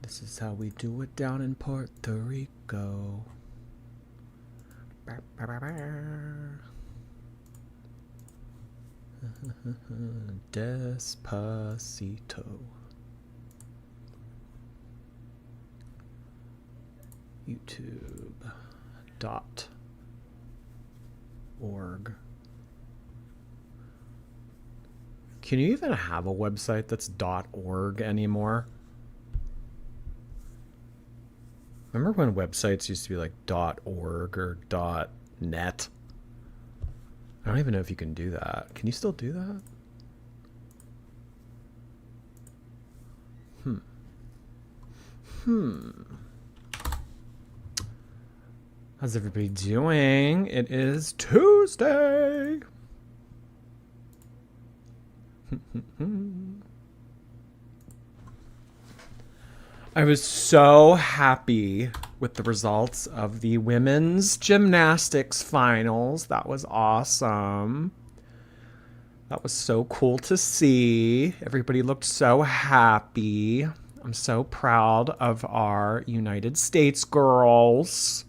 This is how we do it down in Puerto Rico. Despacito. YouTube.org. Can you even have a website that's .org anymore? Remember when websites used to be like .org or .net? I don't even know if you can do that. Can you still do that? How's everybody doing? It is Tuesday. I was so happy with the results of the women's gymnastics finals. That was awesome. That was so cool to see. Everybody looked so happy. I'm so proud of our United States girls.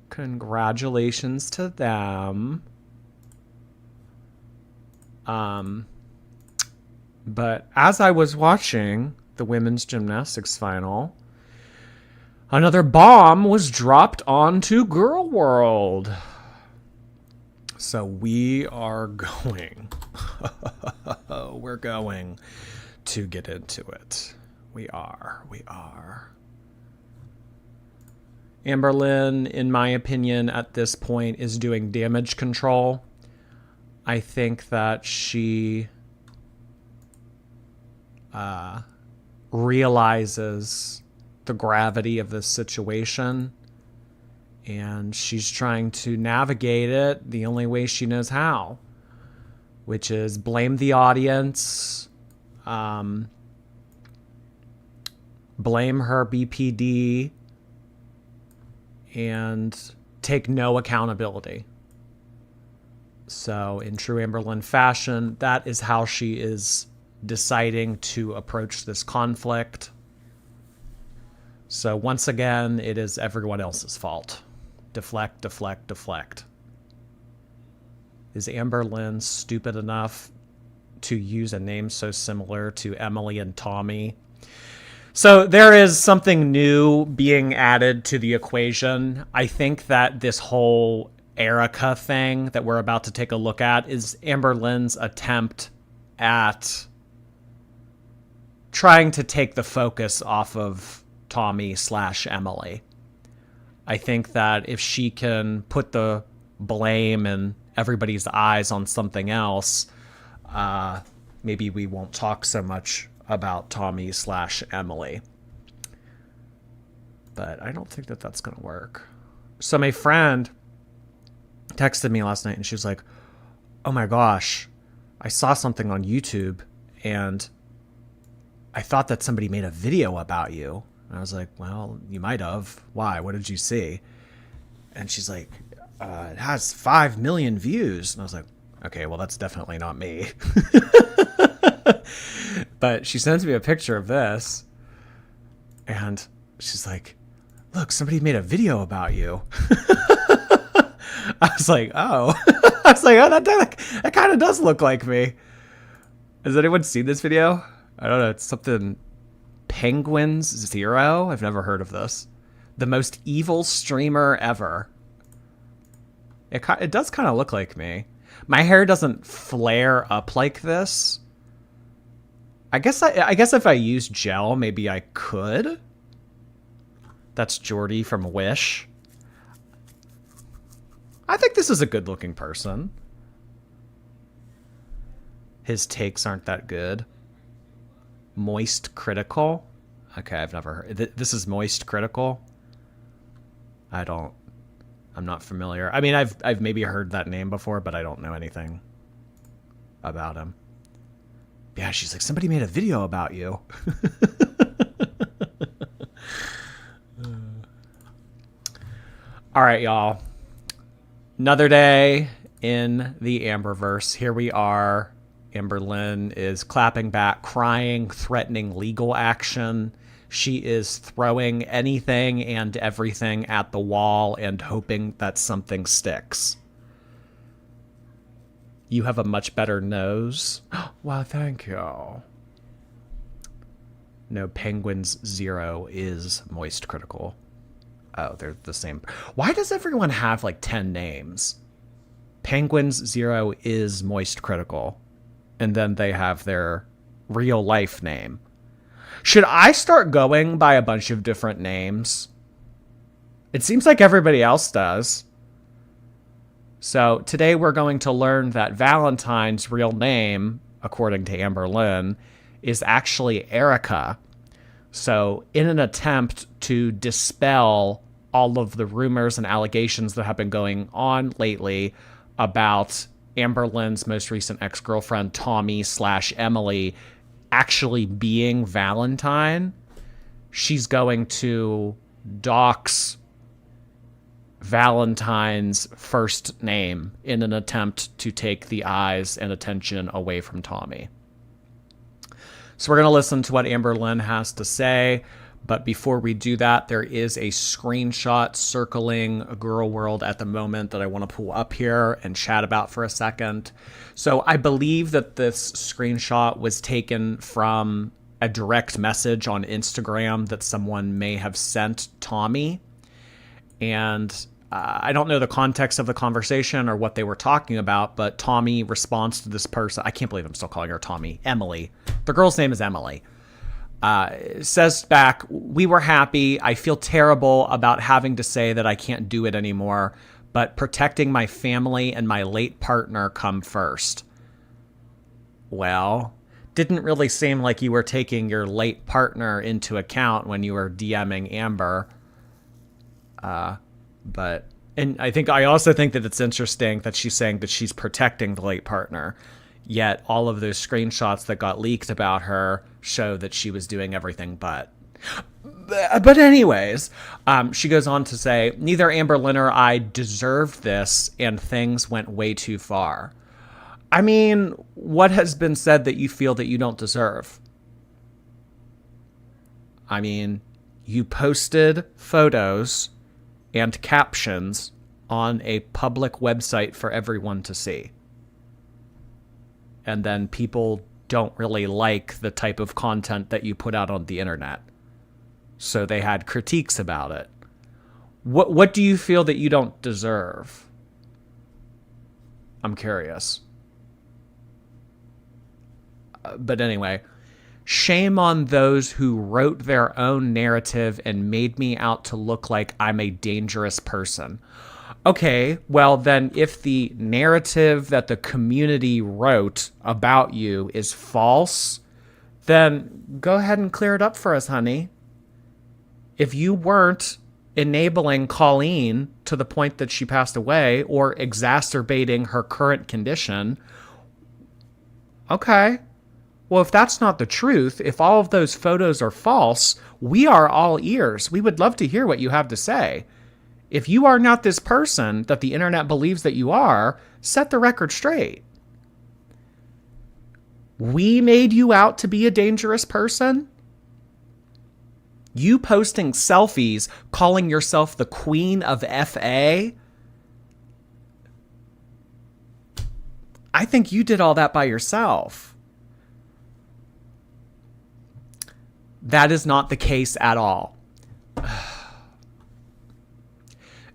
Congratulations to them. But as I was watching the women's gymnastics final, another bomb was dropped onto Girl World. So we are going. We're going to get into it. We are. Amberlynn, in my opinion, at this point, is doing damage control. I think that she realizes the gravity of this situation, and she's trying to navigate it the only way she knows how, which is blame the audience, blame her BPD, and take no accountability. So in true Amberlynn fashion, that is how she is deciding to approach this conflict. So once again, it is everyone else's fault. Deflect, deflect, deflect. Is Amberlynn stupid enough to use a name so similar to Emily and Tommy? So there is something new being added to the equation. I think that this whole Erica thing that we're about to take a look at is Amberlynn's attempt at trying to take the focus off of Tommy/Emily. I think that if she can put the blame and everybody's eyes on something else, maybe we won't talk so much about Tommy/Emily. But I don't think that that's going to work. So my friend texted me last night and she was like, oh my gosh, I saw something on YouTube and I thought that somebody made a video about you. And I was like, well, you might have. Why? What did you see? And she's like, it has 5 million views. And I was like, okay, well, that's definitely not me. But she sends me a picture of this. And she's like, look, somebody made a video about you. I was like, oh. I was like, oh, that kind of does look like me. Has anyone seen this video? I don't know. It's something Penguins Zero. I've never heard of this. The most evil streamer ever. It does kind of look like me. My hair doesn't flare up like this. I guess if I use gel, maybe I could. That's Jordy from Wish. I think this is a good-looking person. His takes aren't that good. Moist Critical. Okay, I've never heard. This is Moist Critical. I'm not familiar. I mean, I've maybe heard that name before, but I don't know anything about him. Yeah, she's like, somebody made a video about you. All right, y'all. Another day in the Amberverse. Here we are. Amberlynn is clapping back, crying, threatening legal action. She is throwing anything and everything at the wall and hoping that something sticks. You have a much better nose. Well, thank you. No, Penguin's 0 is moist critical. Oh, they're the same. Why does everyone have like 10 names? Penguin's 0 is moist critical. And then they have their real life name. Should I start going by a bunch of different names? It seems like everybody else does. So today we're going to learn that Valentine's real name, according to Amberlynn, is actually Erica. So in an attempt to dispel all of the rumors and allegations that have been going on lately about Amberlynn's most recent ex-girlfriend, Tommy/Emily, actually being Valentine, she's going to dox Valentine's first name in an attempt to take the eyes and attention away from Tommy. So we're going to listen to what Amberlynn has to say. But before we do that, there is a screenshot circling a girl world at the moment that I want to pull up here and chat about for a second. So I believe that this screenshot was taken from a direct message on Instagram that someone may have sent Tommy. And I don't know the context of the conversation or what they were talking about, but Tommy responds to this person. I can't believe I'm still calling her Tommy. Emily. The girl's name is Emily. Says back, "We were happy. I feel terrible about having to say that I can't do it anymore, but protecting my family and my late partner come first." Well, didn't really seem like you were taking your late partner into account when you were DMing Amber. And I also think that it's interesting that she's saying that she's protecting the late partner. Yet all of those screenshots that got leaked about her show that she was doing everything but. But anyways, she goes on to say, "Neither Amberlynn or I deserved this, and things went way too far." I mean, what has been said that you feel that you don't deserve? I mean, you posted photos and captions on a public website for everyone to see. And then people don't really like the type of content that you put out on the internet. So they had critiques about it. What do you feel that you don't deserve? I'm curious. But anyway, shame on those who wrote their own narrative and made me out to look like I'm a dangerous person. Okay, well then if the narrative that the community wrote about you is false, then go ahead and clear it up for us, honey. If you weren't enabling Colleen to the point that she passed away or exacerbating her current condition, okay. Well, if that's not the truth, if all of those photos are false, we are all ears. We would love to hear what you have to say. If you are not this person that the internet believes that you are, set the record straight. We made you out to be a dangerous person? You posting selfies, calling yourself the queen of FA? I think you did all that by yourself. That is not the case at all.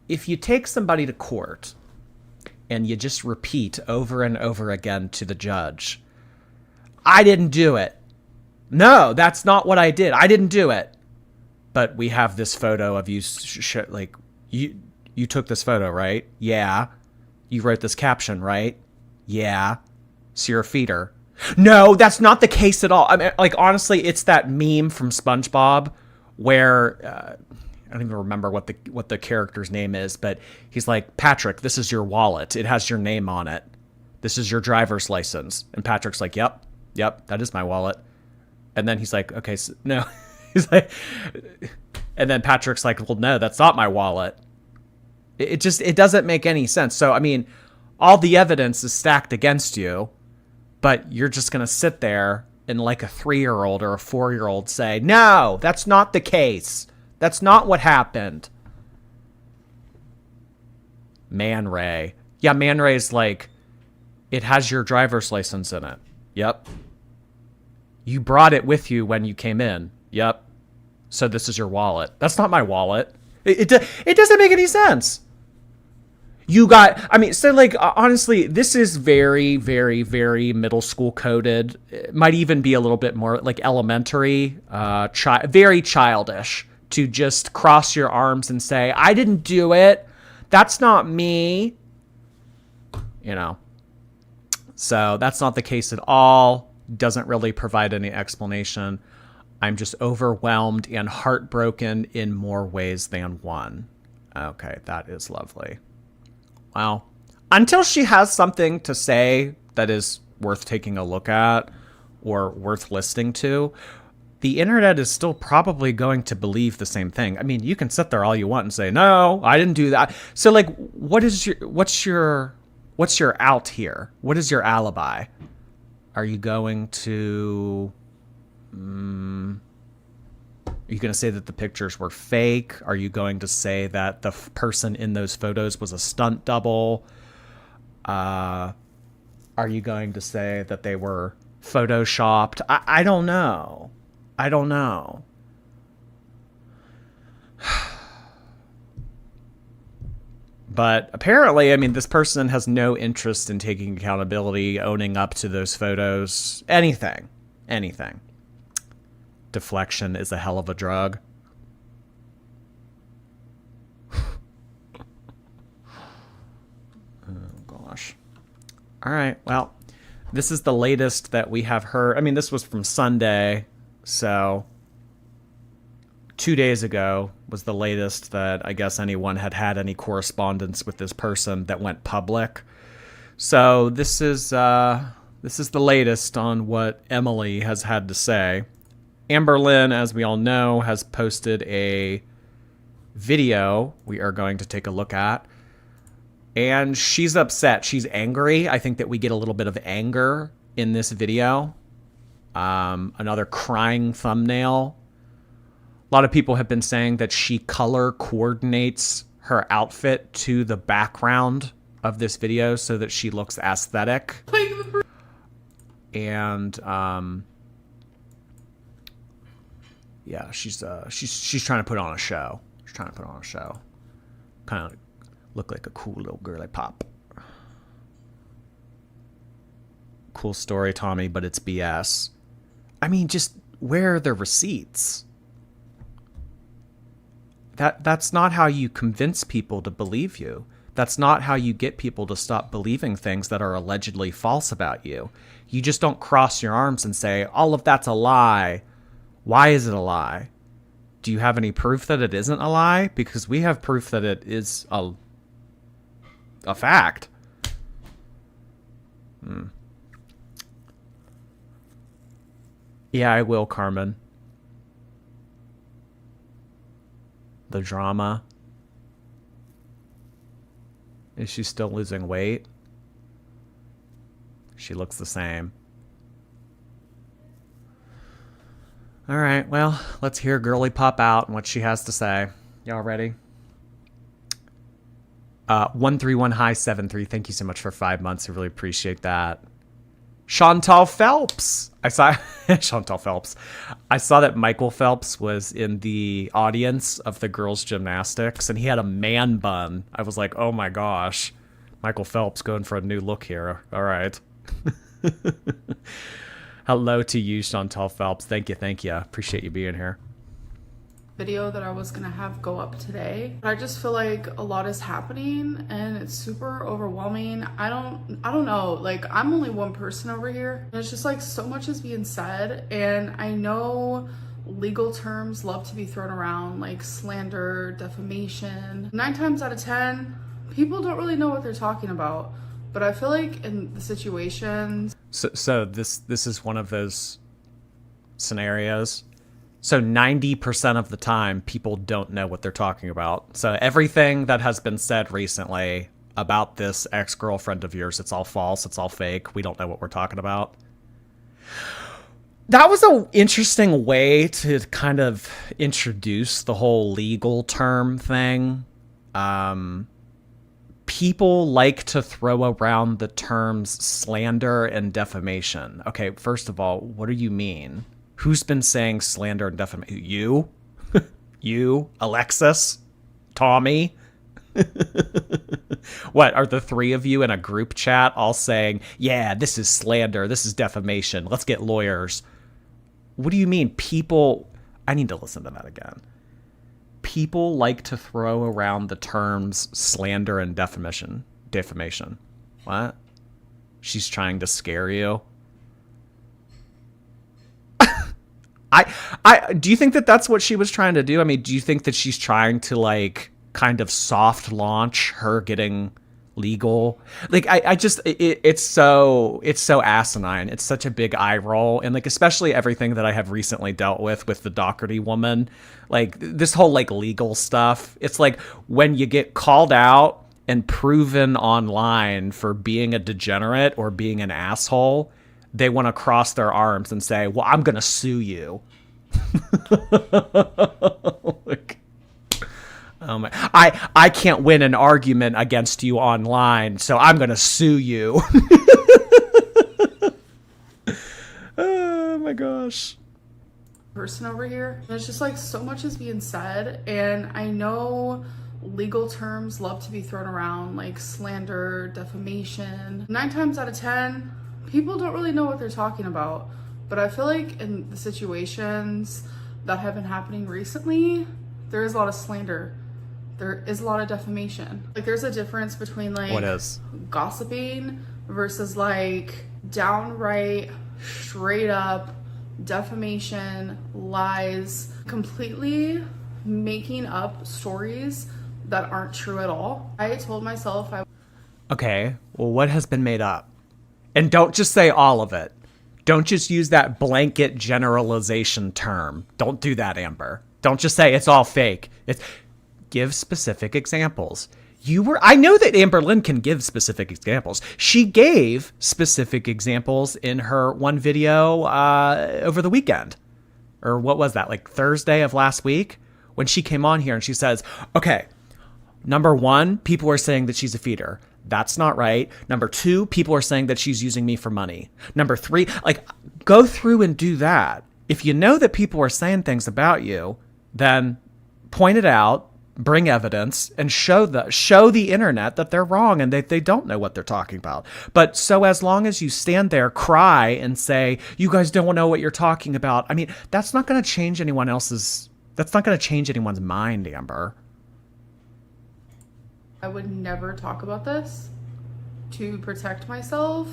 If you take somebody to court and you just repeat over and over again to the judge, I didn't do it. No, that's not what I did. I didn't do it. But we have this photo of you, you took this photo, right? Yeah. You wrote this caption, right? Yeah. So you're a feeder. No, that's not the case at all. I mean, like, honestly, it's that meme from SpongeBob where I don't even remember what the character's name is, but he's like, Patrick, this is your wallet. It has your name on it. This is your driver's license. And Patrick's like, yep, that is my wallet. And then he's like, okay, so, no. He's like, and then Patrick's like, well, no, that's not my wallet. It doesn't make any sense. So, I mean, all the evidence is stacked against you. But you're just going to sit there and like a 3-year-old or a 4-year-old say, no, that's not the case. That's not what happened. Man Ray. Yeah, Man Ray's like, it has your driver's license in it. Yep. You brought it with you when you came in. Yep. So this is your wallet. That's not my wallet. It doesn't make any sense. You got, I mean, so like, honestly, this is very, very, very middle school coded. It might even be a little bit more like elementary, very childish to just cross your arms and say, I didn't do it. That's not me. You know, so that's not the case at all. Doesn't really provide any explanation. I'm just overwhelmed and heartbroken in more ways than one. Okay, that is lovely. Well, until she has something to say that is worth taking a look at or worth listening to, the internet is still probably going to believe the same thing. I mean, you can sit there all you want and say, no, I didn't do that. So like, what's your out here? What is your alibi? Are you going to, are you going to say that the pictures were fake? Are you going to say that the person in those photos was a stunt double? Are you going to say that they were photoshopped? I don't know. I don't know. But apparently, I mean, this person has no interest in taking accountability, owning up to those photos, anything. Deflection is a hell of a drug. Oh, gosh. All right, well, this is the latest that we have heard. I mean, this was from Sunday, so 2 days ago was the latest that I guess anyone had any correspondence with this person that went public. So this is the latest on what Emily has had to say. Amberlynn, as we all know, has posted a video we are going to take a look at. And she's upset. She's angry. I think that we get a little bit of anger in this video. Another crying thumbnail. A lot of people have been saying that she color coordinates her outfit to the background of this video so that she looks aesthetic. And yeah, she's trying to put on a show. She's trying to put on a show. Kind of look like a cool little girly pop. Cool story, Tommy, but it's BS. I mean, just where are the receipts? That's not how you convince people to believe you. That's not how you get people to stop believing things that are allegedly false about you. You just don't cross your arms and say, all of that's a lie. Why is it a lie? Do you have any proof that it isn't a lie? Because we have proof that it is a fact. Yeah, I will, Carmen. The drama. Is she still losing weight? She looks the same. All right, well, let's hear Girly pop out and what she has to say. Y'all ready? 131 high 73. Thank you so much for 5 months. I really appreciate that. Chantal Phelps. I saw Chantal Phelps. I saw that Michael Phelps was in the audience of the girls' gymnastics, and he had a man bun. I was like, oh my gosh, Michael Phelps going for a new look here. All right. Hello to you, Chantal Phelps. Thank you. Appreciate you being here. Video that I was gonna have go up today, but I just feel like a lot is happening and it's super overwhelming. I don't know, like I'm only one person over here and it's just like so much is being said, and I know legal terms love to be thrown around like slander, defamation. 9 times out of 10 people don't really know what they're talking about, but I feel like in the situations, so this is one of those scenarios. So 90% of the time, people don't know what they're talking about. So everything that has been said recently, about this ex-girlfriend of yours. It's all false. It's all fake. We don't know what we're talking about. That was an interesting way to kind of introduce the whole legal term thing. People like to throw around the terms slander and defamation. Okay, first of all, what do you mean? Who's been saying slander and defamation? You? You? Alexis? Tommy? What, are the three of you in a group chat all saying, yeah, this is slander, this is defamation, let's get lawyers? What do you mean people... I need to listen to that again. People like to throw around the terms slander and defamation. Defamation. What? She's trying to scare you? I do you think that that's what she was trying to do? I mean, do you think that she's trying to, like, kind of soft launch her getting legal? Like, I just, it's so asinine. It's such a big eye roll. And, like, especially everything that I have recently dealt with the Doherty woman, like this whole, like, legal stuff. It's like when you get called out and proven online for being a degenerate or being an asshole, they want to cross their arms and say, well, I'm going to sue you. Like, I can't win an argument against you online, so I'm going to sue you. Oh my gosh. Person over here. There's just like so much is being said, and I know legal terms love to be thrown around, like slander, defamation. 9 times out of 10, people don't really know what they're talking about. But I feel like in the situations that have been happening recently, there is a lot of slander. There is a lot of defamation. Like, there's a difference between, like, what is gossiping versus, like, downright, straight up defamation, lies, completely making up stories that aren't true at all. I told myself Okay, well, what has been made up? And don't just say all of it. Don't just use that blanket generalization term. Don't do that, Amber. Don't just say it's all fake. Give specific examples. I know that Amberlynn can give specific examples. She gave specific examples in her one video over the weekend. Or what was that, like Thursday of last week? When she came on here and she says, okay, number 1, people are saying that she's a feeder. That's not right. Number 2, people are saying that she's using me for money. Number 3, like, go through and do that. If you know that people are saying things about you, then point it out, bring evidence, and show the internet that they're wrong and they don't know what they're talking about. But so as long as you stand there, cry, and say, you guys don't know what you're talking about, I mean, that's not going to change anyone's mind, Amber. I would never talk about this to protect myself.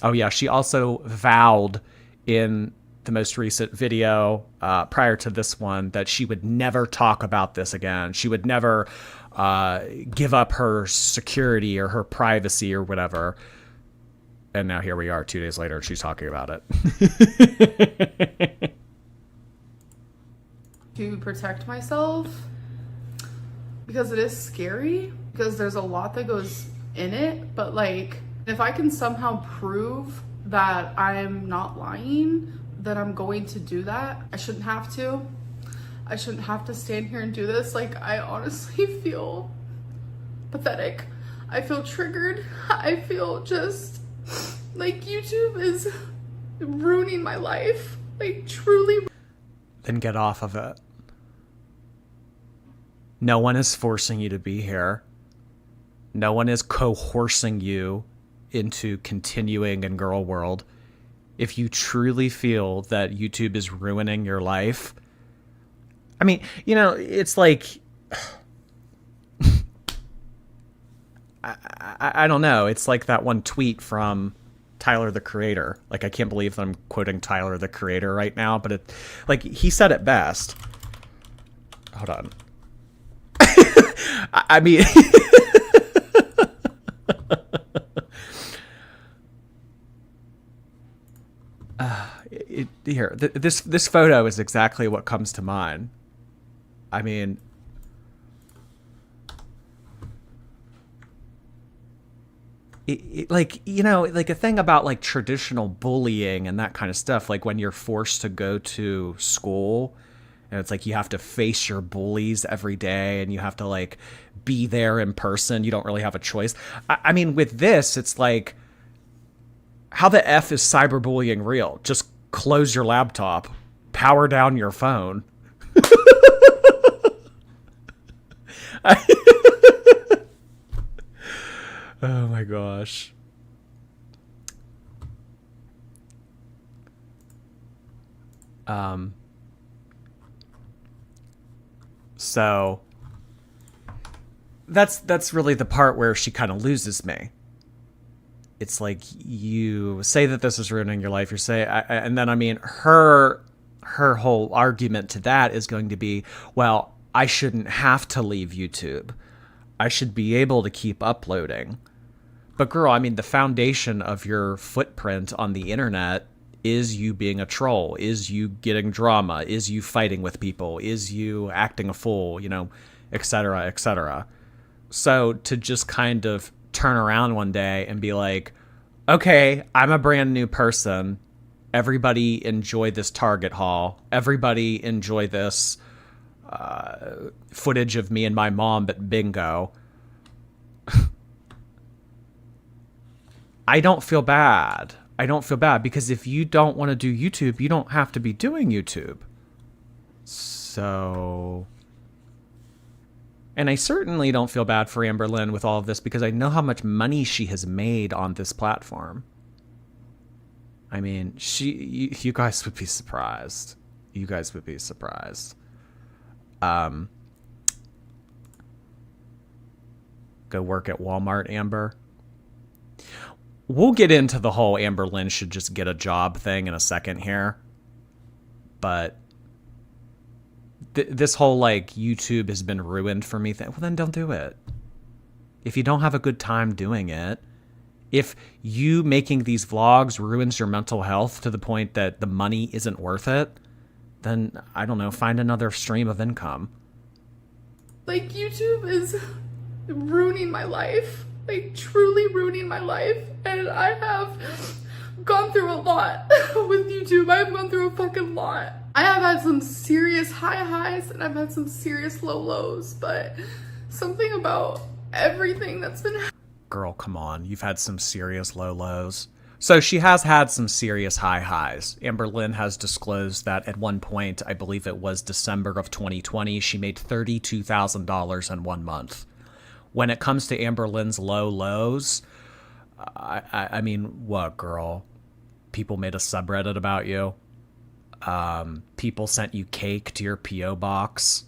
Oh yeah, she also vowed in the most recent video prior to this one that she would never talk about this again. She would never give up her security or her privacy or whatever. And now here we are 2 days later and she's talking about it. To protect myself, because it is scary, because there's a lot that goes in it. But, like, if I can somehow prove that I'm not lying, then I'm going to do that. I shouldn't have to. I shouldn't have to stand here and do this. Like, I honestly feel pathetic. I feel triggered. I feel just like YouTube is ruining my life. Like, truly. Then get off of it. No one is forcing you to be here. No one is coercing you into continuing in Girl World. If you truly feel that YouTube is ruining your life, I mean, you know, it's like, I don't know. It's like that one tweet from Tyler, the Creator. Like, I can't believe that I'm quoting Tyler, the Creator right now, but it, like, he said it best. Hold on. I mean, this photo is exactly what comes to mind. I mean, like, you know, like a thing about like traditional bullying and that kind of stuff, like when you're forced to go to school and it's like you have to face your bullies every day and you have to like be there in person. You don't really have a choice. I mean, with this, it's like, how the F is cyberbullying real? Just close your laptop, power down your phone. Oh my gosh. So that's really the part where she kind of loses me. It's like, you say that this is ruining your life. You say, and then I mean, her whole argument to that is going to be, well, I shouldn't have to leave YouTube. I should be able to keep uploading. But girl, I mean, the foundation of your footprint on the internet is you being a troll, is you getting drama, is you fighting with people, is you acting a fool, you know, etc., etc. So to just kind of turn around one day and be like, okay, I'm a brand new person. Everybody enjoy this Target haul. Everybody enjoy this footage of me and my mom at bingo. I don't feel bad. I don't feel bad because if you don't want to do YouTube, you don't have to be doing YouTube. So... And I certainly don't feel bad for Amberlynn with all of this because I know how much money she has made on this platform. I mean, you guys would be surprised. You guys would be surprised. Go work at Walmart, Amber. We'll get into the whole Amberlynn should just get a job thing in a second here. But this whole, like, YouTube has been ruined for me. Well, then don't do it. If you don't have a good time doing it, if you making these vlogs ruins your mental health to the point that the money isn't worth it, then, I don't know, find another stream of income. Like, YouTube is ruining my life. Like, truly ruining my life. And I have gone through a lot with YouTube. I've gone through a fucking lot. I have had some serious high highs and I've had some serious low lows, but something about everything that's been... Girl, come on. You've had some serious low lows. So she has had some serious high highs. Amberlynn has disclosed that at one point, I believe it was December of 2020, she made $32,000 in 1 month. When it comes to Amberlynn's low lows, I mean, what, girl? People made a subreddit about you. People sent you cake to your P.O. box.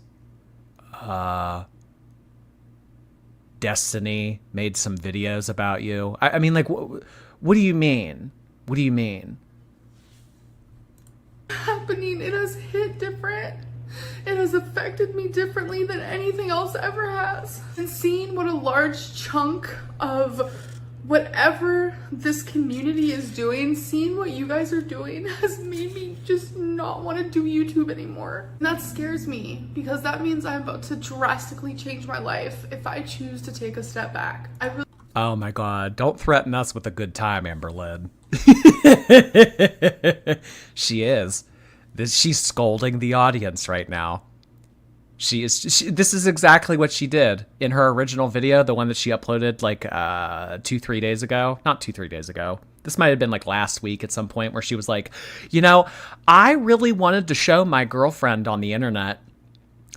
Destiny made some videos about you. I mean, like, what do you mean? What do you mean? Happening, it has hit different. It has affected me differently than anything else ever has. And seeing what a large chunk of whatever this community is doing, seeing what you guys are doing has made me just not want to do YouTube anymore. And that scares me because that means I'm about to drastically change my life if I choose to take a step back. Oh my God, don't threaten us with a good time, Amberlynn. She is. She's scolding the audience right now. This is exactly what she did in her original video, the one that she uploaded like 2-3 days ago. Not 2-3 days ago. This might have been like last week at some point where she was like, you know, I really wanted to show my girlfriend on the internet.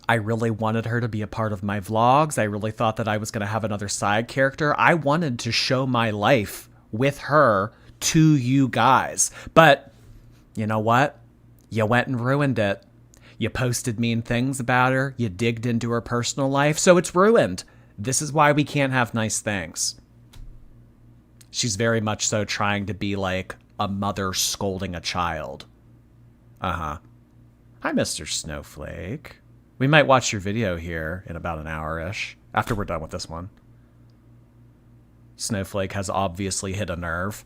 I really wanted her to be a part of my vlogs. I really thought that I was going to have another side character. I wanted to show my life with her to you guys. But you know what? You went and ruined it. You posted mean things about her. You digged into her personal life. So it's ruined. This is why we can't have nice things. She's very much so trying to be like a mother scolding a child. Uh-huh. Hi, Mr. Snowflake. We might watch your video here in about an hour-ish, after we're done with this one. Snowflake has obviously hit a nerve.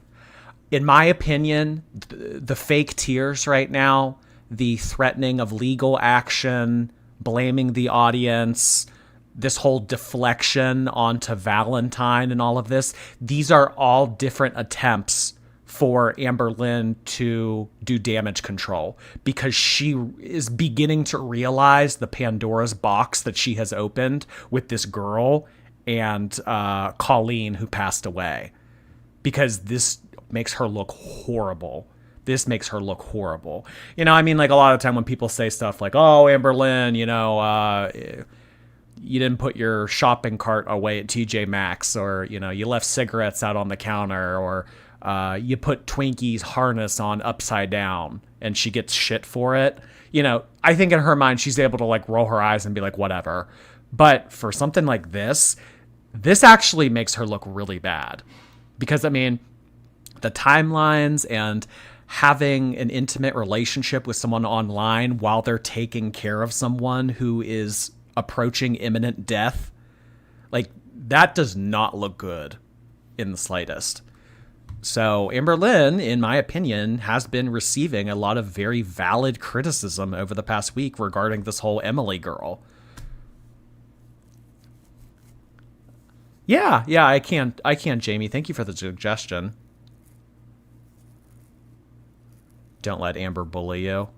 In my opinion, the fake tears right now, the threatening of legal action, blaming the audience, this whole deflection onto Valentine and all of this, these are all different attempts for Amberlynn to do damage control, because she is beginning to realize the Pandora's box that she has opened with this girl and Colleen, who passed away, because this makes her look horrible. This makes her look horrible. You know, I mean, like, a lot of time when people say stuff like, oh, Amberlynn, you know, you didn't put your shopping cart away at TJ Maxx, or, you know, you left cigarettes out on the counter, or you put Twinkie's harness on upside down, and she gets shit for it. You know, I think in her mind, she's able to like roll her eyes and be like, whatever. But for something like this actually makes her look really bad, because, I mean, the timelines and having an intimate relationship with someone online while they're taking care of someone who is approaching imminent death, like, that does not look good in the slightest. So Amberlynn, in my opinion, has been receiving a lot of very valid criticism over the past week regarding this whole Emily girl. Yeah, I can, Jamie. Thank you for the suggestion. Don't let Amber bully you.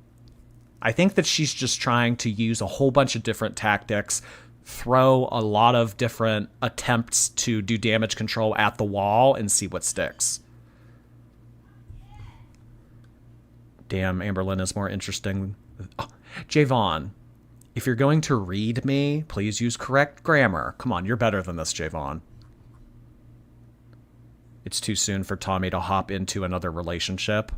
I think that she's just trying to use a whole bunch of different tactics, throw a lot of different attempts to do damage control at the wall, and see what sticks. Damn, Amberlynn is more interesting. Oh, Javon, if you're going to read me, please use correct grammar. Come on, you're better than this, Javon. It's too soon for Tommy to hop into another relationship.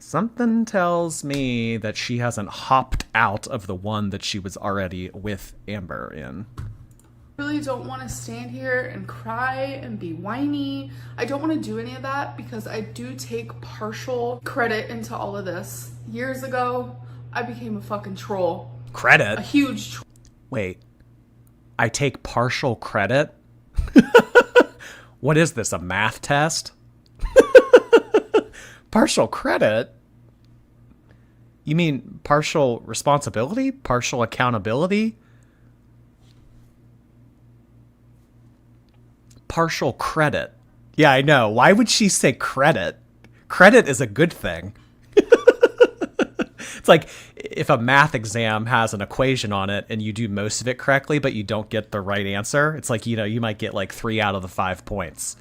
Something tells me that she hasn't hopped out of the one that she was already with Amber in. I really don't want to stand here and cry and be whiny. I don't want to do any of that, because I do take partial credit into all of this. Years ago, I became a fucking troll. Credit? A huge troll. Wait. I take partial credit? What is this, a math test? Partial credit? You mean partial responsibility? Partial accountability? Partial credit. Yeah, I know. Why would she say credit? Credit is a good thing. It's like if a math exam has an equation on it and you do most of it correctly, but you don't get the right answer. It's like, you know, you might get like 3 out of the 5 points.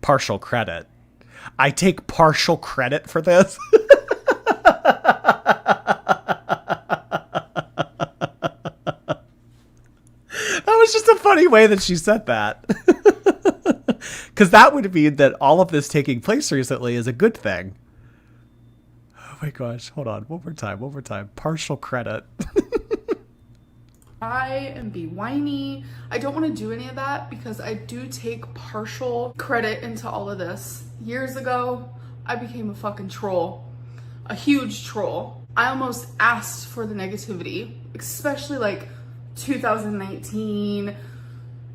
Partial credit. I take partial credit for this. That was just a funny way that she said that. Because that would mean that all of this taking place recently is a good thing. Oh my gosh. Hold on. One more time. Partial credit. And be whiny. I don't want to do any of that, because I do take partial credit into all of this. Years ago, I became a fucking troll. A huge troll. I almost asked for the negativity, especially like 2019,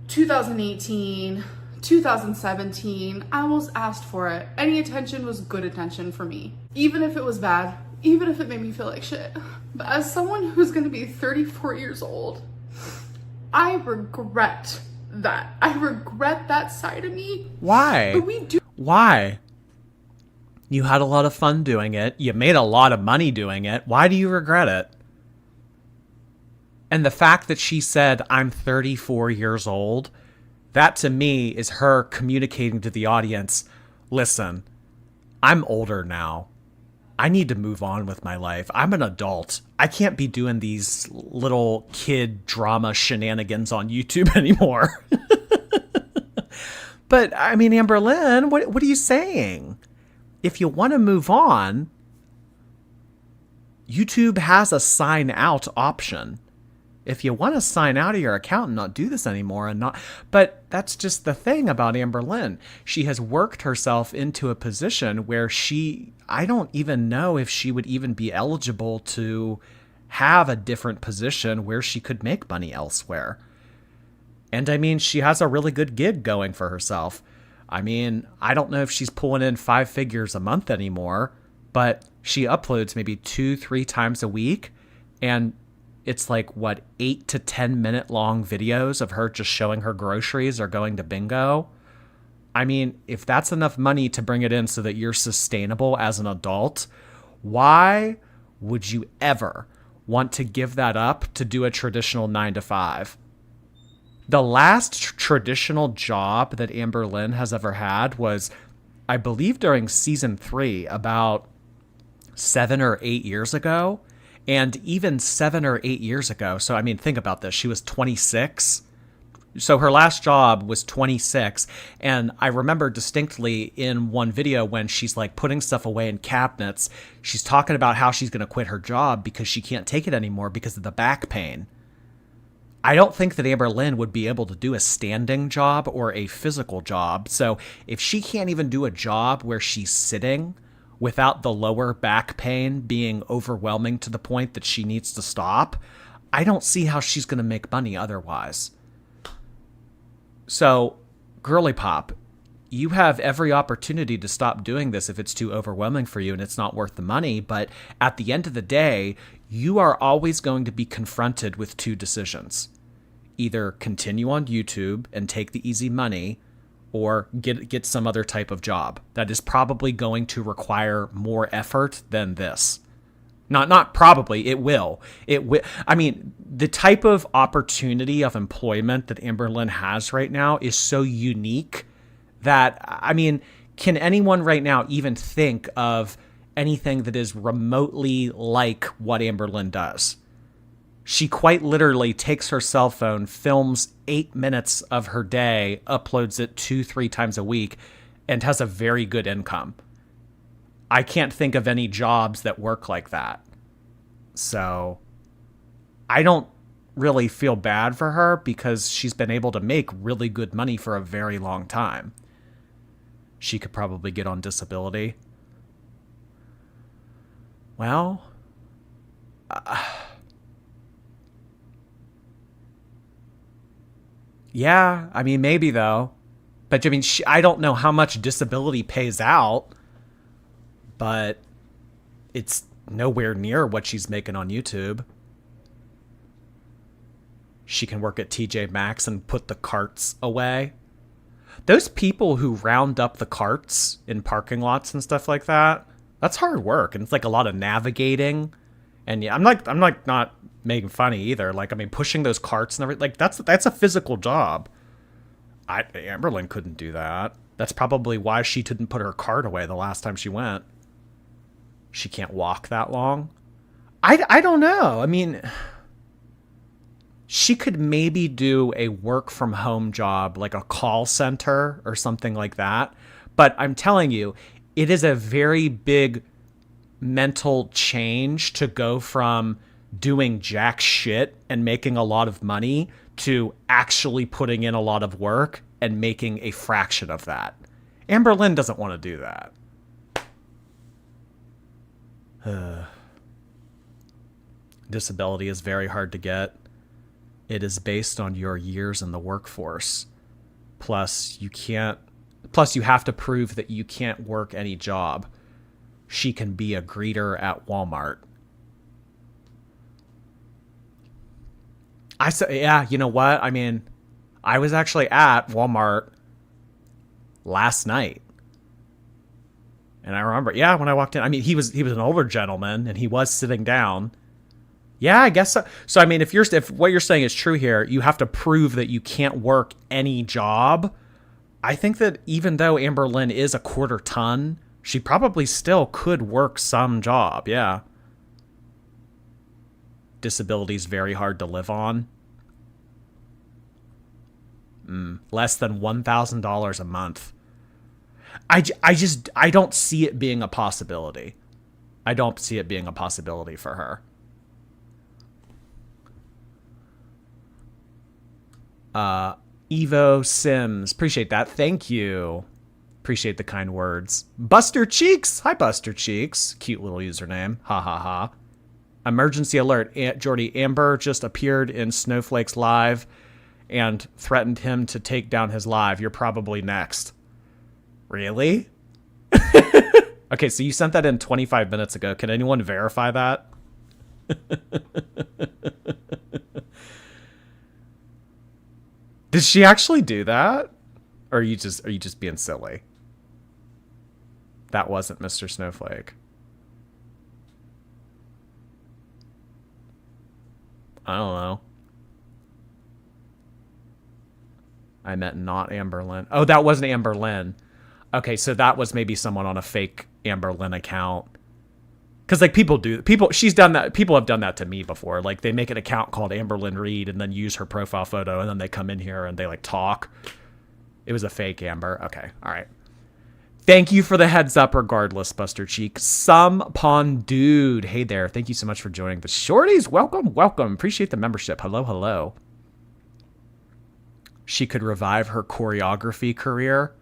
2018, 2017. I almost asked for it. Any attention was good attention for me. Even if it was bad, even if it made me feel like shit. But as someone who's gonna be 34 years old, I regret that. I regret that side of me. Why? But we do. Why? You had a lot of fun doing it. You made a lot of money doing it. Why do you regret it? And the fact that she said, I'm 34 years old, that to me is her communicating to the audience, listen, I'm older now. I need to move on with my life. I'm an adult. I can't be doing these little kid drama shenanigans on YouTube anymore. But, I mean, Amberlynn, what are you saying? If you want to move on, YouTube has a sign out option. If you want to sign out of your account and not do this anymore but that's just the thing about Amberlynn. She has worked herself into a position where I don't even know if she would even be eligible to have a different position where she could make money elsewhere. And I mean, she has a really good gig going for herself. I mean, I don't know if she's pulling in 5 figures a month anymore, but she uploads maybe 2-3 times a week. And it's like, what, 8 to 10 minute long videos of her just showing her groceries or going to bingo. I mean, if that's enough money to bring it in so that you're sustainable as an adult, why would you ever want to give that up to do a traditional 9 to 5? The last traditional job that Amberlynn has ever had was, I believe, during season 3, about 7 or 8 years ago. And even 7 or 8 years ago, so I mean, think about this. She was 26. So her last job was 26. And I remember distinctly in one video when she's like putting stuff away in cabinets, she's talking about how she's going to quit her job because she can't take it anymore because of the back pain. I don't think that Amberlynn would be able to do a standing job or a physical job. So if she can't even do a job where she's sitting without the lower back pain being overwhelming to the point that she needs to stop, I don't see how she's going to make money otherwise. So, girly pop, you have every opportunity to stop doing this if it's too overwhelming for you and it's not worth the money. But at the end of the day, you are always going to be confronted with 2 decisions. Either continue on YouTube and take the easy money, or get some other type of job that is probably going to require more effort than this. Not probably, it will. It will. I mean, the type of opportunity of employment that Amberlynn has right now is so unique that, I mean, can anyone right now even think of anything that is remotely like what Amberlynn does? She quite literally takes her cell phone, films 8 minutes of her day, uploads it 2-3 times a week, and has a very good income. I can't think of any jobs that work like that. So I don't really feel bad for her because she's been able to make really good money for a very long time. She could probably get on disability. Well, yeah, I mean, maybe though. But I mean, I don't know how much disability pays out, but it's nowhere near what she's making on YouTube. She can work at TJ Maxx and put the carts away. Those people who round up the carts in parking lots and stuff like that, that's hard work. And it's like a lot of navigating. And yeah, I'm like not making funny either. Like, I mean, pushing those carts and everything, like that's a physical job. Amberlynn couldn't do that. That's probably why she didn't put her cart away the last time she went. She can't walk that long. I don't know. I mean, she could maybe do a work from home job, like a call center or something like that. But I'm telling you, it is a very big mental change to go from doing jack shit and making a lot of money to actually putting in a lot of work and making a fraction of that. Amberlynn doesn't want to do that. Disability is very hard to get. It is based on your years in the workforce. Plus, you have to prove that you can't work any job. She can be a greeter at Walmart. I said, yeah, you know what? I mean, I was actually at Walmart last night. And I remember, yeah, when I walked in, I mean, he was an older gentleman and he was sitting down. Yeah, I guess so. So I mean, if what you're saying is true here, you have to prove that you can't work any job. I think that even though Amberlynn is a quarter ton, she probably still could work some job. Yeah. Disability is very hard to live on. Less than $1,000 a month. I don't see it being a possibility. I don't see it being a possibility for her. Evo Sims, appreciate that. Thank you. Appreciate the kind words. Buster Cheeks. Hi, Buster Cheeks. Cute little username. Ha ha ha. Emergency alert. Jordy, Amber just appeared in Snowflake's live and threatened him to take down his live. You're probably next. Really? Okay, so you sent that in 25 minutes ago. Can anyone verify that? Did she actually do that? Or are you just being silly? That wasn't Mr. Snowflake. I don't know. I meant not Amberlynn. Oh, that wasn't Amberlynn. Okay, so that was maybe someone on a fake Amberlynn account. Because, like, she's done that. People have done that to me before. Like, they make an account called Amberlynn Reed and then use her profile photo, and then they come in here and they, like, talk. It was a fake Amber. Okay, all right. Thank you for the heads up regardless, Buster Cheek. Some Pond Dude. Hey there. Thank you so much for joining the shorties. Welcome, welcome. Appreciate the membership. Hello, hello. She could revive her choreography career.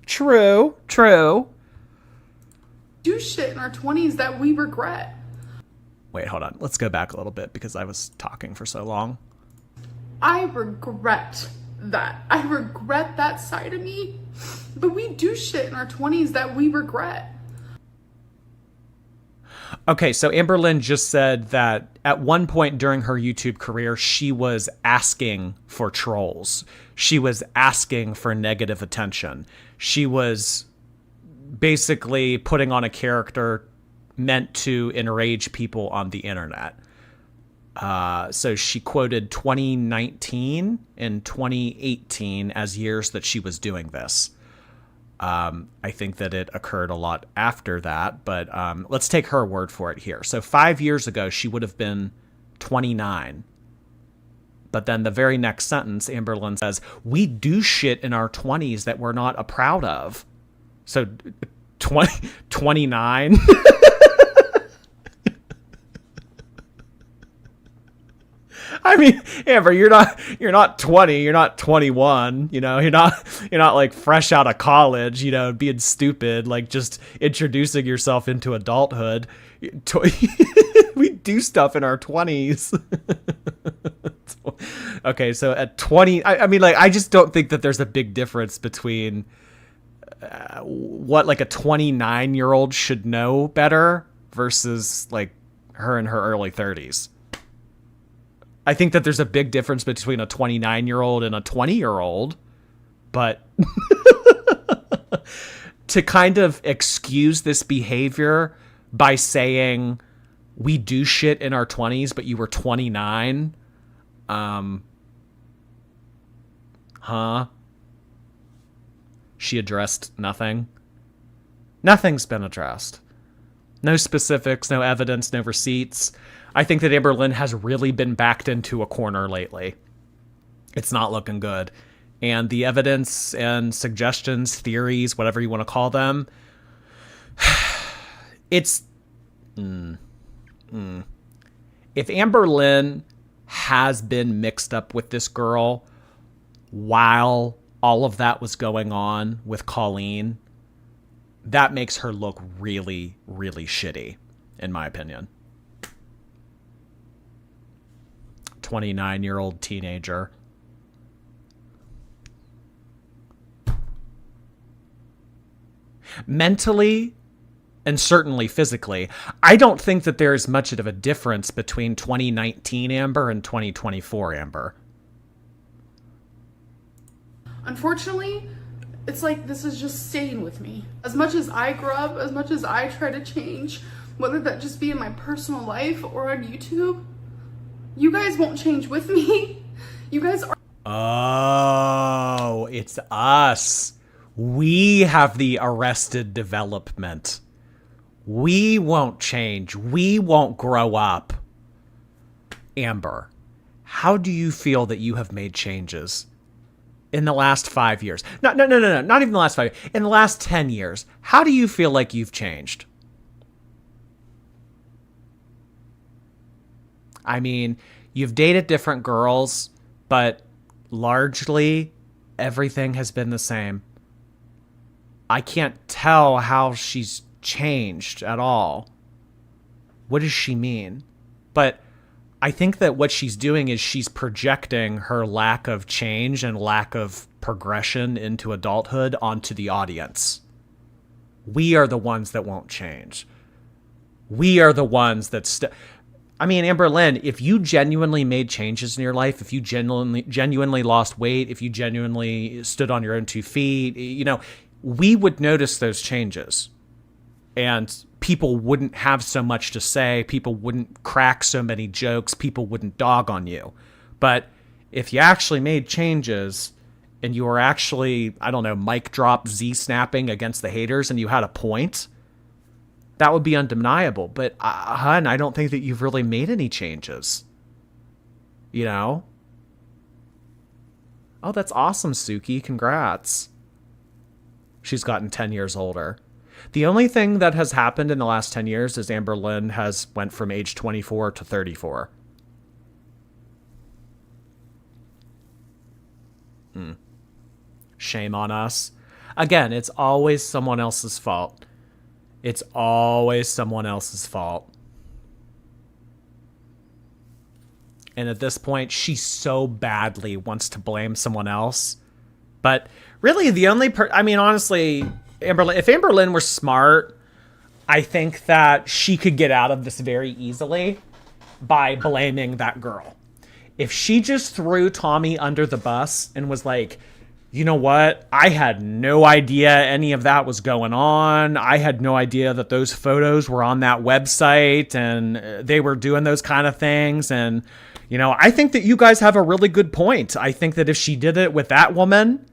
True, true. Do shit in our 20s that we regret. Wait, hold on. Let's go back a little bit because I was talking for so long. I regret that. I regret that side of me. But we do shit in our 20s that we regret. Okay, so Amberlynn just said that at one point during her YouTube career, she was asking for trolls. She was asking for negative attention. She was basically putting on a character meant to enrage people on the internet. So she quoted 2019 and 2018 as years that she was doing this. I think that it occurred a lot after that, but let's take her word for it here. So 5 years ago, she would have been 29. But then the very next sentence, Amberlynn says, we do shit in our 20s that we're not proud of. So 29. I mean, Amber, you're not 20, you're not 21, you know, you're not like fresh out of college, you know, being stupid, like just introducing yourself into adulthood. We do stuff in our 20s. Okay, so at 20, I mean, like, I just don't think that there's a big difference between what like a 29-year-old should know better versus like her in her early 30s. I think that there's a big difference between a 29-year-old and a 20-year-old, but to kind of excuse this behavior by saying we do shit in our 20s, but you were 29, She addressed nothing. Nothing's been addressed. No specifics, no evidence, no receipts. I think that Amberlynn has really been backed into a corner lately. It's not looking good. And the evidence and suggestions, theories, whatever you want to call them, it's... If Amberlynn has been mixed up with this girl while all of that was going on with Colleen, that makes her look really, really shitty, in my opinion. 29-year-old teenager. Mentally, and certainly physically, I don't think that there is much of a difference between 2019 Amber and 2024 Amber. Unfortunately, it's like this is just staying with me. As much as I grow up, as much as I try to change, whether that just be in my personal life or on YouTube, you guys won't change with me. You guys are... Oh, it's us. We have the arrested development. We won't change. We won't grow up. Amber, how do you feel that you have made changes in the last 5 years? No, not even the last 5 years. In the last 10 years, how do you feel like you've changed? I mean, you've dated different girls, but largely everything has been the same. I can't tell how she's changed at all. What does she mean? But I think that what she's doing is she's projecting her lack of change and lack of progression into adulthood onto the audience. We are the ones that won't change. We are the ones that... I mean, Amberlynn, if you genuinely made changes in your life, if you genuinely lost weight, if you genuinely stood on your own 2 feet, you know, we would notice those changes. And people wouldn't have so much to say. People wouldn't crack so many jokes. People wouldn't dog on you. But if you actually made changes and you were actually, I don't know, mic drop Z snapping against the haters and you had a point, that would be undeniable. But, hun, I don't think that you've really made any changes. You know? Oh, that's awesome, Suki. Congrats. She's gotten 10 years older. The only thing that has happened in the last 10 years is Amberlynn has went from age 24 to 34. Shame on us. Again, it's always someone else's fault. It's always someone else's fault. And at this point, she so badly wants to blame someone else. But really, the only I mean, honestly, Amberlynn, if Amberlynn were smart, I think that she could get out of this very easily by blaming that girl. If she just threw Tommy under the bus and was like, you know what? I had no idea any of that was going on. I had no idea that those photos were on that website and they were doing those kind of things. And, you know, I think that you guys have a really good point. I think that if she did it with that woman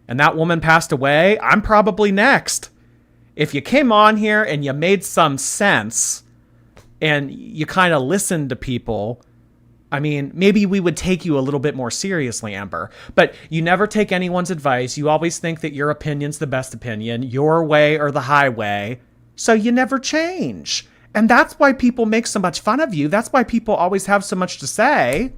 and that woman passed away, I'm probably next. If you came on here and you made some sense and you kind of listened to people, I mean, maybe we would take you a little bit more seriously, Amber. But you never take anyone's advice. You always think that your opinion's the best opinion, your way or the highway. So you never change. And that's why people make so much fun of you. That's why people always have so much to say.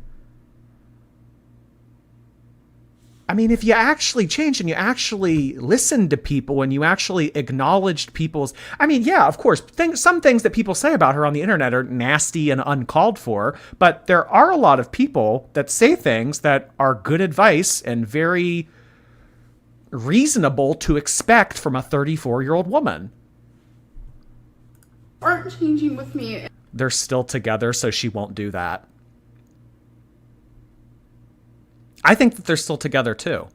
I mean, if you actually changed and you actually listened to people and you actually acknowledged people's... I mean, yeah, of course, some things that people say about her on the internet are nasty and uncalled for, but there are a lot of people that say things that are good advice and very reasonable to expect from a 34-year-old woman. Aren't changing with me. They're still together, so she won't do that. I think that they're still together, too.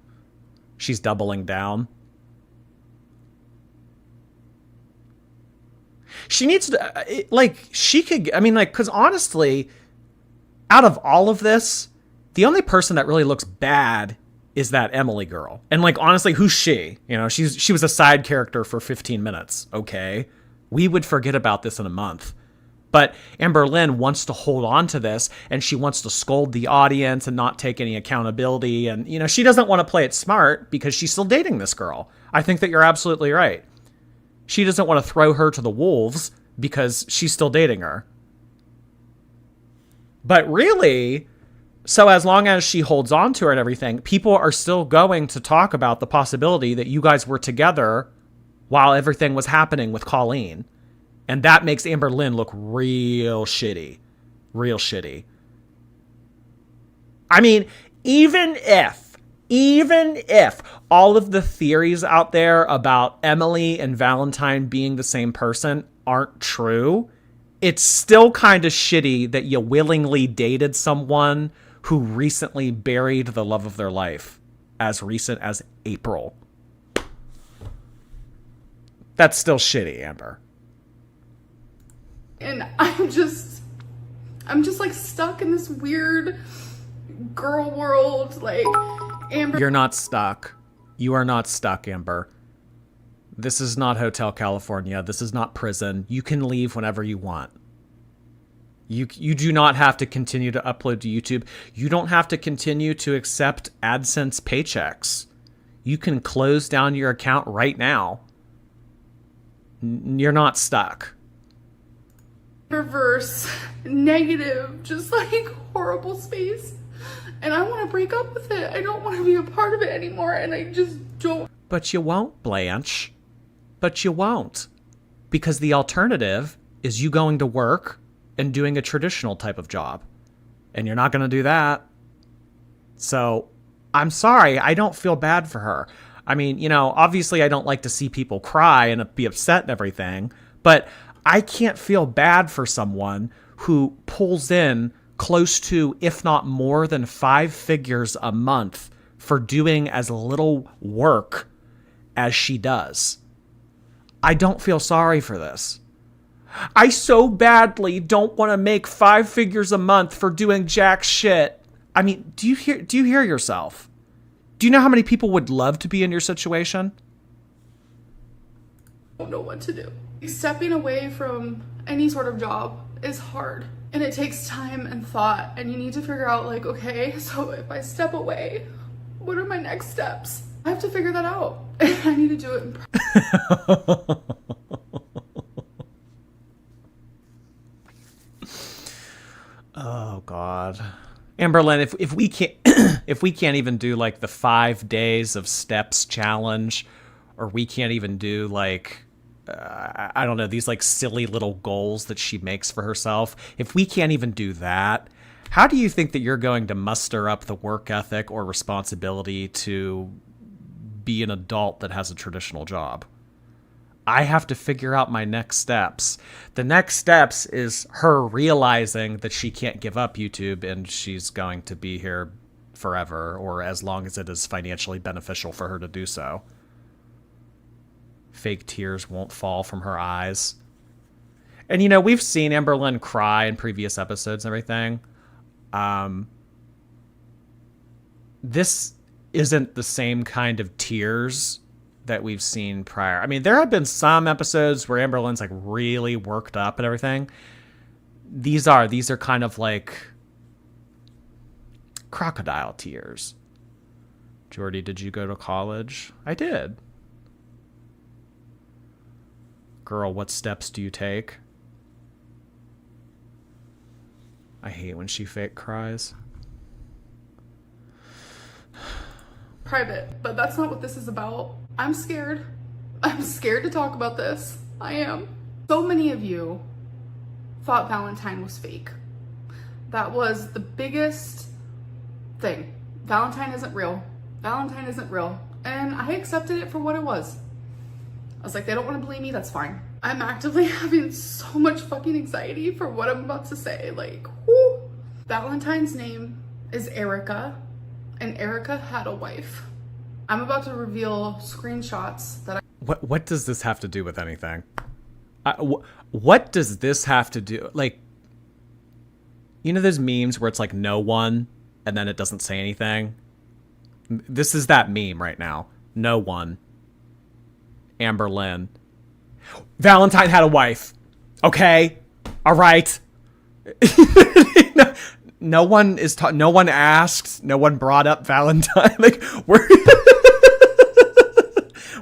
She's doubling down. She needs to, like, she could, I mean, like, because honestly, out of all of this, the only person that really looks bad is that Emily girl. And, like, honestly, who's she? You know, she was a side character for 15 minutes, okay? We would forget about this in a month. But Amberlynn wants to hold on to this, and she wants to scold the audience and not take any accountability. And, you know, she doesn't want to play it smart because she's still dating this girl. I think that you're absolutely right. She doesn't want to throw her to the wolves because she's still dating her. But really, so as long as she holds on to her and everything, people are still going to talk about the possibility that you guys were together while everything was happening with Colleen. And that makes Amberlynn look real shitty. Real shitty. I mean, even if all of the theories out there about Emily and Valentine being the same person aren't true, it's still kind of shitty that you willingly dated someone who recently buried the love of their life as recent as April. That's still shitty, Amber. And I'm just like stuck in this weird girl world. Like, Amber. You're not stuck. You are not stuck, Amber. This is not Hotel California. This is not prison. You can leave whenever you want. You do not have to continue to upload to YouTube. You don't have to continue to accept AdSense paychecks. You can close down your account right now. You're not stuck. Reverse, negative, just like horrible space. And I want to break up with it. I don't want to be a part of it anymore. And I just don't. But you won't, Blanche. But you won't. Because the alternative is you going to work and doing a traditional type of job. And you're not going to do that. So I'm sorry. I don't feel bad for her. I mean, you know, obviously I don't like to see people cry and be upset and everything. But I can't feel bad for someone who pulls in close to, if not more than 5 figures a month for doing as little work as she does. I don't feel sorry for this. I so badly don't want to make 5 figures a month for doing jack shit. I mean, do you hear yourself? Do you know how many people would love to be in your situation? I don't know what to do. Stepping away from any sort of job is hard, and it takes time and thought, and you need to figure out, like, okay, so if I step away, what are my next steps? I have to figure that out. I need to do it in Oh God, Amberlynn, if we can't if we can't even do like the 5 days of steps challenge, or we can't even do like I don't know, these like silly little goals that she makes for herself, if we can't even do that, how do you think that you're going to muster up the work ethic or responsibility to be an adult that has a traditional job? I have to figure out my next steps. The next steps is her realizing that she can't give up YouTube and she's going to be here forever, or as long as it is financially beneficial for her to do so. Fake tears won't fall from her eyes. And, you know, we've seen Amberlynn cry in previous episodes and everything. This isn't the same kind of tears that we've seen prior. I mean, there have been some episodes where Amberlynn's like really worked up and everything. These are kind of like crocodile tears. Jordy, did you go to college? I did. Girl, what steps do you take? I hate when she fake cries. private, but that's not what this is about. I'm scared. I'm scared to talk about this. I am. So many of you thought Valentine was fake. That was the biggest thing. Valentine isn't real. Valentine isn't real. And I accepted it for what it was. I was like, they don't want to believe me, that's fine. I'm actively having so much fucking anxiety for what I'm about to say. Like, whoo. Valentine's name is Erica, and Erica had a wife. I'm about to reveal screenshots that What does this have to do with anything? What does this have to do? Like, you know those memes where it's like no one, and then it doesn't say anything? This is that meme right now. No one. Amberlynn. Valentine had a wife. Okay. All right. No one is no one asked. No one brought up Valentine. Like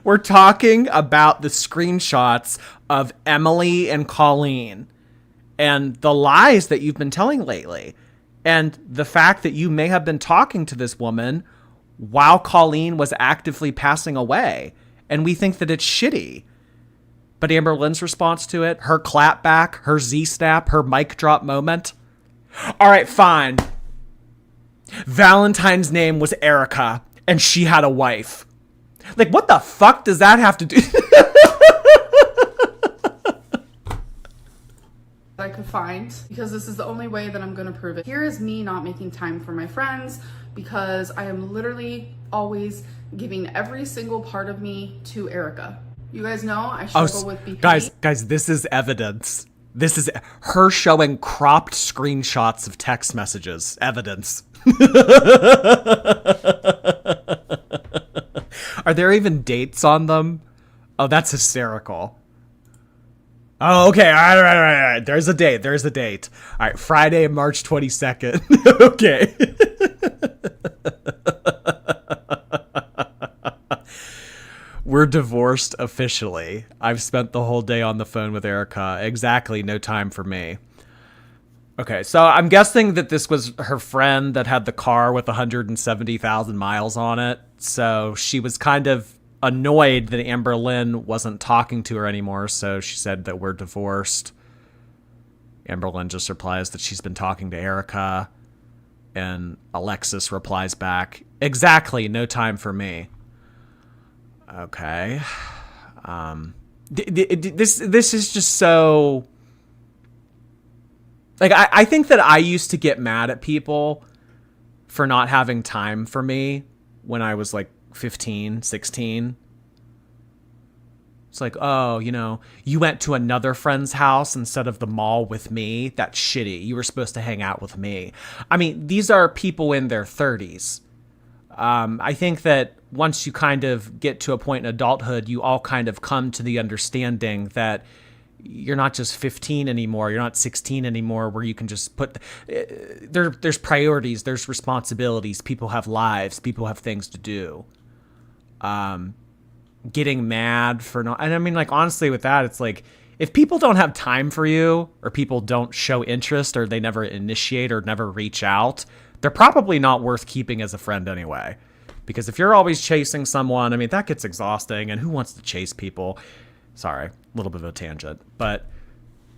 we're talking about the screenshots of Emily and Colleen and the lies that you've been telling lately, and the fact that you may have been talking to this woman while Colleen was actively passing away, and we think that it's shitty. But Amberlynn's response to it, her clap back, her Z-snap, her mic drop moment. All right, fine. Valentine's name was Erica, and she had a wife. Like, what the fuck does that have to do? I could find, because this is the only way that I'm going to prove it. Here is me not making time for my friends, because I am literally always giving every single part of me to Erica. You guys know I struggle with BP. Guys, this is evidence. This is her showing cropped screenshots of text messages. Evidence. Are there even dates on them? Oh, that's hysterical. Oh, okay. All right. There's a date. All right. Friday, March 22nd. Okay. We're divorced officially. I've spent the whole day on the phone with Erica. Exactly. No time for me. Okay. So I'm guessing that this was her friend that had the car with 170,000 miles on it. So she was kind of annoyed that Amberlynn wasn't talking to her anymore, so she said that we're divorced. Amberlynn just replies that she's been talking to Erica, and Alexis replies back, exactly, no time for me. Okay. This is just so Like, I think that I used to get mad at people for not having time for me when I was like 15, 16. It's like, oh, you know, you went to another friend's house instead of the mall with me. That's shitty. You were supposed to hang out with me. I mean, these are people in their 30s. I think that once you kind of get to a point in adulthood, you all kind of come to the understanding that you're not just 15 anymore. You're not 16 anymore, where you can just put there's priorities, there's responsibilities. People have lives. People have things to do. Getting mad for not, and I mean, like, honestly, with that, it's like, if people don't have time for you, or people don't show interest, or they never initiate or never reach out, they're probably not worth keeping as a friend anyway. Because if you're always chasing someone, I mean, that gets exhausting, and who wants to chase people? Sorry, a little bit of a tangent, but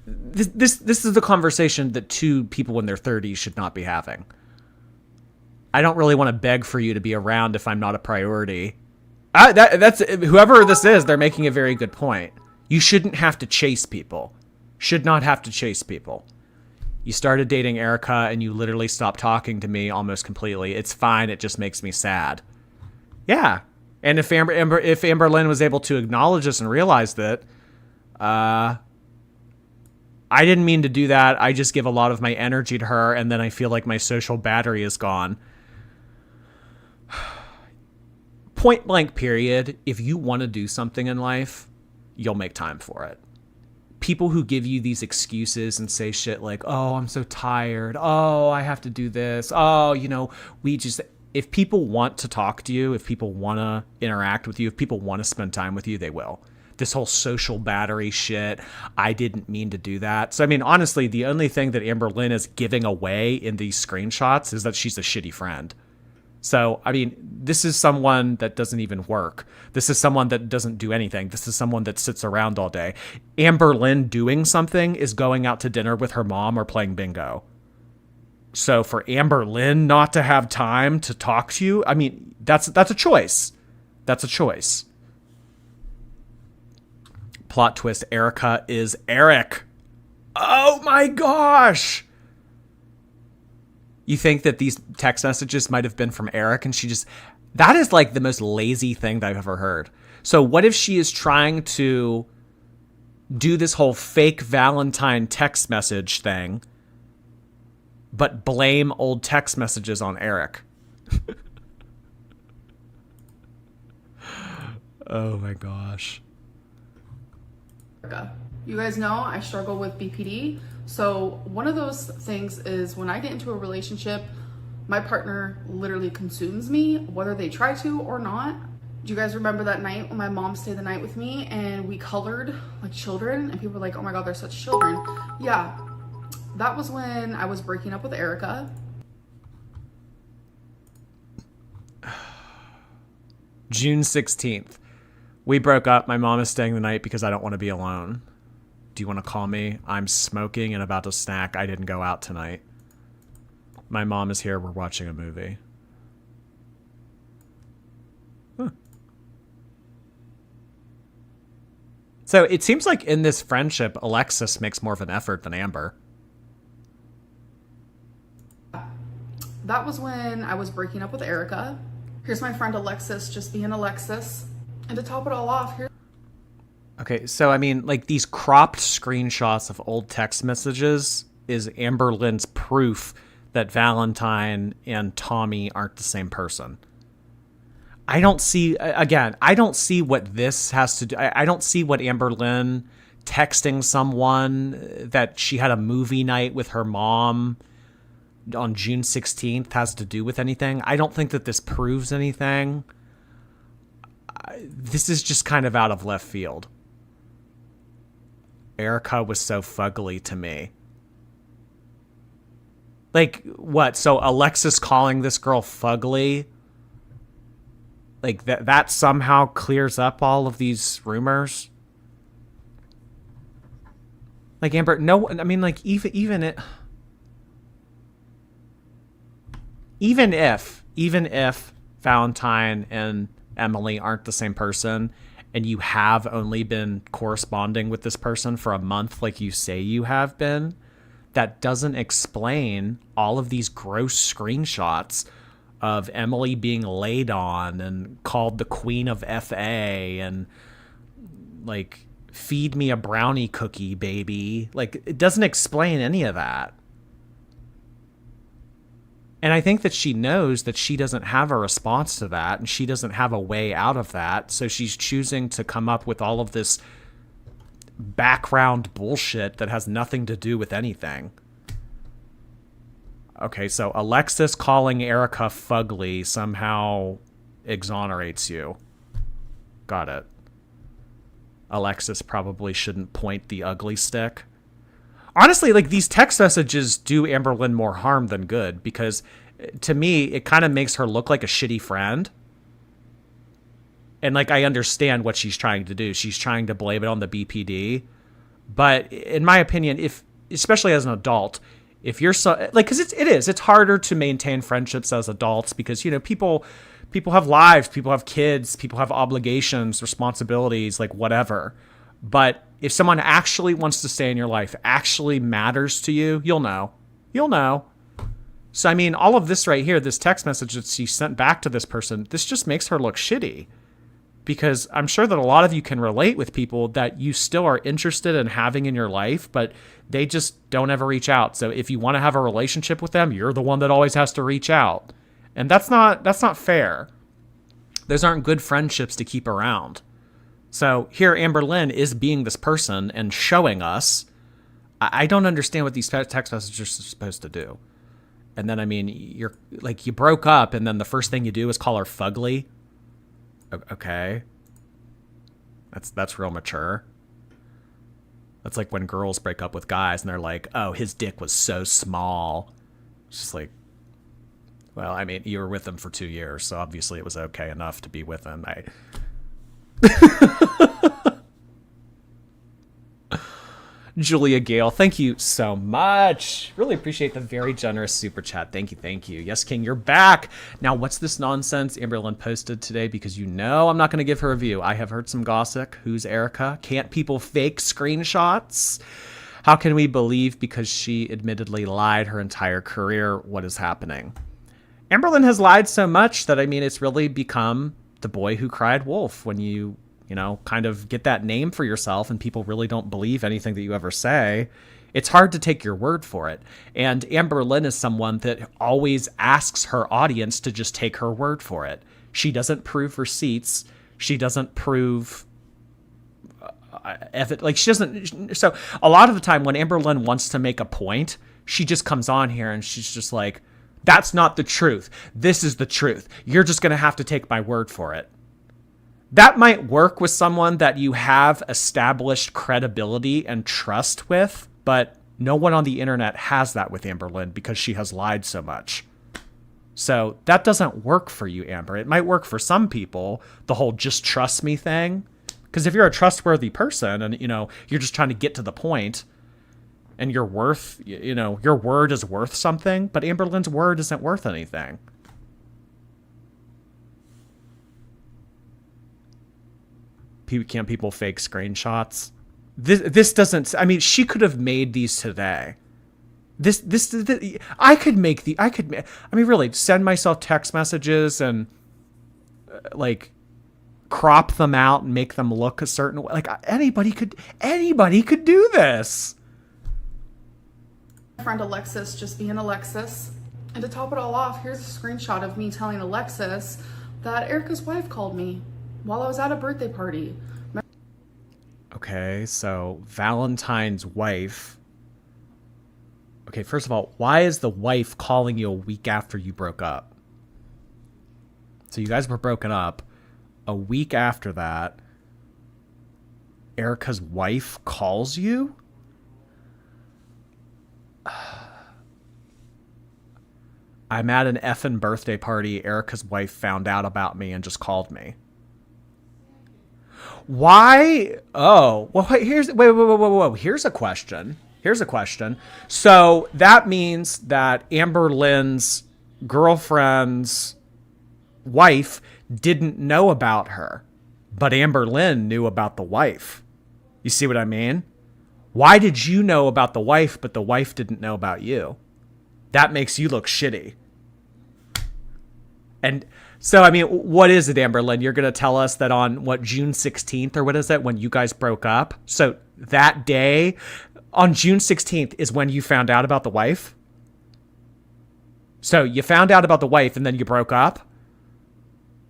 this is the conversation that two people in their 30s should not be having. I don't really want to beg for you to be around if I'm not a priority. That's whoever this is, they're making a very good point. You shouldn't have to chase people. Should not have to chase people. You started dating Erica and you literally stopped talking to me almost completely. It's fine. It just makes me sad. Yeah. And if Amberlynn was able to acknowledge this and realize that, I didn't mean to do that. I just give a lot of my energy to her, and then I feel like my social battery is gone. Point blank period, if you want to do something in life, you'll make time for it. People who give you these excuses and say shit like, oh, I'm so tired. Oh, I have to do this. Oh, you know, if people want to talk to you, if people want to interact with you, if people want to spend time with you, they will. This whole social battery shit, I didn't mean to do that. So, I mean, honestly, the only thing that Amberlynn is giving away in these screenshots is that she's a shitty friend. So, I mean, this is someone that doesn't even work. This is someone that doesn't do anything. This is someone that sits around all day. Amberlynn doing something is going out to dinner with her mom or playing bingo. So for Amberlynn not to have time to talk to you, I mean, that's a choice. That's a choice. Plot twist, Erica is Eric. Oh my gosh. You think that these text messages might have been from Eric, and that is like the most lazy thing that I've ever heard. So what if she is trying to do this whole fake Valentine text message thing, but blame old text messages on Eric? Oh my gosh. You guys know I struggle with BPD. So one of those things is when I get into a relationship, my partner literally consumes me, whether they try to or not. Do you guys remember that night when my mom stayed the night with me and we colored like children, and people were like, oh my God, they're such children. Yeah, that was when I was breaking up with Erica. June 16th. We broke up. My mom is staying the night because I don't want to be alone. Do you want to call me? I'm smoking and about to snack. I didn't go out tonight. My mom is here. We're watching a movie. Huh. So it seems like in this friendship, Alexis makes more of an effort than Amber. That was when I was breaking up with Erica. Here's my friend Alexis just being Alexis. And to top it all off, here. Okay, so I mean, like, these cropped screenshots of old text messages is Amberlynn's proof that Valentine and Tommy aren't the same person. I don't see what this has to do. I don't see what Amberlynn texting someone that she had a movie night with her mom on June 16th has to do with anything. I don't think that this proves anything. This is just kind of out of left field. Erica was so fugly to me. Like, what? So Alexis calling this girl fugly? Like, that somehow clears up all of these rumors? Like, Amber, no, I mean, like, even if Valentine and Emily aren't the same person, and you have only been corresponding with this person for a month like you say you have been, that doesn't explain all of these gross screenshots of Emily being laid on and called the queen of FA and like, feed me a brownie cookie, baby. Like, it doesn't explain any of that. And I think that she knows that she doesn't have a response to that and she doesn't have a way out of that. So she's choosing to come up with all of this background bullshit that has nothing to do with anything. Okay, so Alexis calling Erica fugly somehow exonerates you. Got it. Alexis probably shouldn't point the ugly stick. Honestly, like, these text messages do Amberlynn more harm than good, because to me, it kind of makes her look like a shitty friend. And, like, I understand what she's trying to do. She's trying to blame it on the BPD. But in my opinion, if, especially as an adult, if you're so, like, because it's harder to maintain friendships as adults because, you know, people have lives, people have kids, people have obligations, responsibilities, like, whatever. But if someone actually wants to stay in your life, actually matters to you, you'll know. You'll know. So, I mean, all of this right here, this text message that she sent back to this person, this just makes her look shitty. Because I'm sure that a lot of you can relate with people that you still are interested in having in your life, but they just don't ever reach out. So if you want to have a relationship with them, you're the one that always has to reach out. And that's not fair. Those aren't good friendships to keep around. So here Amberlynn is being this person and showing us. I don't understand what these text messages are supposed to do. And then, I mean, you're like, you broke up and then the first thing you do is call her fugly. Okay. That's real mature. That's like when girls break up with guys and they're like, oh, his dick was so small. It's just like, well, I mean, you were with him for 2 years, so obviously it was okay enough to be with him. Julia Gale, thank you so much. Really appreciate the very generous super chat. Thank you, thank you. Yes, King, you're back. Now, what's this nonsense Amberlynn posted today? Because you know I'm not going to give her a view. I have heard some gossip. Who's Erica? Can't people fake screenshots? How can we believe because she admittedly lied her entire career? What is happening? Amberlynn has lied so much that, I mean, it's really become the boy who cried wolf when you know, kind of get that name for yourself and people really don't believe anything that you ever say. It's hard to take your word for it. And Amberlynn is someone that always asks her audience to just take her word for it. She doesn't prove receipts. She doesn't prove like she doesn't. So a lot of the time when Amberlynn wants to make a point, she just comes on here and she's just like, that's not the truth. This is the truth. You're just going to have to take my word for it. That might work with someone that you have established credibility and trust with, but no one on the internet has that with Amberlynn because she has lied so much. So that doesn't work for you, Amber. It might work for some people, the whole just trust me thing. Because if you're a trustworthy person and, you know, you're just trying to get to the point and your worth, you know, your word is worth something, but Amberlynn's word isn't worth anything. Can't people fake screenshots? This doesn't, I mean, she could have made these today. I could really send myself text messages and like crop them out and make them look a certain way. Like anybody could do this. My friend Alexis just being Alexis. And to top it all off, here's a screenshot of me telling Alexis that Erica's wife called me while I was at a birthday party. Okay, so Valentine's wife. Okay, first of all, why is the wife calling you a week after you broke up? So you guys were broken up. A week after that, Erica's wife calls you? I'm at an effing birthday party. Erica's wife found out about me and just called me. Why? Oh, well, wait. Here's a question. So that means that Amberlynn's girlfriend's wife didn't know about her, but Amberlynn knew about the wife. You see what I mean? Why did you know about the wife, but the wife didn't know about you? That makes you look shitty. And so, I mean, what is it, Amberlynn? You're going to tell us that on, what, June 16th or what is it, when you guys broke up? So that day, on June 16th, is when you found out about the wife? So you found out about the wife and then you broke up?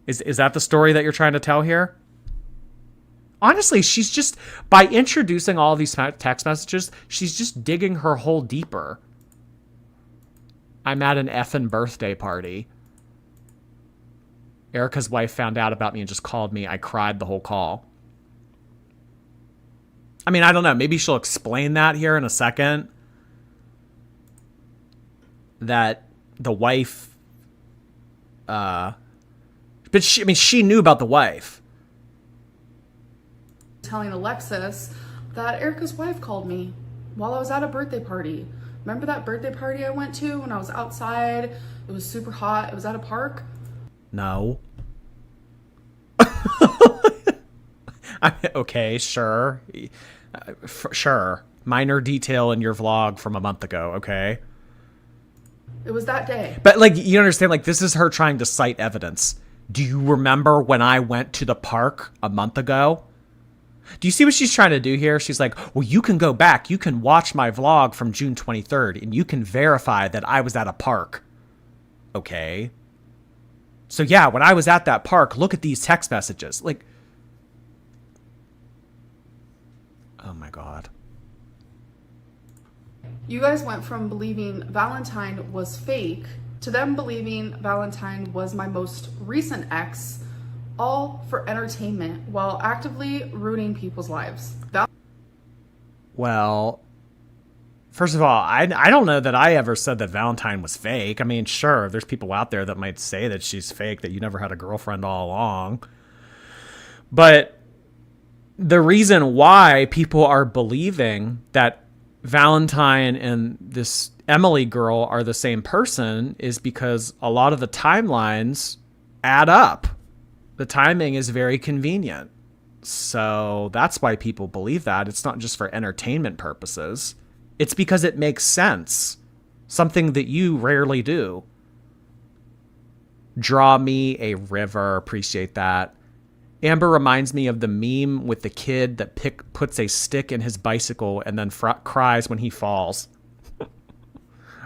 Is that the story that you're trying to tell here? Honestly, she's just, by introducing all of these text messages, she's just digging her hole deeper. I'm at an effing birthday party. Erica's wife found out about me and just called me. I cried the whole call. I mean, I don't know. Maybe she'll explain that here in a second. That the wife... but she knew about the wife. Telling Alexis that Erica's wife called me while I was at a birthday party. Remember that birthday party I went to when I was outside? It was super hot. It was at a park. No. Okay, sure. Sure. Minor detail in your vlog from a month ago, okay? It was that day. But, like, you understand, like, this is her trying to cite evidence. Do you remember when I went to the park a month ago? Do you see what she's trying to do here? She's like, well, you can go back. You can watch my vlog from June 23rd, and you can verify that I was at a park. Okay. So, yeah, when I was at that park, look at these text messages. Like, oh, my God. You guys went from believing Valentine was fake to them believing Valentine was my most recent ex, all for entertainment while actively ruining people's lives. Well, first of all, I don't know that I ever said that Valentine was fake. I mean, sure, there's people out there that might say that she's fake, that you never had a girlfriend all along. But the reason why people are believing that Valentine and this Emily girl are the same person is because a lot of the timelines add up. The timing is very convenient. So that's why people believe that. It's not just for entertainment purposes. It's because it makes sense. Something that you rarely do. Draw me a river. Appreciate that. Amber reminds me of the meme with the kid that puts a stick in his bicycle and then cries when he falls.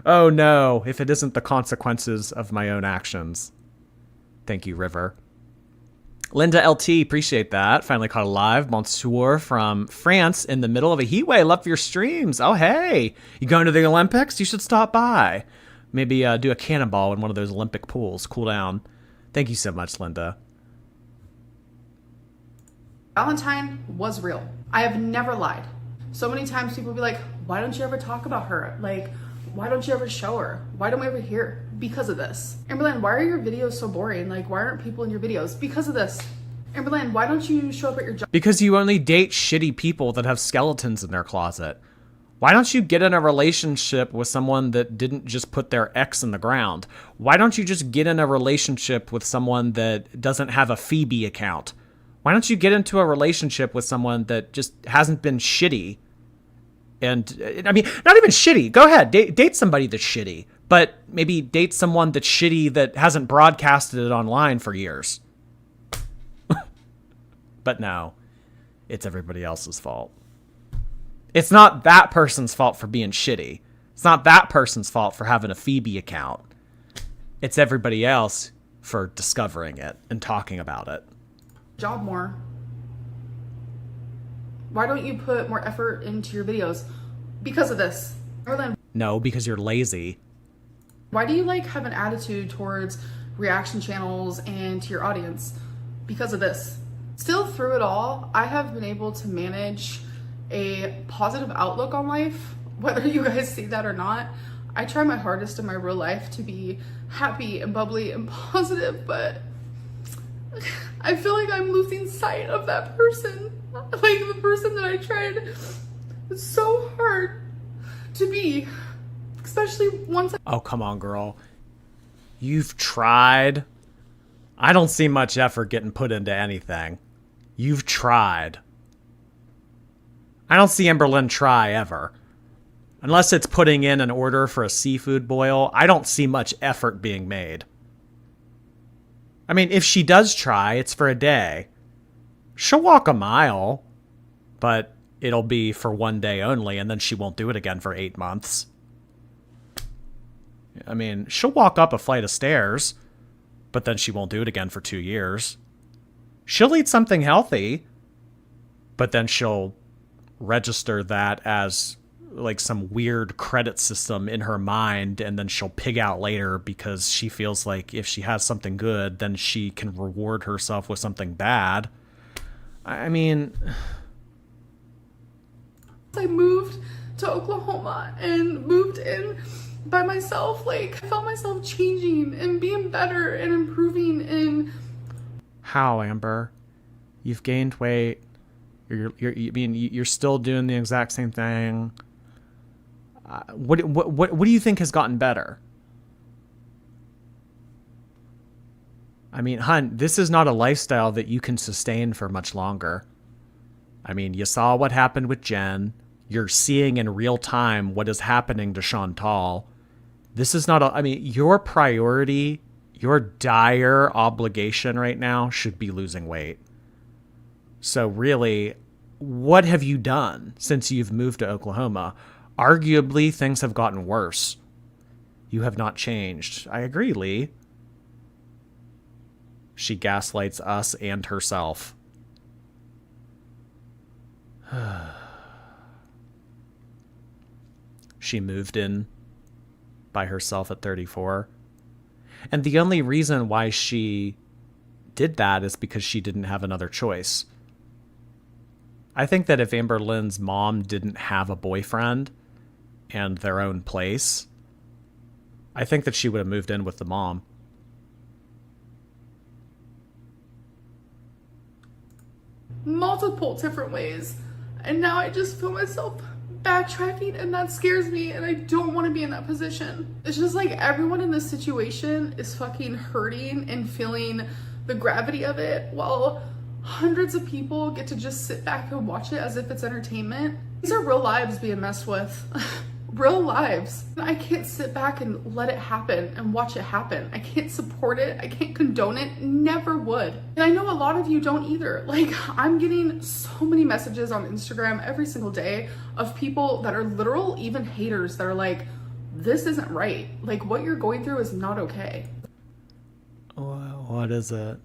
Oh no, if it isn't the consequences of my own actions. Thank you, River. Linda LT, appreciate that. Finally caught alive. Monsieur from France in the middle of a heat wave. Love your streams. Oh, hey. You going to the Olympics? You should stop by. Maybe do a cannonball in one of those Olympic pools. Cool down. Thank you so much, Linda. Valentine was real. I have never lied. So many times people be like, why don't you ever talk about her? Like, why don't you ever show her? Why don't we ever hear? Because of this. Amberlynn, why are your videos so boring? Like, why aren't people in your videos? Because of this. Amberlynn, why don't you show up at your job? Because you only date shitty people that have skeletons in their closet. Why don't you get in a relationship with someone that didn't just put their ex in the ground? Why don't you just get in a relationship with someone that doesn't have a Phoebe account? Why don't you get into a relationship with someone that just hasn't been shitty? And, I mean, not even shitty. Go ahead, date somebody that's shitty. But maybe date someone that's shitty that hasn't broadcasted it online for years. But no, it's everybody else's fault. It's not that person's fault for being shitty. It's not that person's fault for having a Phoebe account. It's everybody else for discovering it and talking about it. Job more. Why don't you put more effort into your videos? Because of this. Amberlynn, no, because you're lazy. why do you like have an attitude towards reaction channels and to your audience? Because of this. Still through it all, I have been able to manage a positive outlook on life, whether you guys see that or not. I try my hardest in my real life to be happy and bubbly and positive, but I feel like I'm losing sight of that person. Like the person that I tried so hard to be, especially once Oh, come on, girl. You've tried. I don't see much effort getting put into anything. You've tried. I don't see Amberlynn try ever. Unless it's putting in an order for a seafood boil, I don't see much effort being made. I mean, if she does try, it's for a day. She'll walk a mile, but it'll be for one day only, and then she won't do it again for 8 months. I mean, she'll walk up a flight of stairs, but then she won't do it again for 2 years. She'll eat something healthy, but then she'll register that as like some weird credit system in her mind, and then she'll pig out later because she feels like if she has something good, then she can reward herself with something bad. I mean, I moved to Oklahoma and moved in by myself. Like, I felt myself changing and being better and improving. And how, Amber? You've gained weight. You're still doing the exact same thing. What do you think has gotten better? I mean, hun, this is not a lifestyle that you can sustain for much longer. I mean, you saw what happened with Jen. You're seeing in real time what is happening to Chantal. This is not I mean, your priority, your dire obligation right now should be losing weight. So really, what have you done since you've moved to Oklahoma? Arguably, things have gotten worse. You have not changed. I agree, Lee. She gaslights us and herself. She moved in by herself at 34. And the only reason why she did that is because she didn't have another choice. I think that if Amberlynn's mom didn't have a boyfriend and their own place, I think that she would have moved in with the mom. multiple different ways. And now I just feel myself backtracking, and that scares me, and I don't want to be in that position. It's just like everyone in this situation is fucking hurting and feeling the gravity of it, while hundreds of people get to just sit back and watch it as if it's entertainment. These are real lives being messed with. Real lives. I can't sit back and let it happen and watch it happen. I can't support it. I can't condone it. Never would. And I know a lot of you don't either. Like, I'm getting so many messages on Instagram every single day of people that are literal, even haters, that are like, this isn't right. Like, what you're going through is not okay. What is it?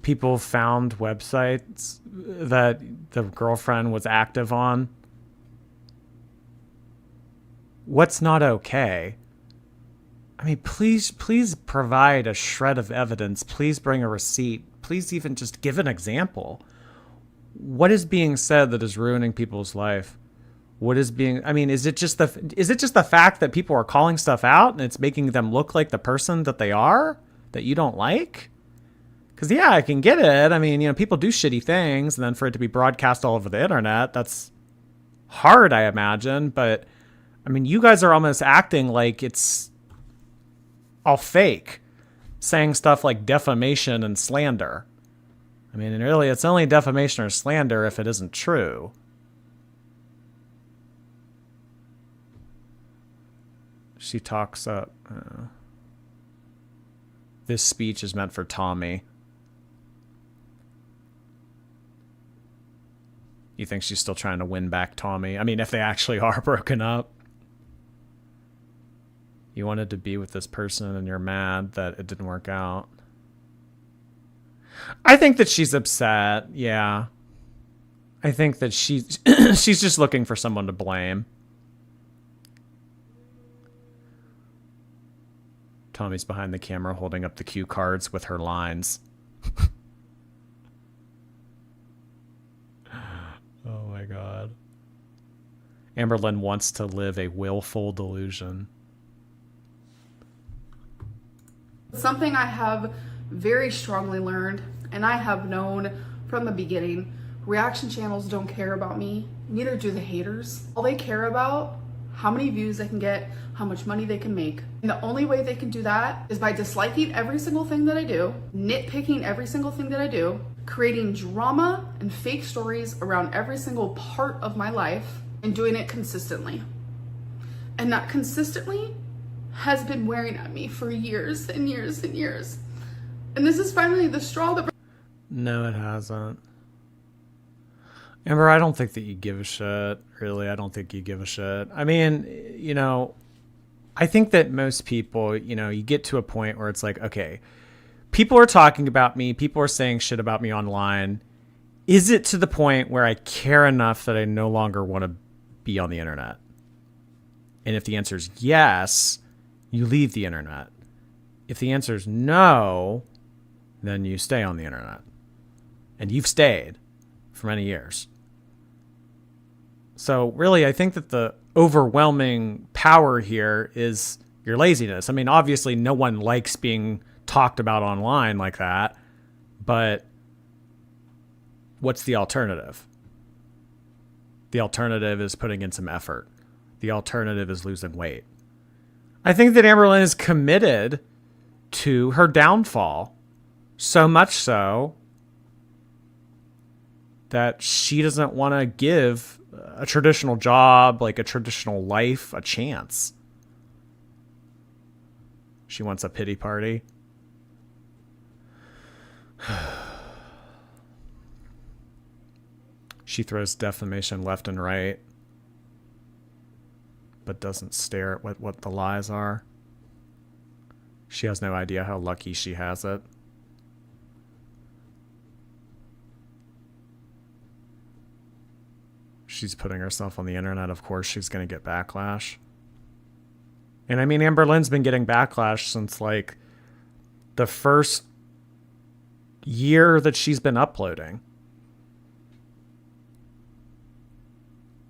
People found websites that the girlfriend was active on. What's not okay? I mean, please provide a shred of evidence. Please bring a receipt. Please even just give an example. What is being said that is ruining people's life? What is being, I mean, is it just the fact that people are calling stuff out and it's making them look like the person that they are that you don't like? Because yeah, I can get it. I mean, you know, people do shitty things, and then for it to be broadcast all over the internet, that's hard, I imagine. But I mean, you guys are almost acting like it's all fake, saying stuff like defamation and slander. I mean, and really, it's only defamation or slander if it isn't true. She talks up. This speech is meant for Tommy. You think she's still trying to win back Tommy? I mean, if they actually are broken up. You wanted to be with this person and you're mad that it didn't work out. I think that she's upset. Yeah. I think that she's she's just looking for someone to blame. Tommy's behind the camera holding up the cue cards with her lines. Oh my God. Amberlynn wants to live a willful delusion. Something I have very strongly learned, and I have known from the beginning, reaction channels don't care about me, neither do the haters. All they care about, how many views they can get, how much money they can make. And the only way they can do that is by disliking every single thing that I do, nitpicking every single thing that I do, creating drama and fake stories around every single part of my life and doing it consistently. And that consistently has been wearing at me for years and years and years. And this is finally the straw that... No, it hasn't. Amber, I don't think that you give a shit. Really, I don't think you give a shit. I mean, you know, I think that most people, you know, you get to a point where it's like, okay, people are talking about me. People are saying shit about me online. Is it to the point where I care enough that I no longer want to be on the internet? And if the answer is yes, you leave the internet. If the answer is no, then you stay on the internet. And you've stayed for many years. So really, I think that the overwhelming power here is your laziness. I mean, obviously, no one likes being talked about online like that, but what's the alternative? The alternative is putting in some effort. The alternative is losing weight. I think that Amberlynn is committed to her downfall, so much so that she doesn't want to give a traditional job, like a traditional life, a chance. She wants a pity party. She throws defamation left and right, but doesn't stare at what the lies are. She has no idea how lucky she has it. She's putting herself on the internet. Of course, she's going to get backlash. And I mean, Amberlynn's been getting backlash since like the first year that she's been uploading.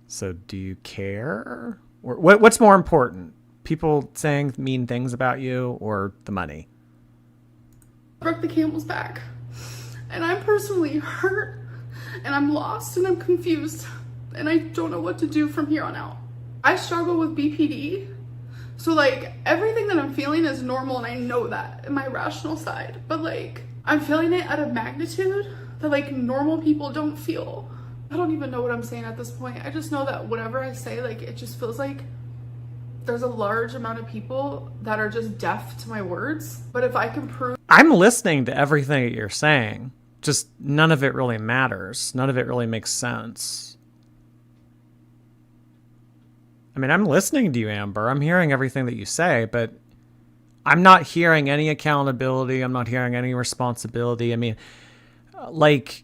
So do you care? Or what's more important? People saying mean things about you or the money? Broke the camel's back. And I'm personally hurt. And I'm lost and I'm confused. And I don't know what to do from here on out. I struggle with BPD. So like everything that I'm feeling is normal and I know that in my rational side. But like I'm feeling it at a magnitude that like normal people don't feel. I don't even know what I'm saying at this point. I just know that whatever I say, like it just feels like there's a large amount of people that are just deaf to my words. But if I can prove... I'm listening to everything that you're saying. Just none of it really matters. None of it really makes sense. I mean, I'm listening to you, Amber. I'm hearing everything that you say, but I'm not hearing any accountability. I'm not hearing any responsibility. I mean, like,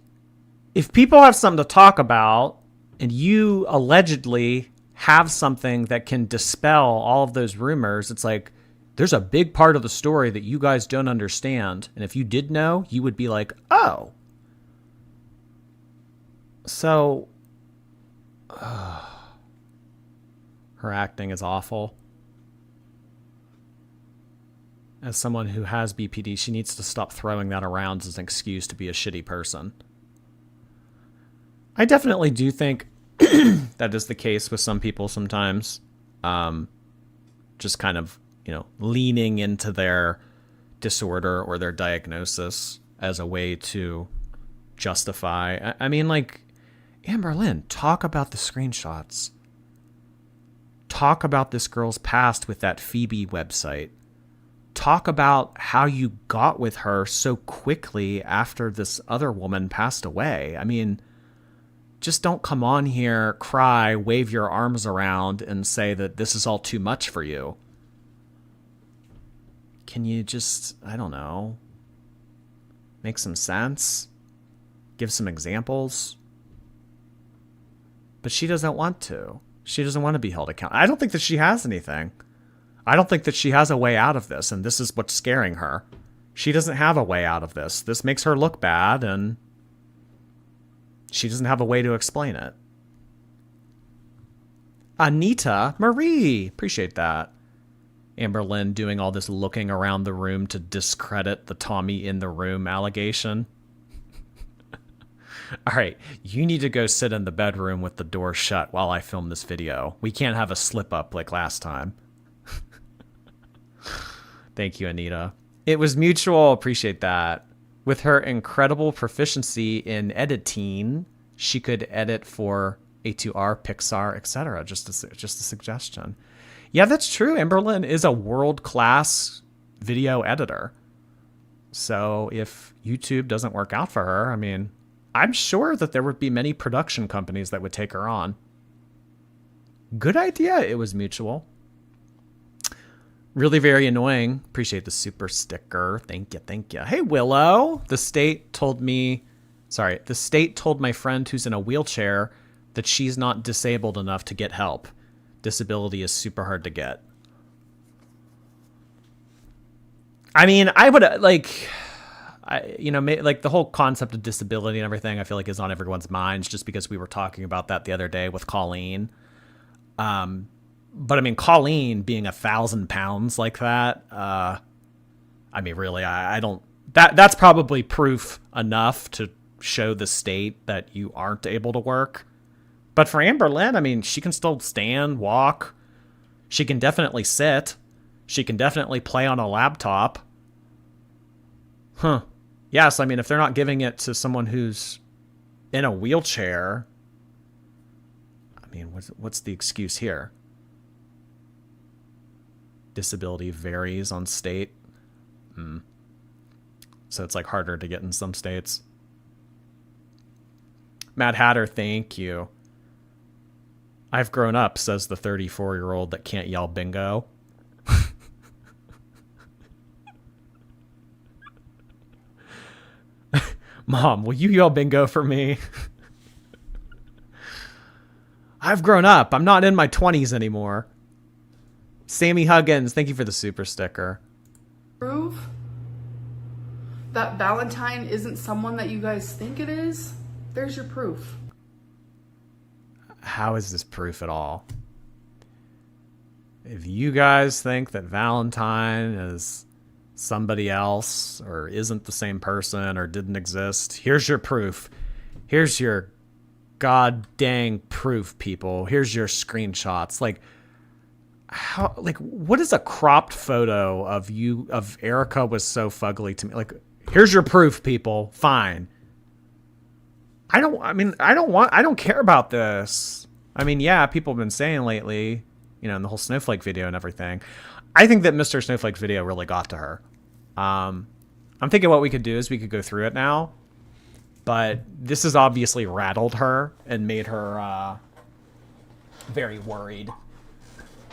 if people have something to talk about and you allegedly have something that can dispel all of those rumors, it's like, there's a big part of the story that you guys don't understand. And if you did know, you would be like, oh. So... her acting is awful. As someone who has BPD, she needs to stop throwing that around as an excuse to be a shitty person. I definitely do think that is the case with some people sometimes. Just kind of, you know, leaning into their disorder or their diagnosis as a way to justify. I mean, like, Amberlynn, talk about the screenshots. Talk about this girl's past with that Phoebe website. Talk about how you got with her so quickly after this other woman passed away. I mean, just don't come on here, cry, wave your arms around, and say that this is all too much for you. Can you just, I don't know, make some sense? Give some examples? But she doesn't want to. She doesn't want to be held accountable. I don't think that she has anything. I don't think that she has a way out of this, and this is what's scaring her. She doesn't have a way out of this. This makes her look bad, and she doesn't have a way to explain it. Anita Marie, appreciate that. Amberlynn doing all this looking around the room to discredit the Tommy in the room allegation. All right, you need to go sit in the bedroom with the door shut while I film this video. We can't have a slip up like last time. Thank you, Anita. It was mutual. Appreciate that. With her incredible proficiency in editing, she could edit for A2R, Pixar, etc. Just a suggestion. Yeah, that's true. Amberlynn is a world-class video editor. So if YouTube doesn't work out for her, I mean, I'm sure that there would be many production companies that would take her on. Good idea. It was mutual. Really very annoying. Appreciate the super sticker. Thank you. Thank you. Hey, Willow. The state told my friend who's in a wheelchair that she's not disabled enough to get help. Disability is super hard to get. I mean, I would like the whole concept of disability and everything, I feel like is on everyone's minds just because we were talking about that the other day with Colleen. But I mean, Colleen being 1,000 pounds like that, I mean, really, I don't, that's probably proof enough to show the state that you aren't able to work. But for Amberlynn, I mean, she can still stand, walk. She can definitely sit. She can definitely play on a laptop. Huh. Yes, I mean, if they're not giving it to someone who's in a wheelchair, I mean, what's the excuse here? Disability varies on state. So it's like harder to get in some states. Mad Hatter, thank you. I've grown up, says the 34-year-old that can't yell bingo. Mom, will you yell bingo for me? I've grown up. I'm not in my 20s anymore. Sammy Huggins, thank you for the super sticker. Prove that Valentine isn't someone that you guys think it is? There's your proof. How is this proof at all? If you guys think that Valentine is somebody else or isn't the same person or didn't exist, here's your proof. Here's your god dang proof, people. Here's your screenshots. Like, how, like, what is a cropped photo of you, of Erica was so fugly to me? Like, here's your proof, people. Fine. I don't care about this. I mean, yeah, people have been saying lately, you know, in the whole Snowflake video and everything. I think that Mr. Snowflake's video really got to her. I'm thinking what we could do is we could go through it now. But this has obviously rattled her and made her very worried.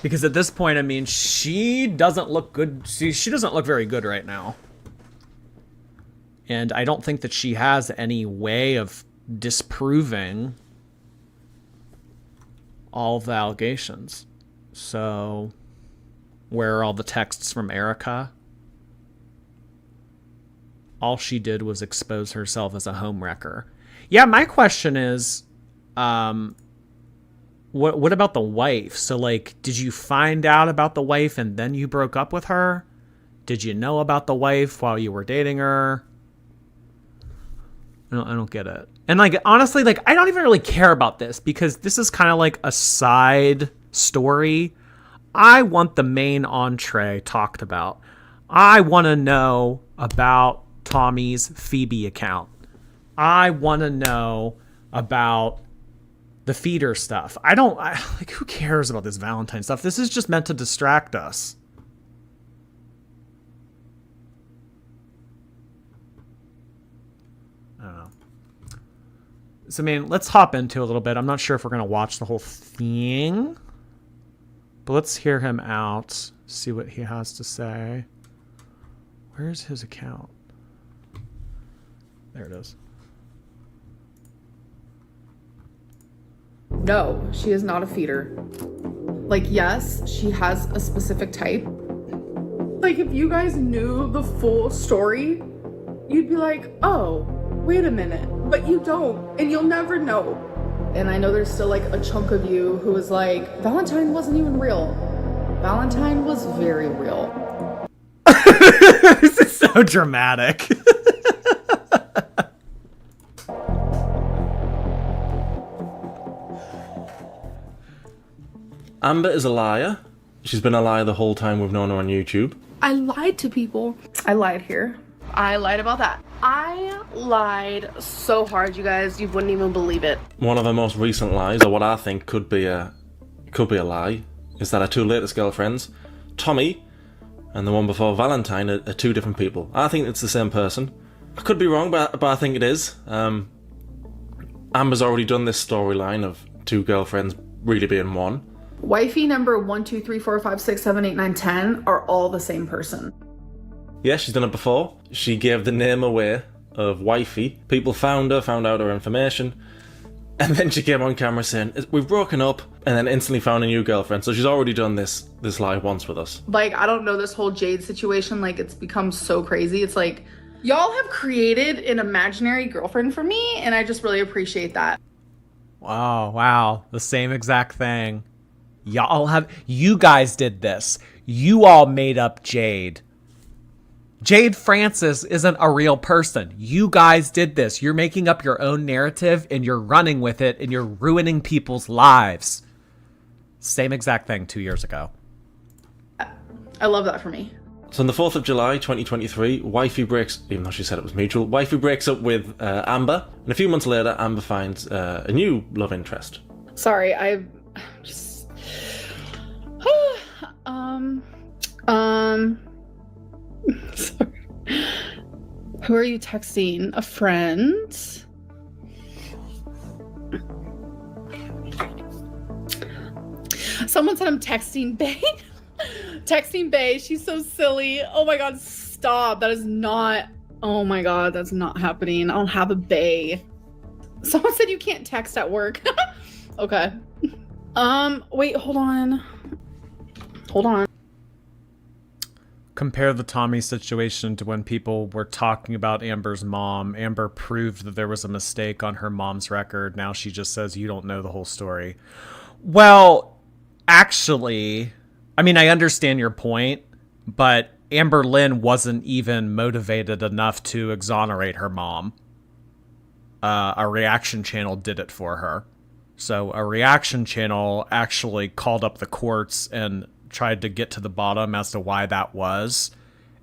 Because at this point, I mean, she doesn't look good. She doesn't look very good right now. And I don't think that she has any way of disproving all of the allegations. So, where are all the texts from Erica? All she did was expose herself as a homewrecker. Yeah, my question is, what about the wife? So, like, did you find out about the wife and then you broke up with her? Did you know about the wife while you were dating her? I don't get it. And, like, honestly, like, I don't even really care about this because this is kind of like a side story. I want the main entree talked about. I want to know about Tommy's Phoebe account. I want to know about the feeder stuff. Like, who cares about this Valentine stuff? This is just meant to distract us. I don't know. So, I mean, let's hop into a little bit. I'm not sure if we're going to watch the whole thing, but let's hear him out, see what he has to say. Where's his account? There it is. No, she is not a feeder. Like, yes, she has a specific type. Like, if you guys knew the full story, you'd be like, oh, wait a minute. But you don't, and you'll never know. And I know there's still, like, a chunk of you who is like, Valentine wasn't even real. Valentine was very real. This is so dramatic. Amber is a liar. She's been a liar the whole time we've known her on YouTube. I lied to people. I lied here. I lied about that. I lied so hard, you guys, you wouldn't even believe it. One of her most recent lies, or what I think could be a lie, is that her two latest girlfriends, Tommy and the one before Valentine, are two different people. I think it's the same person. I could be wrong, but I think it is. Amber's already done this storyline of two girlfriends really being one. Wifey number 1, 2, 3, 4, 5, 6, 7, 8, 9, 10 are all the same person. Yeah, she's done it before. She gave the name away of Wifey. People found out her information, and then she came on camera saying, "We've broken up," and then instantly found a new girlfriend. So she's already done this lie once with us. Like, I don't know, this whole Jade situation, like, it's become so crazy. It's like, y'all have created an imaginary girlfriend for me, and I just really appreciate that. Wow. The same exact thing. You guys did this. You all made up Jade. Jade Francis isn't a real person. You guys did this. You're making up your own narrative and you're running with it and you're ruining people's lives. Same exact thing 2 years ago. I love that for me. So on the 4th of July 2023, Wifey breaks, even though she said it was mutual, Wifey breaks up with Amber, and a few months later Amber finds a new love interest. Sorry, I just... Sorry. Who are you texting? A friend? Someone said I'm texting Bae. Texting Bae. She's so silly. Oh my god, stop. That is not... Oh my god, that's not happening. I don't have a Bae. Someone said you can't text at work. Okay. Wait, hold on. Compare the Tommy situation to when people were talking about Amber's mom. Amber proved that there was a mistake on her mom's record. Now she just says you don't know the whole story. Well, actually, I mean, I understand your point, but Amberlynn wasn't even motivated enough to exonerate her mom. A reaction channel did it for her. So a reaction channel actually called up the courts and tried to get to the bottom as to why that was,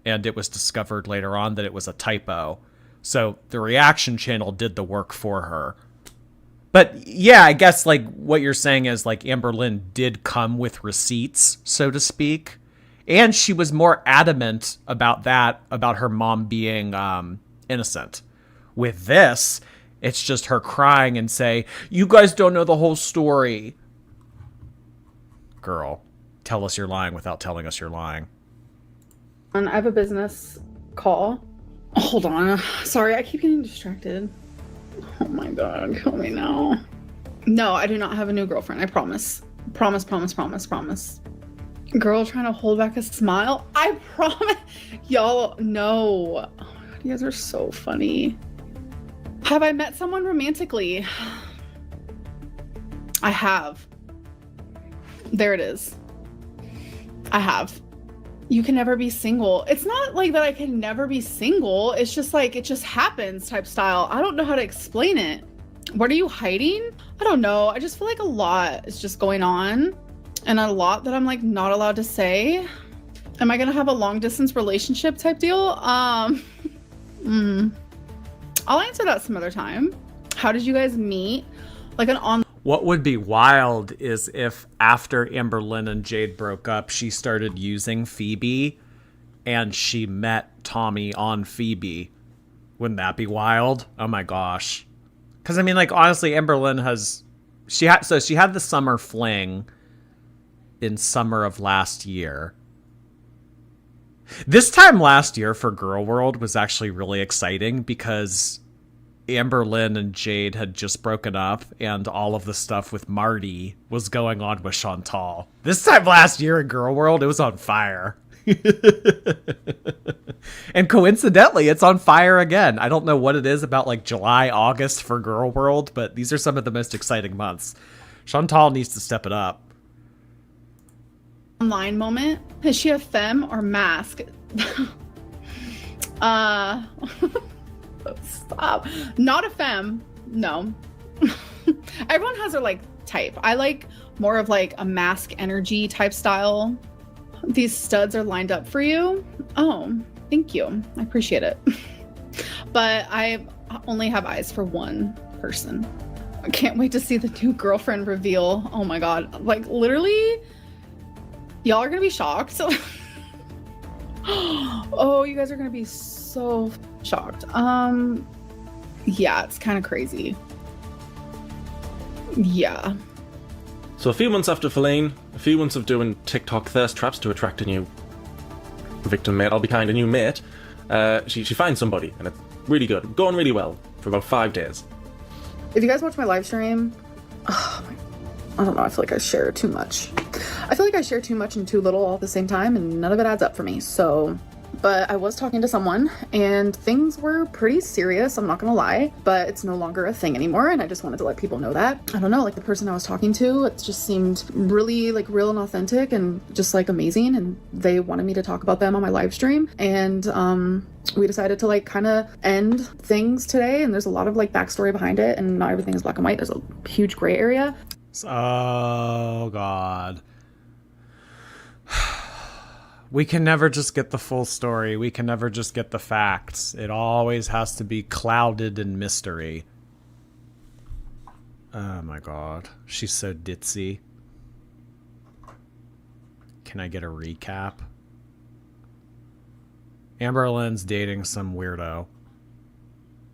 and it was discovered later on that it was a typo. So the reaction channel did the work for her. But yeah, I guess like what you're saying is like Amberlynn did come with receipts, so to speak, and she was more adamant about that, about her mom being innocent. With this, it's just her crying and say, "You guys don't know the whole story." Girl, tell us you're lying without telling us you're lying. I have a business call. Hold on. Sorry, I keep getting distracted. Oh my god, kill me now. No, I do not have a new girlfriend. I promise. Promise. Girl trying to hold back a smile. I promise. Y'all, no. Oh my god, you guys are so funny. Have I met someone romantically? I have. There it is. I have. You can never be single. It's not like that I can never be single. It's just like, it just happens type style. I don't know how to explain it. What are you hiding? I don't know. I just feel like a lot is just going on and a lot that I'm like not allowed to say. Am I gonna have a long distance relationship type deal? I'll answer that some other time. How did you guys meet? Like an online... What would be wild is if after Amberlynn and Jade broke up, she started using Phoebe and she met Tommy on Phoebe. Wouldn't that be wild? Oh my gosh. Because I mean, like, honestly, Amberlynn she had the summer fling in summer of last year. This time last year for Girl World was actually really exciting because Amberlynn and Jade had just broken up and all of the stuff with Marty was going on with Chantal. This time last year in Girl World, it was on fire. And coincidentally, it's on fire again. I don't know what it is about like July, August for Girl World, but these are some of the most exciting months. Chantal needs to step it up. Online moment. Is she a femme or mask? Stop. Not a femme. No. Everyone has their like type. I like more of like a mask energy type style. These studs are lined up for you. Oh, thank you. I appreciate it. But but I only have eyes for one person. I can't wait to see the new girlfriend reveal. Oh my god. Like, literally, y'all are gonna be shocked. Oh, you guys are gonna be so shocked. Yeah, it's kind of crazy. Yeah. So a few months after Feline, a few months of doing TikTok thirst traps to attract a new victim mate, I'll be kind, a new mate, she finds somebody, and it's really good. Going really well for about 5 days. If you guys watch my live stream, I don't know, I feel like I share too much. I feel like I share too much and too little all at the same time, and none of it adds up for me. So, but I was talking to someone and things were pretty serious, I'm not gonna lie, but it's no longer a thing anymore, and I just wanted to let people know that. I don't know, like the person I was talking to, it just seemed really like real and authentic and just like amazing, and they wanted me to talk about them on my live stream, and we decided to like kind of end things today, and there's a lot of like backstory behind it, and not everything is black and white. There's a huge gray area. Oh god. We can never just get the full story. We can never just get the facts. It always has to be clouded in mystery. Oh my god. She's so ditzy. Can I get a recap? Amberlynn'S dating some weirdo.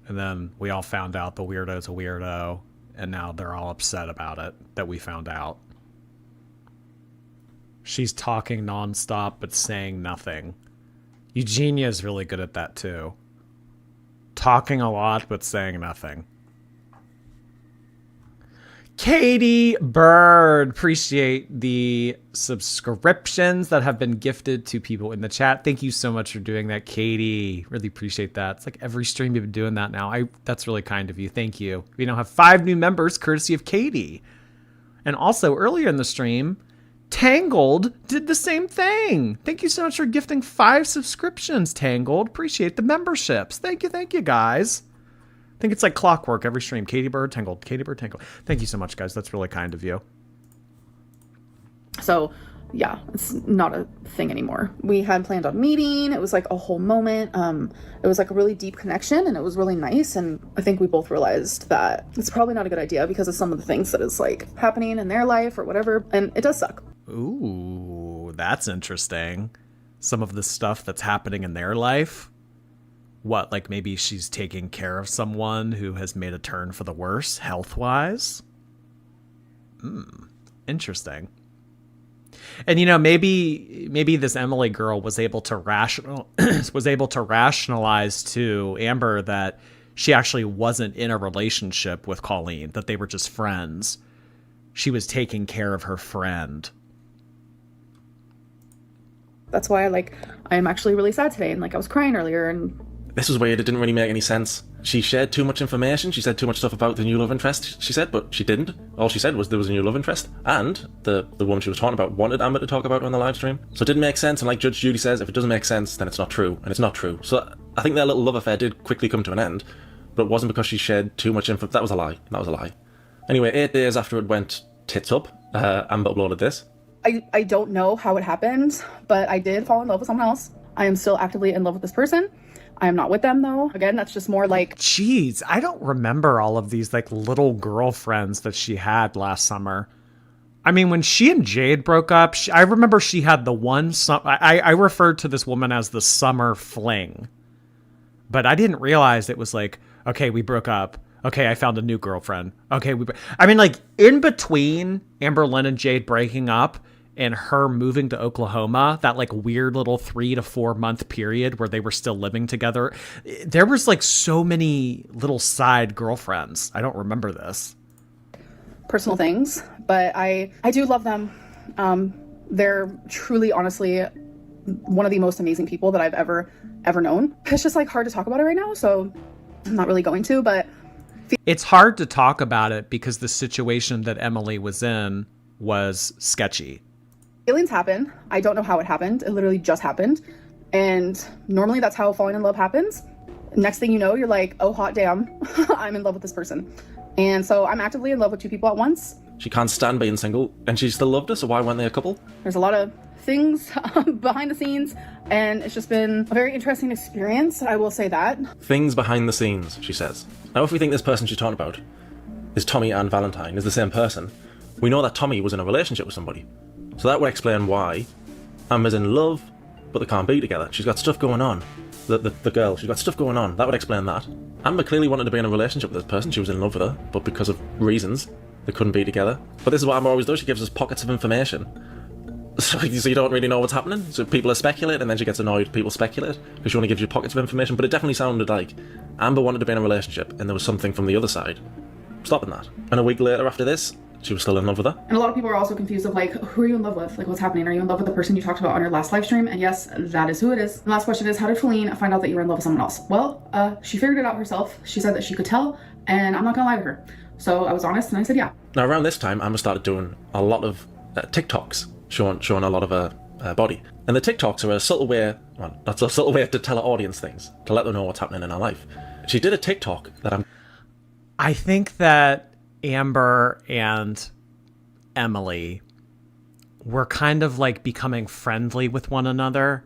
And then we all found out the weirdo's a weirdo. And now they're all upset about it, that we found out. She's talking nonstop but saying nothing. Eugenia's really good at that too. Talking a lot but saying nothing. Katie Bird, appreciate the subscriptions that have been gifted to people in the chat. Thank you so much for doing that, Katie. Really appreciate that. It's like every stream you've been doing that now. That's really kind of you. Thank you. We now have 5 new members courtesy of Katie. And also earlier in the stream, Tangled did the same thing. Thank you so much for gifting 5 subscriptions, Tangled. Appreciate the memberships. Thank you guys. I think it's like clockwork every stream. Katie Bird, Tangled. Katie Bird, Tangled. Thank you so much, guys. That's really kind of you. So, yeah, it's not a thing anymore. We had planned on meeting. It was like a whole moment. It was like a really deep connection, and it was really nice. And I think we both realized that it's probably not a good idea because of some of the things that is like happening in their life or whatever. And it does suck. Ooh, that's interesting. Some of the stuff that's happening in their life. What, like maybe she's taking care of someone who has made a turn for the worse, health-wise? Interesting. And you know, maybe this Emily girl was able to rationalize to Amber that she actually wasn't in a relationship with Colleen, that they were just friends. She was taking care of her friend. That's why I am actually really sad today, and like I was crying earlier, and This was weird. It didn't really make any sense. She shared too much information. She said too much stuff about the new love interest, she said, but she didn't. All she said was there was a new love interest. And the woman she was talking about wanted Amber to talk about it on the live stream. So it didn't make sense. And like Judge Judy says, if it doesn't make sense, then it's not true. And it's not true. So I think their little love affair did quickly come to an end. But it wasn't because she shared too much info. That was a lie. That was a lie. Anyway, 8 days after it went tits up, Amber uploaded this. I don't know how it happened, but I did fall in love with someone else. I am still actively in love with this person. I am not with them though. Again, that's just more like... Jeez, I don't remember all of these like little girlfriends that she had last summer. I mean, when she and Jade broke up, I remember she had the one... I referred to this woman as the summer fling. But I didn't realize it was like, okay, we broke up. Okay, I found a new girlfriend. Okay, I mean, like, in between Amberlynn and Jade breaking up and her moving to Oklahoma, that like weird little 3 to 4 month period where they were still living together, there was like so many little side girlfriends. I don't remember this. Personal things, but I do love them. They're truly, honestly, one of the most amazing people that I've ever known. It's just like hard to talk about it right now, so I'm not really going to, but... It's hard to talk about it because the situation that Emily was in was sketchy. Feelings happen. I don't know how it happened. It literally just happened. And normally that's how falling in love happens. Next thing you know, you're like, oh, hot damn, I'm in love with this person. And so I'm actively in love with 2 people at once. She can't stand being single, and she still loved her, so why weren't they a couple? There's a lot of things behind the scenes, and it's just been a very interesting experience, I will say that. Things behind the scenes, she says. Now, if we think this person she's talking about is Tommy and Valentine, is the same person, we know that Tommy was in a relationship with somebody. So that would explain why Amber's in love, but they can't be together. She's got stuff going on. The girl, she's got stuff going on. That would explain that. Amber clearly wanted to be in a relationship with this person. She was in love with her, but because of reasons, they couldn't be together. But this is what Amber always does. She gives us pockets of information. So you don't really know what's happening. So people are speculating, and then she gets annoyed people speculate, because she only gives you pockets of information. But it definitely sounded like Amber wanted to be in a relationship, and there was something from the other side stopping that. And a week later after this, she was still in love with her. And a lot of people are also confused of like, who are you in love with? Like, what's happening? Are you in love with the person you talked about on your last live stream? And yes, that is who it is. The last question is, how did Feline find out that you were in love with someone else? Well, she figured it out herself. She said that she could tell, and I'm not gonna lie to her. So I was honest, and I said yeah. Now around this time, Amber started doing a lot of TikToks, showing a lot of her body. And the TikToks are a subtle way, well, that's a subtle way to tell her audience things, to let them know what's happening in her life. She did a TikTok that I think that Amber and Emily were kind of like becoming friendly with one another,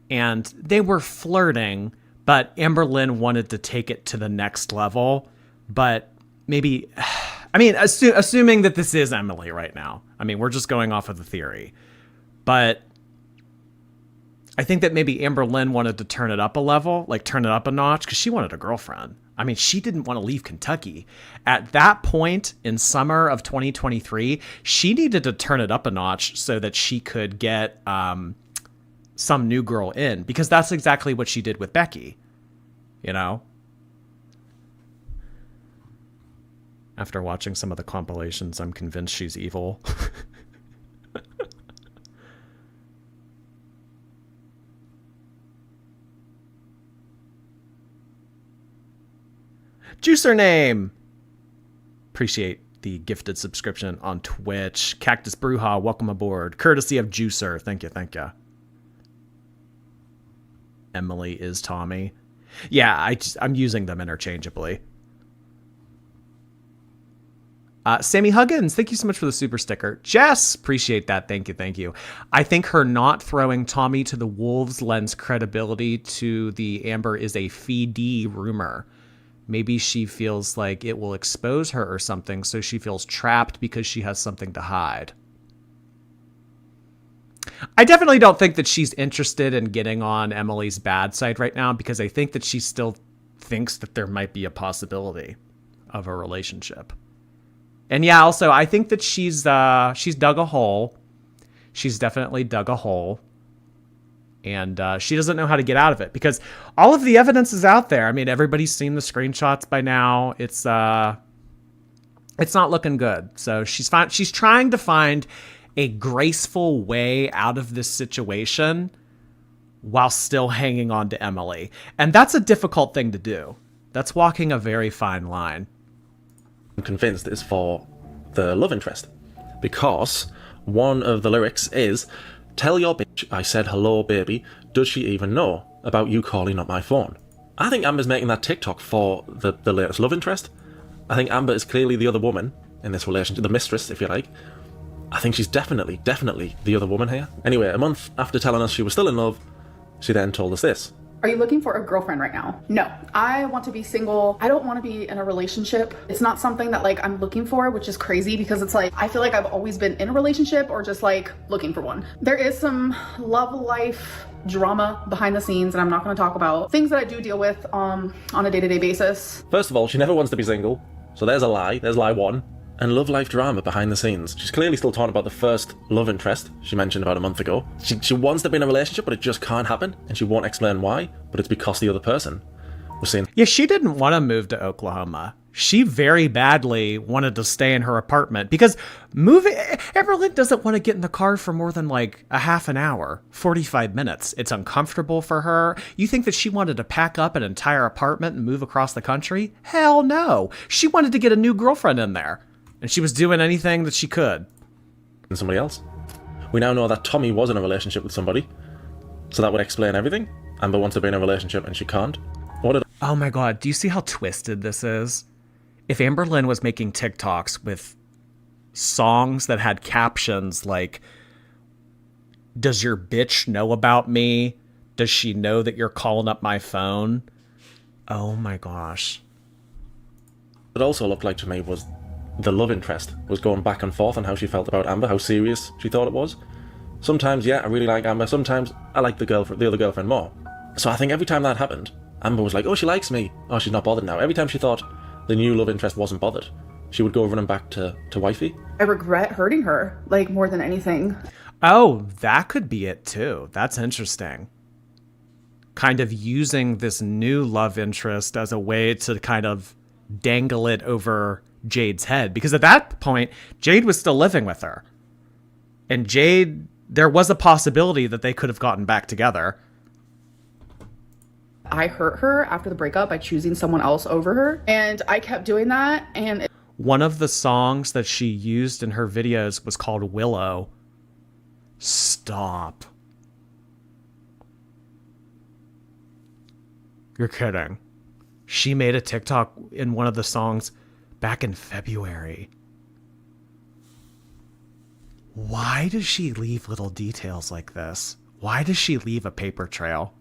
and they were flirting, but Amberlynn wanted to take it to the next level. But maybe, I mean, assuming that this is Emily right now, I mean, we're just going off of the theory, but I think that maybe Amberlynn wanted to turn it up a level, like turn it up a notch, because she wanted a girlfriend. I mean, she didn't want to leave Kentucky. At that point in summer of 2023, she needed to turn it up a notch so that she could get some new girl in, because that's exactly what she did with Becky, you know? After watching some of the compilations, I'm convinced she's evil. Juicer name. Appreciate the gifted subscription on Twitch. Cactus Bruja, welcome aboard. Courtesy of Juicer. Thank you, thank you. Emily is Tommy. Yeah, I'm using them interchangeably. Sammy Huggins, thank you so much for the super sticker. Jess, appreciate that. Thank you, thank you. I think her not throwing Tommy to the wolves lends credibility to the Amber is a FD rumor. Maybe she feels like it will expose her or something, so she feels trapped because she has something to hide. I definitely don't think that she's interested in getting on Emily's bad side right now, because I think that she still thinks that there might be a possibility of a relationship. And yeah, also, I think that she's dug a hole. She's definitely dug a hole. And she doesn't know how to get out of it, because all of the evidence is out there. I mean, everybody's seen the screenshots by now. It's not looking good. So she's trying to find a graceful way out of this situation while still hanging on to Emily. And that's a difficult thing to do. That's walking a very fine line. I'm convinced it's for the love interest, because one of the lyrics is, "Tell your bitch I said hello, baby. Does she even know about you calling up my phone?" I think Amber's making that TikTok for the latest love interest. I think Amber is clearly the other woman in this relationship, the mistress, if you like. I think she's definitely the other woman here. Anyway, a month after telling us she was still in love, she then told us this. Are you looking for a girlfriend right now? No, I want to be single. I don't want to be in a relationship. It's not something that like I'm looking for, which is crazy, because it's like, I feel like I've always been in a relationship or just like looking for one. There is some love life drama behind the scenes, and I'm not going to talk about things that I do deal with on a day-to-day basis. First of all, she never wants to be single. So there's a lie. There's lie one. And love life drama behind the scenes. She's clearly still talking about the first love interest she mentioned about a month ago. She wants to be in a relationship, but it just can't happen, and she won't explain why, but it's because the other person was saying... Yeah, she didn't want to move to Oklahoma. She very badly wanted to stay in her apartment, because Amberlynn doesn't want to get in the car for more than like a half an hour, 45 minutes. It's uncomfortable for her. You think that she wanted to pack up an entire apartment and move across the country? Hell no. She wanted to get a new girlfriend in there. And she was doing anything that she could. And somebody else. We now know that Tommy was in a relationship with somebody, so that would explain everything. Amber wants to be in a relationship and she can't. Oh my god, do you see how twisted this is? If Amberlynn was making TikToks with songs that had captions like, does your bitch know about me? Does she know that you're calling up my phone? Oh my gosh. It also looked like to me was the love interest was going back and forth on how she felt about Amber, how serious she thought it was. Sometimes, yeah, I really like Amber. Sometimes I like the other girlfriend more. So I think every time that happened, Amber was like, oh, she likes me. Oh, she's not bothered now. Every time she thought the new love interest wasn't bothered, she would go running back to wifey. I regret hurting her, like, more than anything. Oh, that could be it too. That's interesting. Kind of using this new love interest as a way to kind of dangle it over Jade's head. Because at that point, Jade was still living with her. And Jade, there was a possibility that they could have gotten back together. I hurt her after the breakup by choosing someone else over her. And I kept doing that. And one of the songs that she used in her videos was called Willow. Stop. You're kidding. She made a TikTok in one of the songs back in February. Why does she leave little details like this? Why does she leave a paper trail?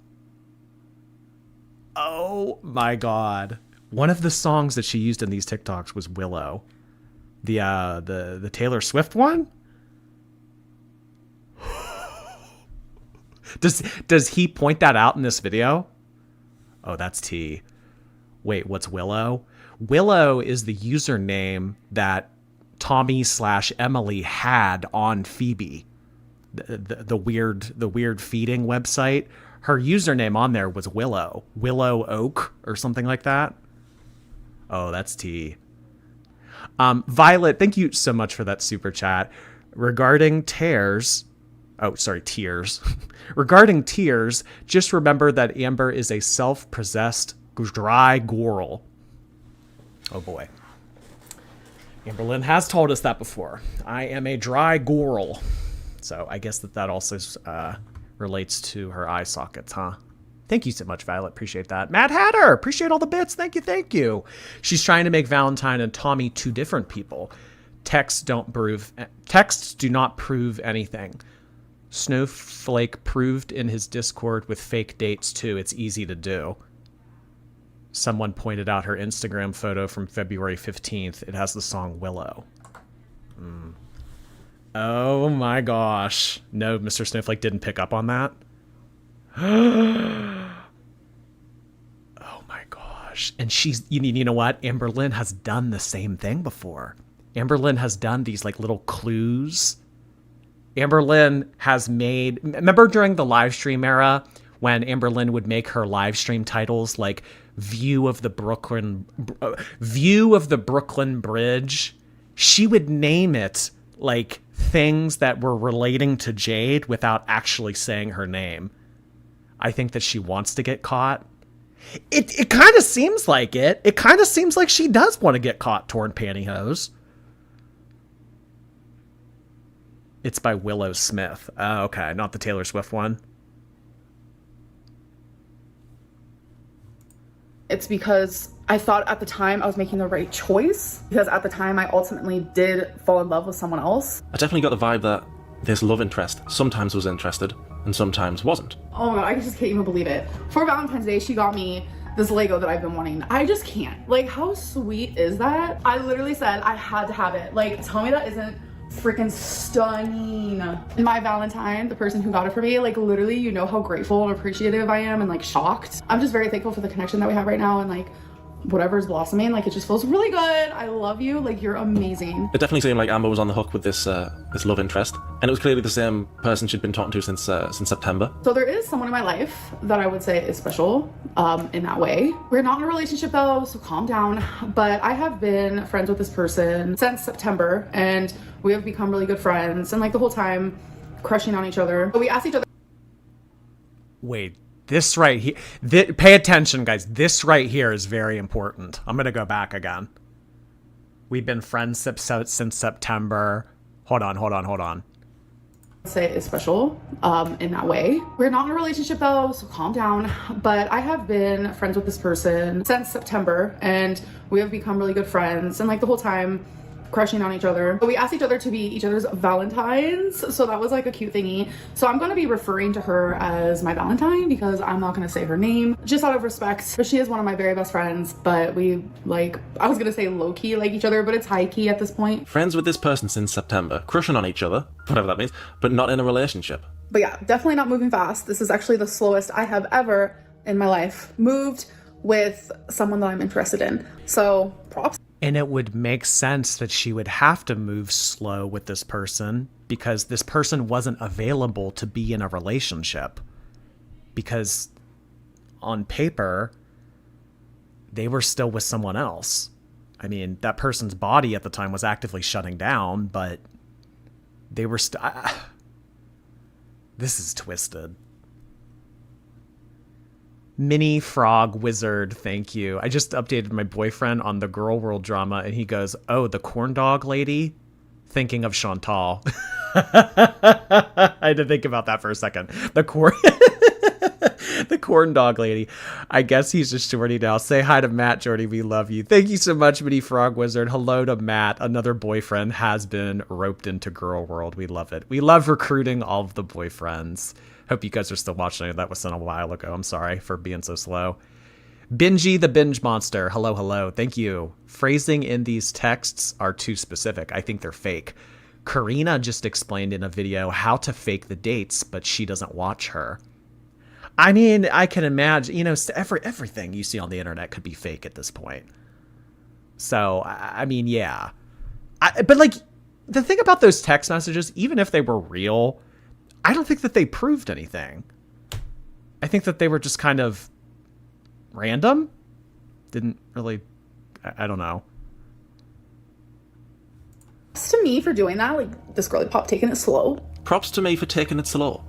Oh my God. One of the songs that she used in these TikToks was Willow. The Taylor Swift one? Does he point that out in this video? Oh, that's T. Wait, what's Willow? Willow is the username that Tommy/Emily had on Phoebe, the weird feeding website. Her username on there was Willow Oak or something like that. Oh, that's T. Violet, thank you so much for that super chat. Regarding tears, regarding tears, just remember that Amber is a self-possessed dry girl. Oh boy. Amberlynn has told us that before. I am a dry girl. So I guess that also relates to her eye sockets, huh? Thank you so much, Violet. Appreciate that. Mad Hatter, appreciate all the bits. Thank you. She's trying to make Valentine and Tommy two different people. Texts do not prove anything. Snowflake proved in his Discord with fake dates too. It's easy to do. Someone pointed out her Instagram photo from February 15th. It has the song Willow. Oh my gosh. No, Mr. Snowflake didn't pick up on that. Oh my gosh. And she's, you know what? Amberlynn has done the same thing before. Amberlynn has done these like little clues. Amberlynn has made, remember during the live stream era when Amberlynn would make her live stream titles like view of the Brooklyn Bridge? She would name it like things that were relating to Jade without actually saying her name. I think that she wants to get caught. It kind of seems like it. It kind of seems like she does want to get caught torn pantyhose. It's by Willow Smith. Oh, okay. Not the Taylor Swift one. it's because I thought at the time I was making the right choice, because at the time I ultimately did fall in love with someone else. I definitely got the vibe that this love interest sometimes was interested and sometimes wasn't. Oh my god, I just can't even believe it. For Valentine's Day, she got me this Lego that I've been wanting. I just can't. Like, how sweet is that? I literally said I had to have it. Like, tell me that isn't freaking stunning. And my Valentine, the person who got it for me, like, literally, you know how grateful and appreciative I am and like shocked. I'm just very thankful for the connection that we have right now, and like whatever's blossoming, like, it just feels really good. I love you. Like, you're amazing. It definitely seemed like Amber was on the hook with this this love interest, and it was clearly the same person she'd been talking to since September. So there is someone in my life that I would say is special in that way. We're not in a relationship though, so calm down. But I have been friends with this person since September, and we have become really good friends, and like the whole time crushing on each other. But we asked each other. Wait. This right here, pay attention, guys. This right here is very important. I'm going to go back again. We've been friends since September. Hold on. Say is special in that way. We're not in a relationship though, so calm down. But I have been friends with this person since September, and we have become really good friends, and like the whole time crushing on each other. But we asked each other to be each other's Valentines, so that was like a cute thingy. So I'm gonna be referring to her as my Valentine because I'm not gonna say her name, just out of respect. But she is one of my very best friends, but we like, I was gonna say low-key like each other, but it's high-key at this point. Friends with this person since September, crushing on each other, whatever that means, but not in a relationship. But yeah, definitely not moving fast. This is actually the slowest I have ever in my life moved with someone that I'm interested in. So props. And it would make sense that she would have to move slow with this person because this person wasn't available to be in a relationship. Because on paper, they were still with someone else. I mean, that person's body at the time was actively shutting down, but they were still... This is twisted. Mini Frog Wizard, thank you. I just updated my boyfriend on the Girl World drama, and he goes, "Oh, the corn dog lady?" Thinking of Chantal. I had to think about that for a second. The corn dog lady. I guess he's just Jordy now. Say hi to Matt, Jordy. We love you. Thank you so much, Mini Frog Wizard. Hello to Matt. Another boyfriend has been roped into Girl World. We love it. We love recruiting all of the boyfriends. Hope you guys are still watching. That was sent a while ago. I'm sorry for being so slow. Benji the Binge Monster. Hello, hello. Thank you. Phrasing in these texts are too specific. I think they're fake. Karina just explained in a video how to fake the dates, but she doesn't watch her. I mean, I can imagine, you know, everything you see on the internet could be fake at this point. So, I mean, yeah. But, like, the thing about those text messages, even if they were real, I don't think that they proved anything. I think that they were just kind of random. Didn't really, I don't know. Props to me for doing that. Like, this girly pop taking it slow. Props to me for taking it slow.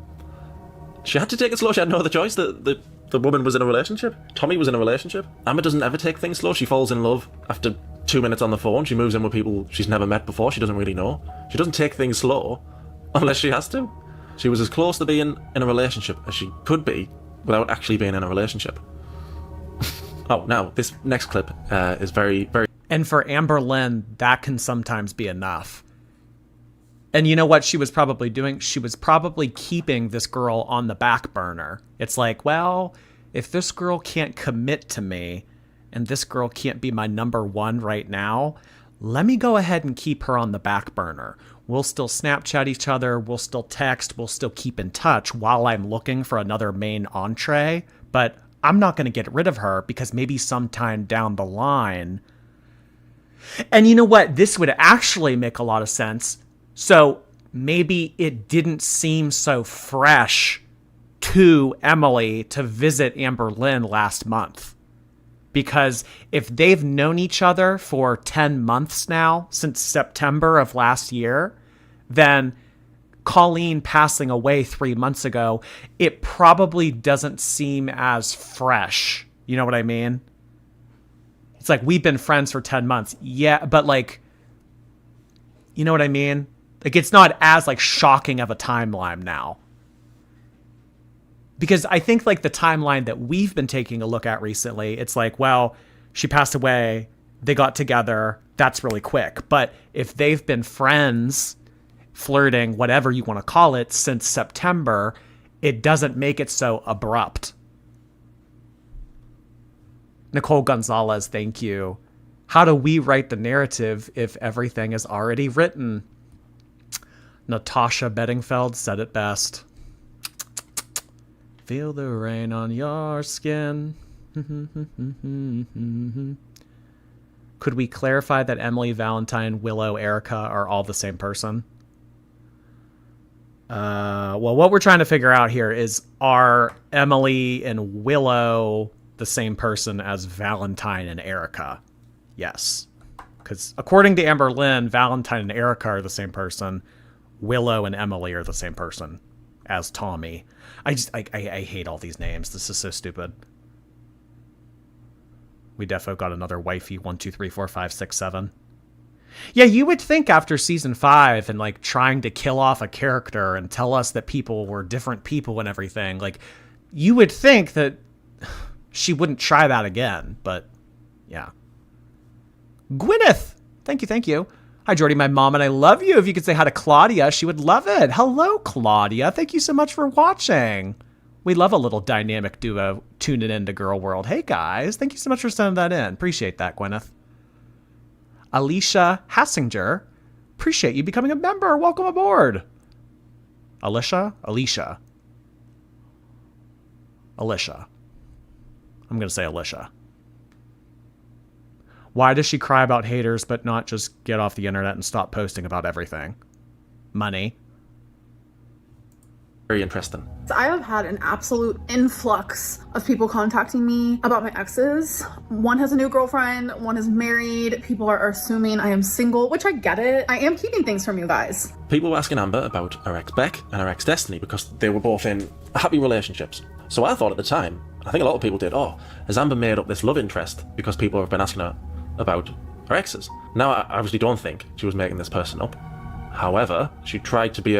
She had to take it slow. She had no other choice. The woman was in a relationship. Tommy was in a relationship. Amber doesn't ever take things slow. She falls in love after 2 minutes on the phone. She moves in with people she's never met before. She doesn't really know. She doesn't take things slow unless she has to. She was as close to being in a relationship as she could be without actually being in a relationship. Oh, now, this next clip is very, very... And for Amberlynn, that can sometimes be enough. And you know what she was probably doing? She was probably keeping this girl on the back burner. It's like, well, if this girl can't commit to me, and this girl can't be my number one right now, let me go ahead and keep her on the back burner. We'll still Snapchat each other, we'll still text, we'll still keep in touch while I'm looking for another main entree, but I'm not going to get rid of her because maybe sometime down the line... And you know what? This would actually make a lot of sense. So maybe it didn't seem so fresh to Emily to visit Amberlynn last month. Because if they've known each other for 10 months now, since September of last year, then Colleen passing away 3 months ago, it probably doesn't seem as fresh. You know what I mean? It's like, we've been friends for 10 months. Yeah, but like, you know what I mean? Like, it's not as like shocking of a timeline now. Because I think like the timeline that we've been taking a look at recently, it's like, well, she passed away, they got together, that's really quick. But if they've been friends, flirting, whatever you want to call it, since September, it doesn't make it so abrupt. Nicole Gonzalez, thank you. How do we write the narrative if everything is already written? Natasha Bedingfeld said it best. Feel the rain on your skin. Could we clarify that Emily, Valentine, Willow, Erica are all the same person? Well, what we're trying to figure out here is, are Emily and Willow the same person as Valentine and Erica? Yes. Because according to Amberlynn, Valentine and Erica are the same person. Willow and Emily are the same person as Tommy. I hate all these names. This is so stupid. We defo got another wifey. 1, 2, 3, 4, 5, 6, 7. Yeah, you would think after season 5 and like trying to kill off a character and tell us that people were different people and everything, like you would think that she wouldn't try that again, but yeah. Gwyneth! Thank you. Hi, Jordy, my mom, and I love you. If you could say hi to Claudia, she would love it. Hello, Claudia. Thank you so much for watching. We love a little dynamic duo tuning into Girl World. Hey, guys. Thank you so much for sending that in. Appreciate that, Gwyneth. Alicia Hassinger. Appreciate you becoming a member. Welcome aboard. Alicia? Alicia. Alicia. I'm going to say Alicia. Why does she cry about haters but not just get off the internet and stop posting about everything? Money. Very interesting. I have had an absolute influx of people contacting me about my exes. One has a new girlfriend, one is married. People are assuming I am single, which I get it. I am keeping things from you guys. People were asking Amber about her ex Beck and her ex Destiny because they were both in happy relationships. So I thought at the time, I think a lot of people did, oh, has Amber made up this love interest because people have been asking her about her exes? Now, I obviously don't think she was making this person up. However, she tried to be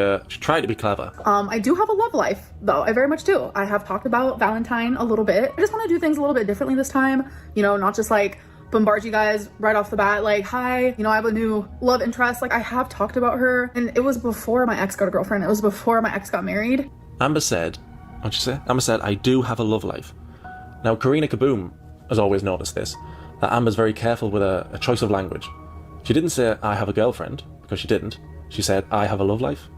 clever. I do have a love life, though. I very much do. I have talked about Valentine a little bit. I just want to do things a little bit differently this time. You know, not just like bombard you guys right off the bat, like, hi, you know, I have a new love interest. Like, I have talked about her, and it was before my ex got a girlfriend. It was before my ex got married. Amber said, what'd she say? Amber said, I do have a love life. Now, Karina Kaboom has always noticed this, that Amber's very careful with a choice of language. She didn't say, I have a girlfriend, because she didn't. She said, I have a love life.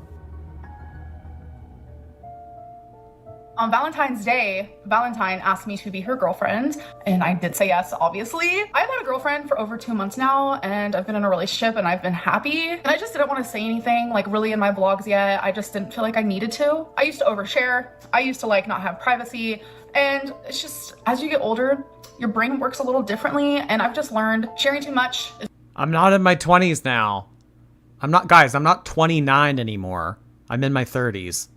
On Valentine's Day, Valentine asked me to be her girlfriend, and I did say yes, obviously. I've had a girlfriend for over 2 months now, and I've been in a relationship, and I've been happy. And I just didn't want to say anything, like, really in my vlogs yet. I just didn't feel like I needed to. I used to overshare. I used to, like, not have privacy. And it's just, as you get older, your brain works a little differently, and I've just learned sharing too much is— I'm not in my 20s now. I'm not 29 anymore. I'm in my 30s.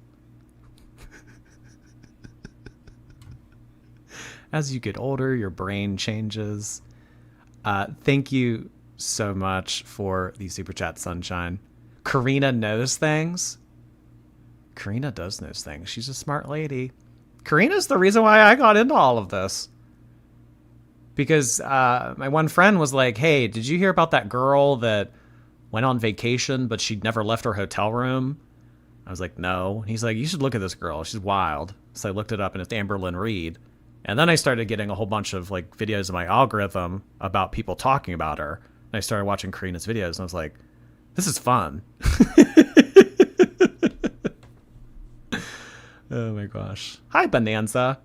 As you get older, your brain changes. Thank you so much for the super chat, Sunshine. Karina knows things. Karina does knows things. She's a smart lady. Karina's the reason why I got into all of this. Because my one friend was like, hey, did you hear about that girl that went on vacation, but she'd never left her hotel room? I was like, no. He's like, you should look at this girl. She's wild. So I looked it up, and it's Amberlynn. And then I started getting a whole bunch of like videos in my algorithm about people talking about her. And I started watching Karina's videos, and I was like, this is fun. Oh my gosh. Hi, Bonanza.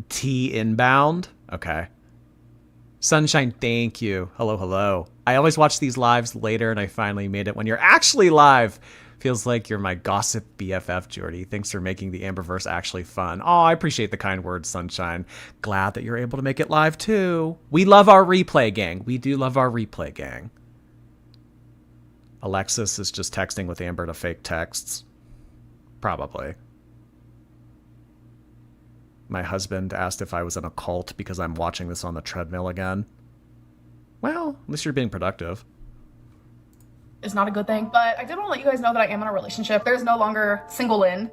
T inbound. Okay. Sunshine, thank you. Hello, hello. I always watch these lives later, and I finally made it when you're actually live. Feels like you're my gossip BFF, Jordy. Thanks for making the Amberverse actually fun. Oh, I appreciate the kind words, Sunshine. Glad that you're able to make it live, too. We love our replay gang. We do love our replay gang. Alexis is just texting with Amber to fake texts. Probably. My husband asked if I was in a cult because I'm watching this on the treadmill again. Well, at least you're being productive. It's not a good thing, but I did want to let you guys know that I am in a relationship. There's no longer single Lynn.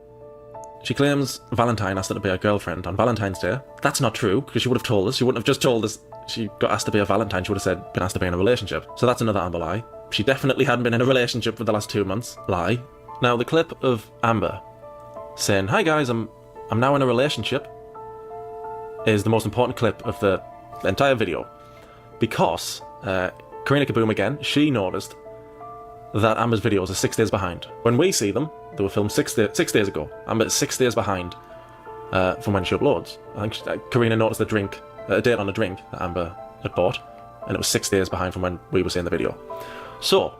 She claims Valentine asked her to be her girlfriend on Valentine's Day. That's not true, because she would have told us. She wouldn't have just told us she got asked to be a Valentine. She would have said, been asked to be in a relationship. So that's another Amber lie. She definitely hadn't been in a relationship for the last 2 months. Lie. Now, the clip of Amber saying, hi guys, I'm now in a relationship, is the most important clip of the entire video. Because, Karina Kaboom again, she noticed that Amber's videos are 6 days behind. When we see them, they were filmed 6 days ago. Amber's 6 days behind from when she uploads. I think Karina noticed a date on a drink that Amber had bought, and it was 6 days behind from when we were seeing the video. So,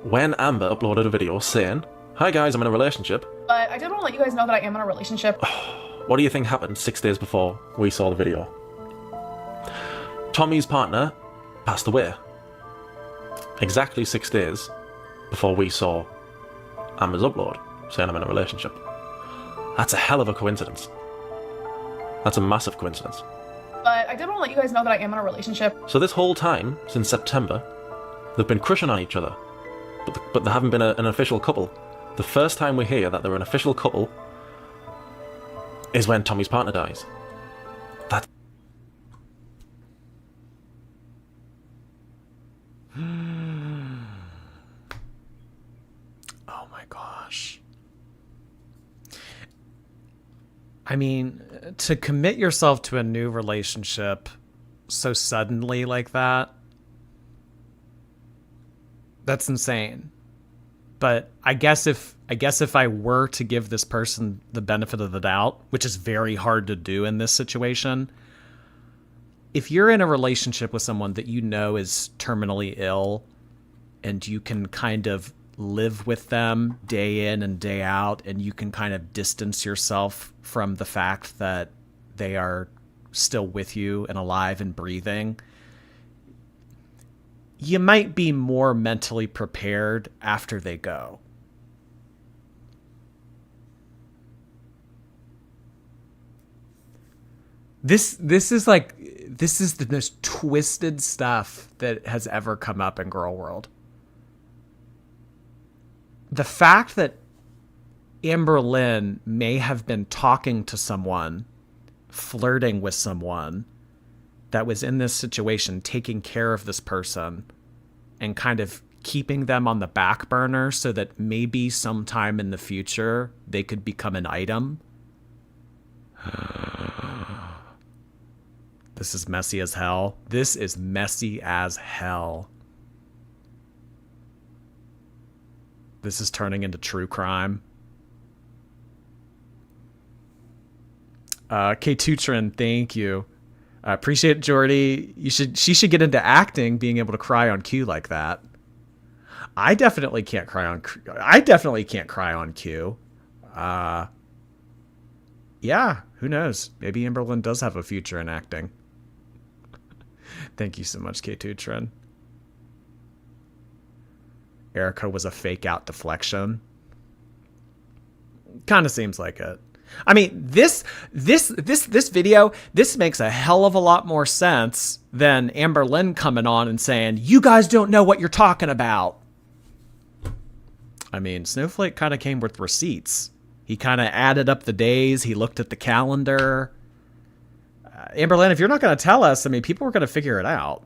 when Amber uploaded a video saying, hi guys, I'm in a relationship. But I did want to let you guys know that I am in a relationship. What do you think happened 6 days before we saw the video? Tommy's partner passed away. Exactly 6 days before we saw Amber's upload saying I'm in a relationship. That's a hell of a coincidence. That's a massive coincidence. But I did want to let you guys know that I am in a relationship. So this whole time, since September, they've been crushing on each other. But they haven't been an official couple. The first time we hear that they're an official couple is when Tommy's partner dies. Oh my gosh. I mean, to commit yourself to a new relationship so suddenly like that, that's insane. But I guess if I were to give this person the benefit of the doubt, which is very hard to do in this situation, if you're in a relationship with someone that you know is terminally ill and you can kind of live with them day in and day out, and you can kind of distance yourself from the fact that they are still with you and alive and breathing, you might be more mentally prepared after they go. This is the most twisted stuff that has ever come up in girl world. The fact that Amberlynn may have been talking to someone, flirting with someone that was in this situation, taking care of this person and kind of keeping them on the back burner so that maybe sometime in the future they could become an item. This is messy as hell. This is messy as hell. This is turning into true crime. K2Trin, thank you. I appreciate it, Jordy. She should get into acting, being able to cry on cue like that. I definitely can't cry on cue. Yeah, who knows? Maybe Amberlynn does have a future in acting. Thank you so much, K2Trin. Erica was a fake out deflection. Kind of seems like it. I mean, this video, this makes a hell of a lot more sense than Amberlynn coming on and saying, you guys don't know what you're talking about. I mean, Snowflake kind of came with receipts. He kind of added up the days. He looked at the calendar. Amberlynn, if you're not going to tell us, I mean, people are going to figure it out.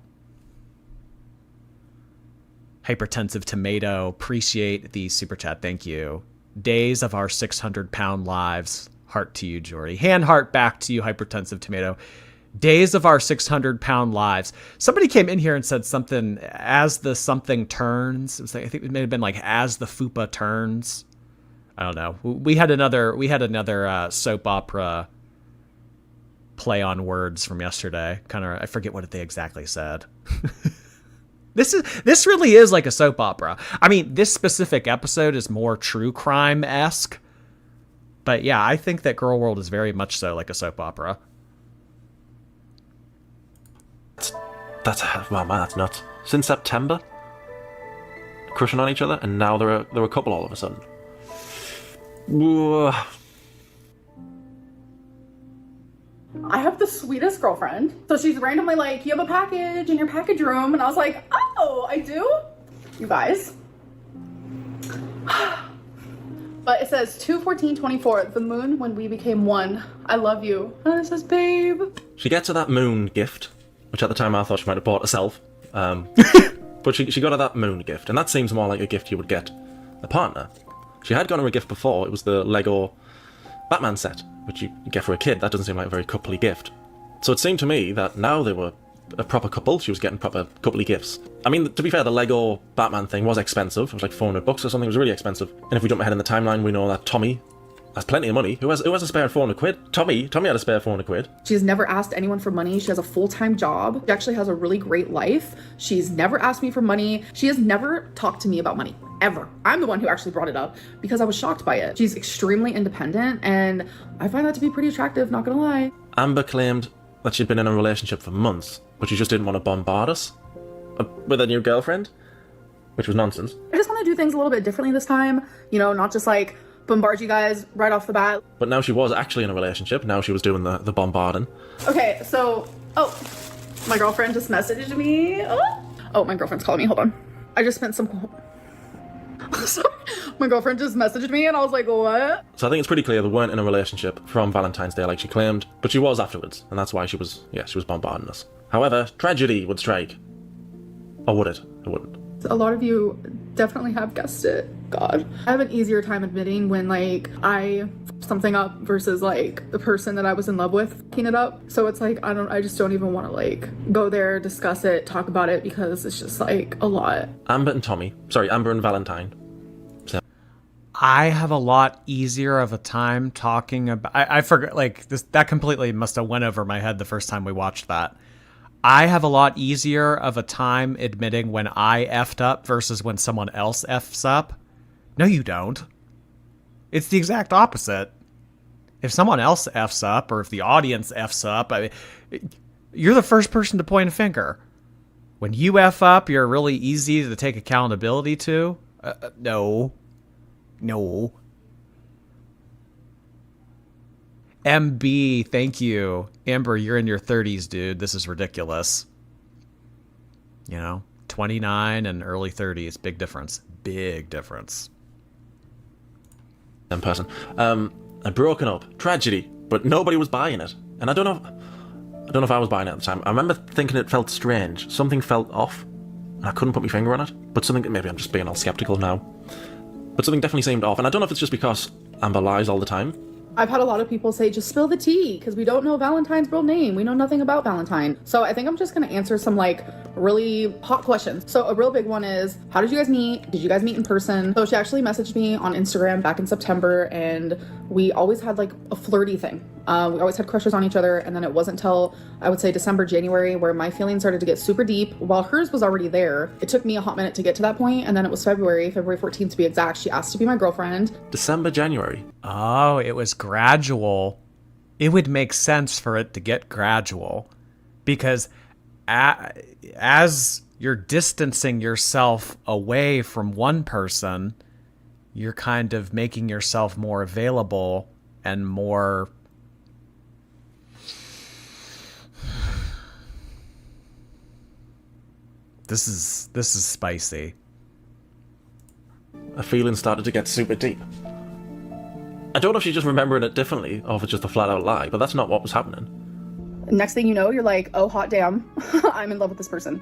Hypertensive Tomato, appreciate the super chat. Thank you. Days of our 600-pound lives. Heart to you, Jordy. Hand heart back to you, Hypertensive Tomato. Days of our 600-pound lives. Somebody came in here and said something, as the something turns. It was like, I think it may have been like, as the fupa turns. I don't know. We had another soap opera play on words from yesterday. Kind of, I forget what they exactly said. This really is like a soap opera. I mean, this specific episode is more true crime-esque. But yeah, I think that Girl World is very much so like a soap opera. Wow, man, that's nuts. Since September, crushing on each other, and now they're a couple all of a sudden. I have the sweetest girlfriend. So she's randomly like, you have a package in your package room. And I was like, oh, I do? You guys. But it says 2/14/24, the moon when we became one. I love you. And it says, babe. She gets her that moon gift, which at the time I thought she might have bought herself. But she got her that moon gift, and that seems more like a gift you would get a partner. She had gotten her a gift before. It was the Lego Batman set, which you get for a kid. That doesn't seem like a very coupley gift. So it seemed to me that now they were a proper couple. She was getting proper coupley gifts. I mean, to be fair, the Lego Batman thing was expensive. It was like $400 or something. It was really expensive. And if we jump ahead in the timeline, we know that Tommy has plenty of money. Who has a spare 400 quid? Tommy had a spare 400 quid. She's never asked anyone for money. She has a full-time job. She actually has a really great life. She's never asked me for money. She has never talked to me about money, ever. I'm the one who actually brought it up because I was shocked by it. She's extremely independent, and I find that to be pretty attractive, not gonna lie. Amber claimed that she'd been in a relationship for months, but she just didn't want to bombard us with a new girlfriend, which was nonsense. I just want to do things a little bit differently this time. You know, not just like bombard you guys right off the bat. But now she was actually in a relationship. Now she was doing the bombarding. Okay, so, my girlfriend just messaged me. Oh, my girlfriend's calling me. Hold on. I just spent some... Sorry. My girlfriend just messaged me and I was like, what? So I think it's pretty clear they weren't in a relationship from Valentine's Day like she claimed, but she was afterwards, and that's why she was bombarding us. However, tragedy would strike. Or would it? It wouldn't. A lot of you definitely have guessed it. God. I have an easier time admitting when like I f something up versus like the person that I was in love with f***ing it up. So it's like I just don't even want to like go there, discuss it, talk about it, because it's just like a lot. Amber and Valentine. I have a lot easier of a time talking about. I forgot, like, this, that completely must have went over my head the first time we watched that. I have a lot easier of a time admitting when I effed up versus when someone else effs up. No, you don't. It's the exact opposite. If someone else effs up, or if the audience effs up, I mean, you're the first person to point a finger. When you eff up, you're really easy to take accountability to. No. MB, thank you. Amber, you're in your 30s, dude. This is ridiculous. You know, 29 and early 30s. Big difference. Big difference. In person. I'd broken up. Tragedy. But nobody was buying it. And I don't know if I was buying it at the time. I remember thinking it felt strange. Something felt off. And I couldn't put my finger on it. But something, maybe I'm just being all skeptical now. But something definitely seemed off. And I don't know if it's just because Amber lies all the time. I've had a lot of people say, just spill the tea, because we don't know Valentine's real name. We know nothing about Valentine. So I think I'm just going to answer some like really hot questions. So a real big one is, how did you guys meet? Did you guys meet in person? So she actually messaged me on Instagram back in September, and we always had like a flirty thing. We always had crushes on each other, and then it wasn't till I would say December, January, where my feelings started to get super deep while hers was already there. It took me a hot minute to get to that point, and then it was February 14th to be exact. She asked to be my girlfriend. December, January. Oh, it was gradual. It would make sense for it to get gradual, because as you're distancing yourself away from one person, you're kind of making yourself more available and more... This is spicy. A feeling started to get super deep. I don't know if she's just remembering it differently or if it's just a flat out lie, but that's not what was happening. Next thing you know, you're like, oh, hot damn, I'm in love with this person.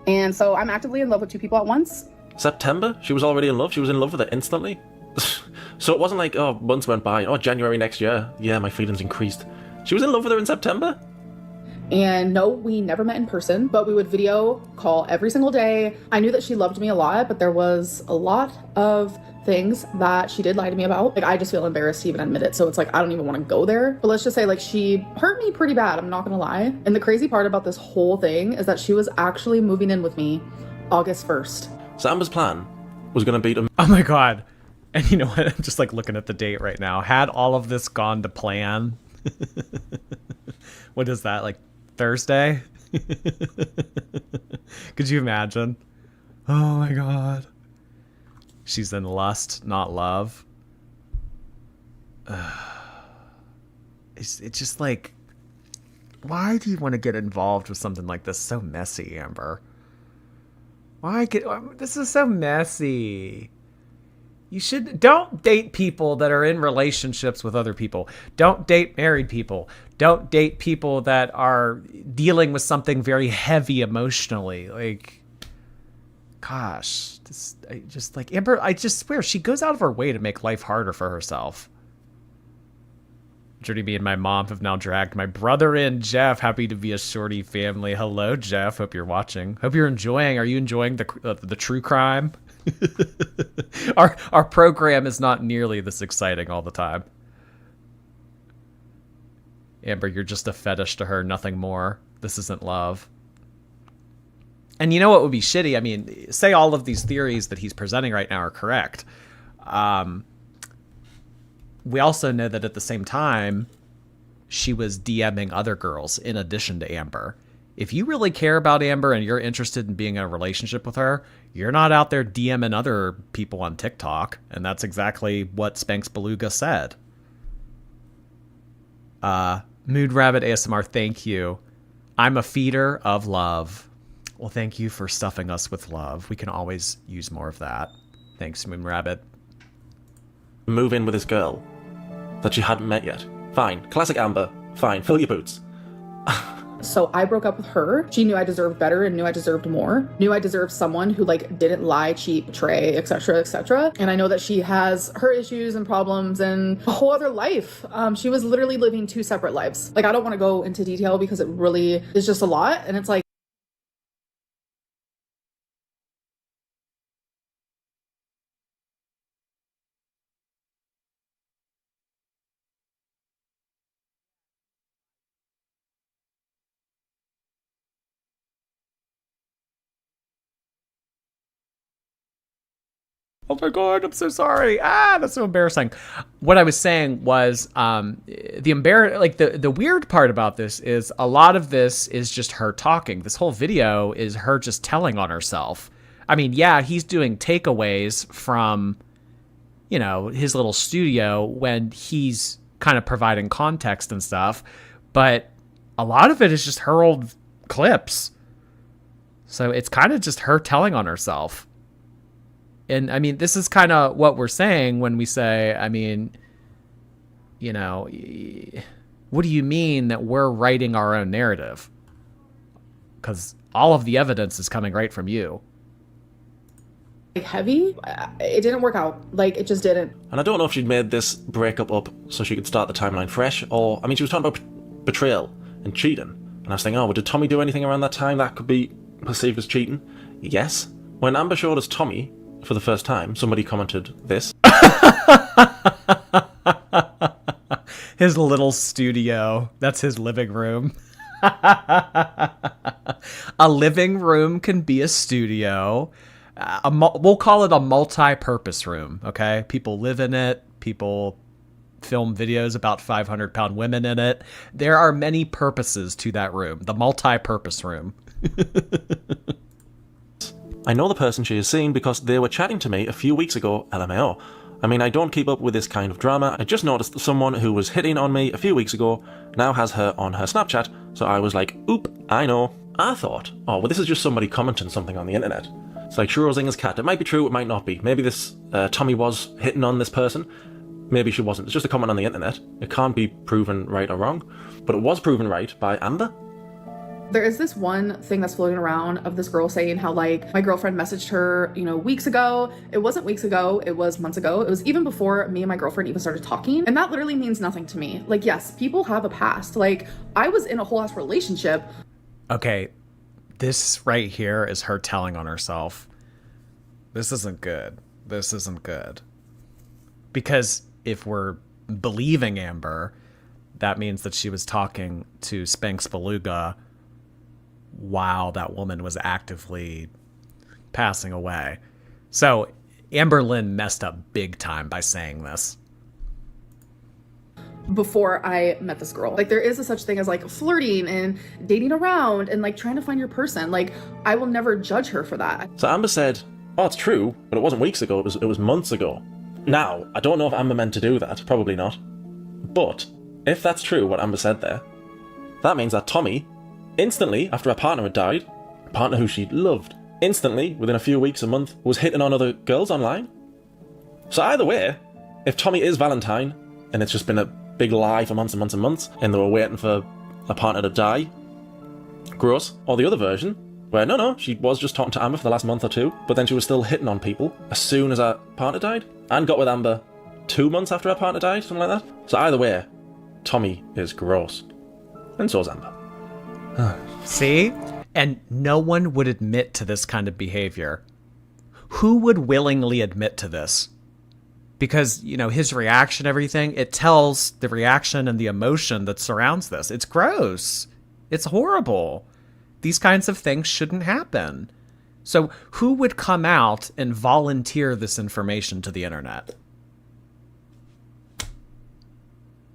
And so I'm actively in love with two people at once. September? She was already in love? She was in love with it instantly? So it wasn't like, oh, months went by. Oh, January next year. Yeah, my feelings increased. She was in love with her in September? And no, we never met in person, but we would video call every single day. I knew that she loved me a lot, but there was a lot of things that she did lie to me about. Like, I just feel embarrassed to even admit it. So it's like, I don't even want to go there. But let's just say, like, she hurt me pretty bad. I'm not gonna lie. And the crazy part about this whole thing is that she was actually moving in with me August 1st. So Amber's plan was going to be to... Oh my god. And you know what? I'm just like looking at the date right now. Had all of this gone to plan. What is that? Like Thursday? Could you imagine? Oh my god. She's in lust, not love. It's just like, why do you want to get involved with something like this? So messy, Amber. This is so messy. Don't date people that are in relationships with other people. Don't date married people. Don't date people that are dealing with something very heavy emotionally. Like, gosh, Amber, I just swear, she goes out of her way to make life harder for herself. Journey, me and my mom have now dragged my brother in. Jeff, happy to be a shorty family. Hello, Jeff. Hope you're watching. Hope you're enjoying. Are you enjoying the true crime? Our program is not nearly this exciting all the time. Amber, you're just a fetish to her, nothing more. This isn't love. And you know what would be shitty? I mean, say all of these theories that he's presenting right now are correct. We also know that at the same time, she was DMing other girls in addition to Amber. If you really care about Amber and you're interested in being in a relationship with her, you're not out there DMing other people on TikTok. And that's exactly what Spanx Beluga said. Mood Rabbit ASMR, thank you. I'm a feeder of love. Well, thank you for stuffing us with love. We can always use more of that. Thanks, Moon Rabbit. Move in with this girl that she hadn't met yet. Fine. Classic Amber. Fine. Fill your boots. So I broke up with her. She knew I deserved better and knew I deserved more. Knew I deserved someone who like didn't lie, cheat, betray, etc., etc. And I know that she has her issues and problems and a whole other life. She was literally living 2 separate lives. Like, I don't want to go into detail because it really is just a lot. And it's like, Oh my God, I'm so sorry. That's so embarrassing. What I was saying was the weird part about this is a lot of this is just her talking. This whole video is her just telling on herself. I mean, yeah, he's doing takeaways from, you know, his little studio when he's kind of providing context and stuff, but a lot of it is just her old clips. So it's kind of just her telling on herself. And I mean, this is kind of what we're saying when we say, I mean, you know, what do you mean that we're writing our own narrative? Because all of the evidence is coming right from you. like heavy. It didn't work out. Like, it just didn't. And I don't know if she'd made this breakup up so she could start the timeline fresh, or, I mean, she was talking about betrayal and cheating. And I was thinking, oh, well, did Tommy do anything around that time that could be perceived as cheating? Yes. When Amber showed us Tommy for the first time, somebody commented this. His little studio. That's his living room. A living room can be a studio. We'll call it a multi-purpose room, okay? People live in it. People film videos about 500-pound women in it. There are many purposes to that room. The multi-purpose room. I know the person she has seen because they were chatting to me a few weeks ago, LMAO. I mean, I don't keep up with this kind of drama. I just noticed that someone who was hitting on me a few weeks ago now has her on her Snapchat, so I was like, oop, I know. I thought, oh, well, this is just somebody commenting something on the internet. It's like Schrodinger's cat. It might be true, it might not be. Maybe this Tommy was hitting on this person. Maybe she wasn't. It's just a comment on the internet. It can't be proven right or wrong. But it was proven right by Amber. There is this one thing that's floating around of this girl saying how, like, my girlfriend messaged her, you know, weeks ago. It wasn't weeks ago, it was months ago. It was even before me and my girlfriend even started talking. And that literally means nothing to me. Like, yes, people have a past. Like, I was in a whole ass relationship. Okay, this right here is her telling on herself. This isn't good. This isn't good. Because if we're believing Amber, that means that she was talking to Spanx Beluga while that woman was actively passing away. So Amberlynn messed up big time by saying this. Before I met this girl. Like, there is a such thing as like flirting and dating around and like trying to find your person. Like, I will never judge her for that. So Amber said, oh, it's true, but it wasn't weeks ago, it was months ago. Now, I don't know if Amber meant to do that, probably not. But if that's true, what Amber said there, that means that Tommy, instantly after her partner had died, a partner who she loved, instantly, within a few weeks, a month, was hitting on other girls online. So either way, if Tommy is Valentine, and it's just been a big lie for months and months and months, and they were waiting for a partner to die, gross. Or the other version, where no, she was just talking to Amber for the last month or two, but then she was still hitting on people as soon as her partner died, and got with Amber 2 months after her partner died, something like that. So either way, Tommy is gross. And so is Amber. See? And no one would admit to this kind of behavior. Who would willingly admit to this? Because, you know, his reaction, everything, it tells the reaction and the emotion that surrounds this. It's gross. It's horrible. These kinds of things shouldn't happen. So who would come out and volunteer this information to the internet?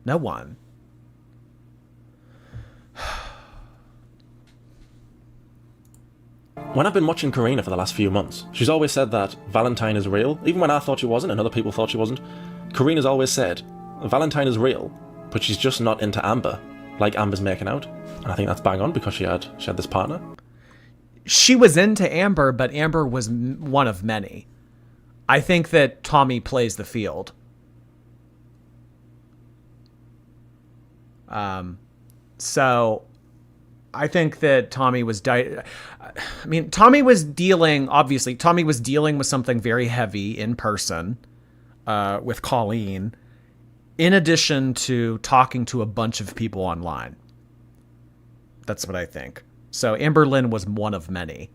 No one. When I've been watching Karina for the last few months, she's always said that Valentine is real, even when I thought she wasn't and other people thought she wasn't. Karina's always said, Valentine is real, but she's just not into Amber, like Amber's making out. And I think that's bang on because she had this partner. She was into Amber, but Amber was one of many. I think that Tommy plays the field. So I think that Tommy was Tommy was dealing with something very heavy in person with Colleen, in addition to talking to a bunch of people online. That's what I think. So Amberlynn was one of many.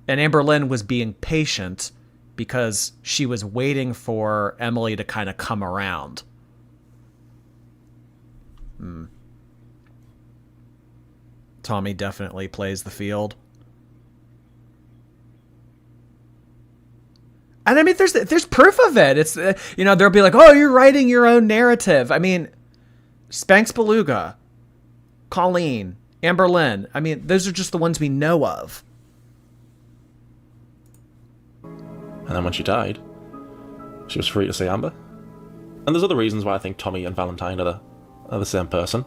And Amberlynn was being patient because she was waiting for Emily to kind of come around. Tommy definitely plays the field. And I mean, there's proof of it. It's, they'll be like, oh, you're writing your own narrative. I mean, Spanx Beluga, Colleen, Amberlynn. I mean, those are just the ones we know of. And then when she died, she was free to see Amber. And there's other reasons why I think Tommy and Valentine are the same person.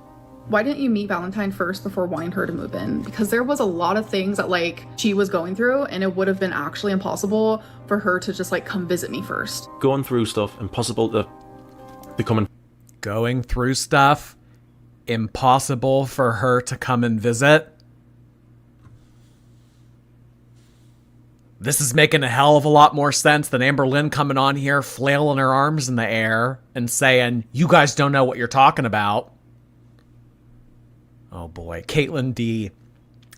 Why didn't you meet Valentine first before wanting her to move in? Because there was a lot of things that like she was going through, and it would have been actually impossible for her to just like come visit me first. Going through stuff, impossible to become... Going through stuff, impossible for her to come and visit. This is making a hell of a lot more sense than Amberlynn coming on here, flailing her arms in the air and saying, you guys don't know what you're talking about. Oh boy. Caitlin D,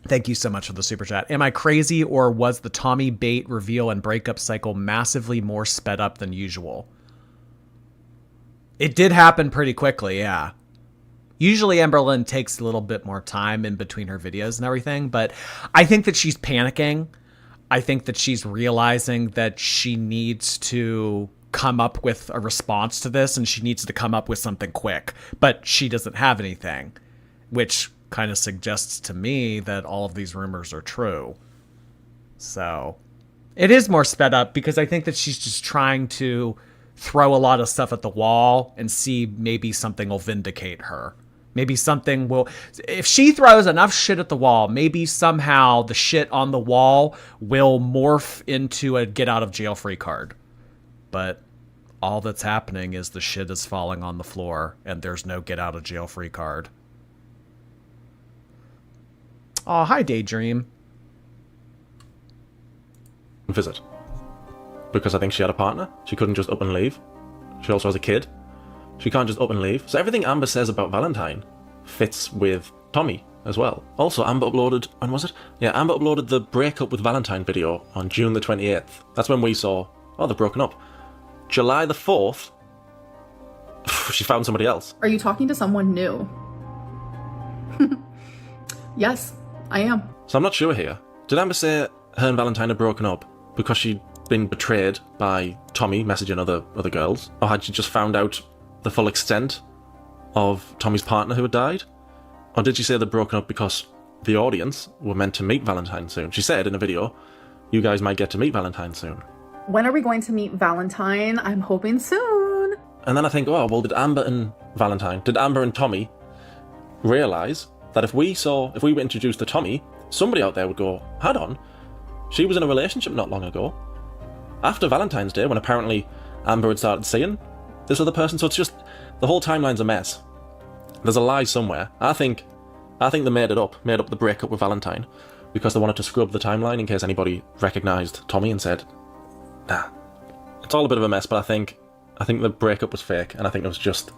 thank you so much for the super chat. Am I crazy, or was the Tommy bait reveal and breakup cycle massively more sped up than usual? It did happen pretty quickly, yeah. Usually Amberlynn takes a little bit more time in between her videos and everything, but I think that she's panicking. I think that she's realizing that she needs to come up with a response to this, and she needs to come up with something quick, but she doesn't have anything, which kind of suggests to me that all of these rumors are true. So it is more sped up because I think that she's just trying to throw a lot of stuff at the wall and see maybe something will vindicate her. Maybe something will... If she throws enough shit at the wall, maybe somehow the shit on the wall will morph into a get-out-of-jail-free card. But all that's happening is the shit is falling on the floor, and there's no get-out-of-jail-free card. Oh, hi, Daydream. Visit. Because I think she had a partner. She couldn't just up and leave. She also has a kid. She can't just up and leave. So everything Amber says about Valentine fits with Tommy as well. Also, Amber uploaded... When was it? Yeah, Amber uploaded the breakup with Valentine video on June the 28th. That's when we saw... Oh, they've broken up. July the 4th... she found somebody else. Are you talking to someone new? Yes, I am. So I'm not sure here. Did Amber say her and Valentine had broken up because she'd been betrayed by Tommy messaging other girls? Or had she just found out the full extent of Tommy's partner who had died? Or did she say they'd broken up because the audience were meant to meet Valentine soon? She said in a video, you guys might get to meet Valentine soon. When are we going to meet Valentine? I'm hoping soon. And then I think, oh, well, did Amber and Tommy realise that if we were introduced to Tommy, somebody out there would go, hold on, she was in a relationship not long ago. After Valentine's Day, when apparently Amber had started seeing this other person. So it's just, the whole timeline's a mess. There's a lie somewhere. I think they made up the breakup with Valentine because they wanted to scrub the timeline in case anybody recognised Tommy and said, nah. It's all a bit of a mess, but I think the breakup was fake, and I think it was just...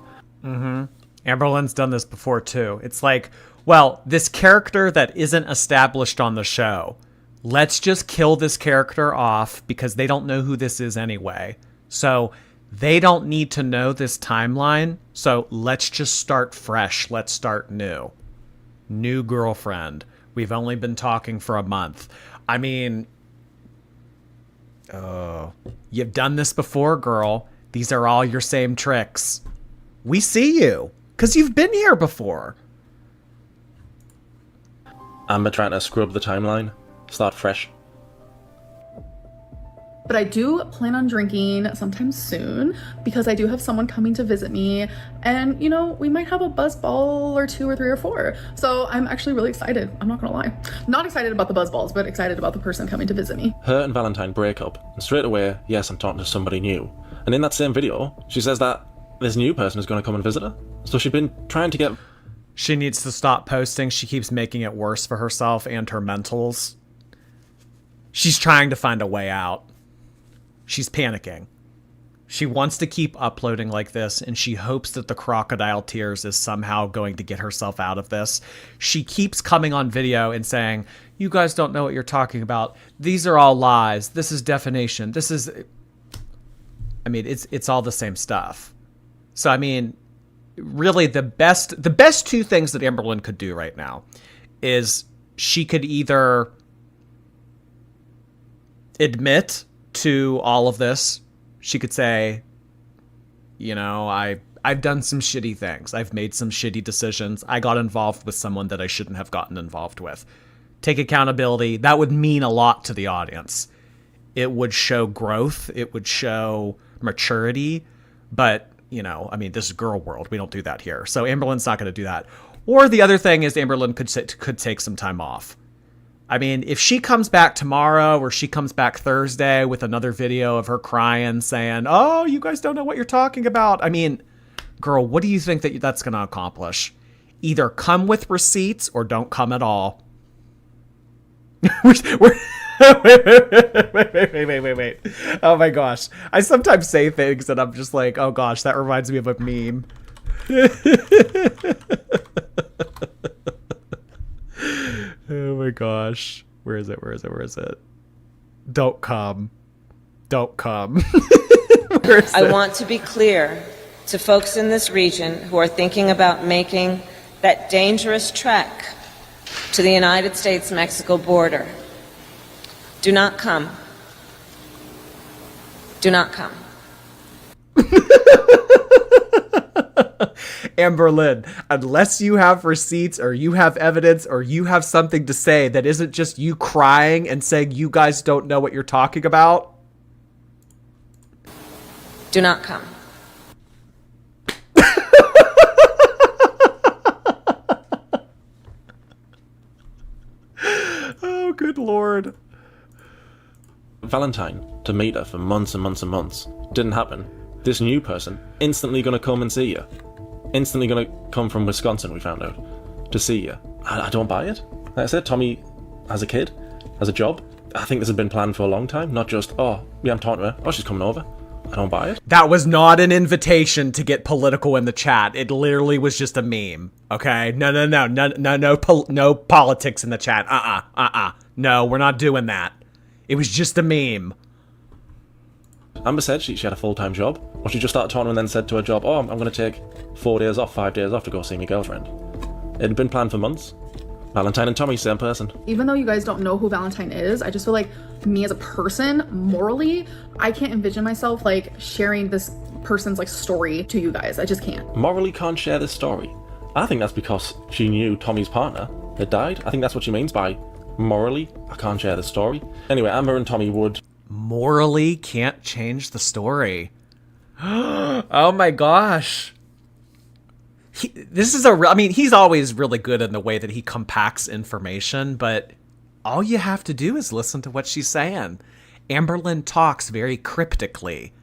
Amberlynn's done this before too. It's like, well, this character that isn't established on the show, let's just kill this character off because they don't know who this is anyway. So they don't need to know this timeline. So let's just start fresh. Let's start new. New girlfriend. We've only been talking for a month. I mean, you've done this before, girl. These are all your same tricks. We see you. Because you've been here before. Amber trying to scrub the timeline. Start fresh. But I do plan on drinking sometime soon because I do have someone coming to visit me. And, we might have a buzz ball or 2 or 3 or 4. So I'm actually really excited. I'm not going to lie. Not excited about the buzz balls, but excited about the person coming to visit me. Her and Valentine break up. And straight away, yes, I'm talking to somebody new. And in that same video, she says that this new person is going to come and visit her. So she'd been trying to get... She needs to stop posting. She keeps making it worse for herself and her mentals. She's trying to find a way out. She's panicking. She wants to keep uploading like this, and she hopes that the crocodile tears is somehow going to get herself out of this. She keeps coming on video and saying, you guys don't know what you're talking about. These are all lies. This is defamation. This is... I mean, it's all the same stuff. So, I mean, really the best two things that Amberlynn could do right now is she could either admit to all of this. She could say, you know, I've done some shitty things. I've made some shitty decisions. I got involved with someone that I shouldn't have gotten involved with. Take accountability. That would mean a lot to the audience. It would show growth. It would show maturity. But, you know, I mean, this is girl world. We don't do that here. So Amberlynn's not going to do that. Or the other thing is Amberlynn could take some time off. I mean, if she comes back tomorrow or she comes back Thursday with another video of her crying saying, oh, you guys don't know what you're talking about. I mean, girl, what do you think that's going to accomplish? Either come with receipts or don't come at all. Wait. Oh my gosh. I sometimes say things and I'm just like, oh gosh, that reminds me of a meme. Oh my gosh. Where is it? Don't come. Where is I it? want to be clear to folks in this region who are thinking about making that dangerous trek to the United States-Mexico border. Do not come. Do not come. Amberlynn, unless you have receipts or you have evidence or you have something to say that isn't just you crying and saying you guys don't know what you're talking about. Do not come. Oh, good Lord. Valentine to meet her for months and months and months. Didn't happen. This new person instantly gonna come and see you. Instantly gonna come from Wisconsin, we found out, to see you. I don't buy it. Like I said, Tommy has a kid, has a job. I think this has been planned for a long time, not just, oh, yeah, I'm talking to her. Oh, she's coming over. I don't buy it. That was not an invitation to get political in the chat. It literally was just a meme. Okay? No politics in the chat. No, we're not doing that. It was just a meme. Amber said she had a full-time job, or she just started talking and then said to her job, oh, I'm going to take 4 days off, 5 days off to go see my girlfriend. It had been planned for months. Valentine and Tommy, same person. Even though you guys don't know who Valentine is, I just feel like me as a person, morally, I can't envision myself like sharing this person's like story to you guys. I just can't. Morally can't share this story. I think that's because she knew Tommy's partner had died. I think that's what she means by morally, I can't share this story. Anyway, Amber and Tommy would... Morally can't change the story. Oh my gosh. He's always really good in the way that he compacts information, but all you have to do is listen to what she's saying. Amberlynn talks very cryptically.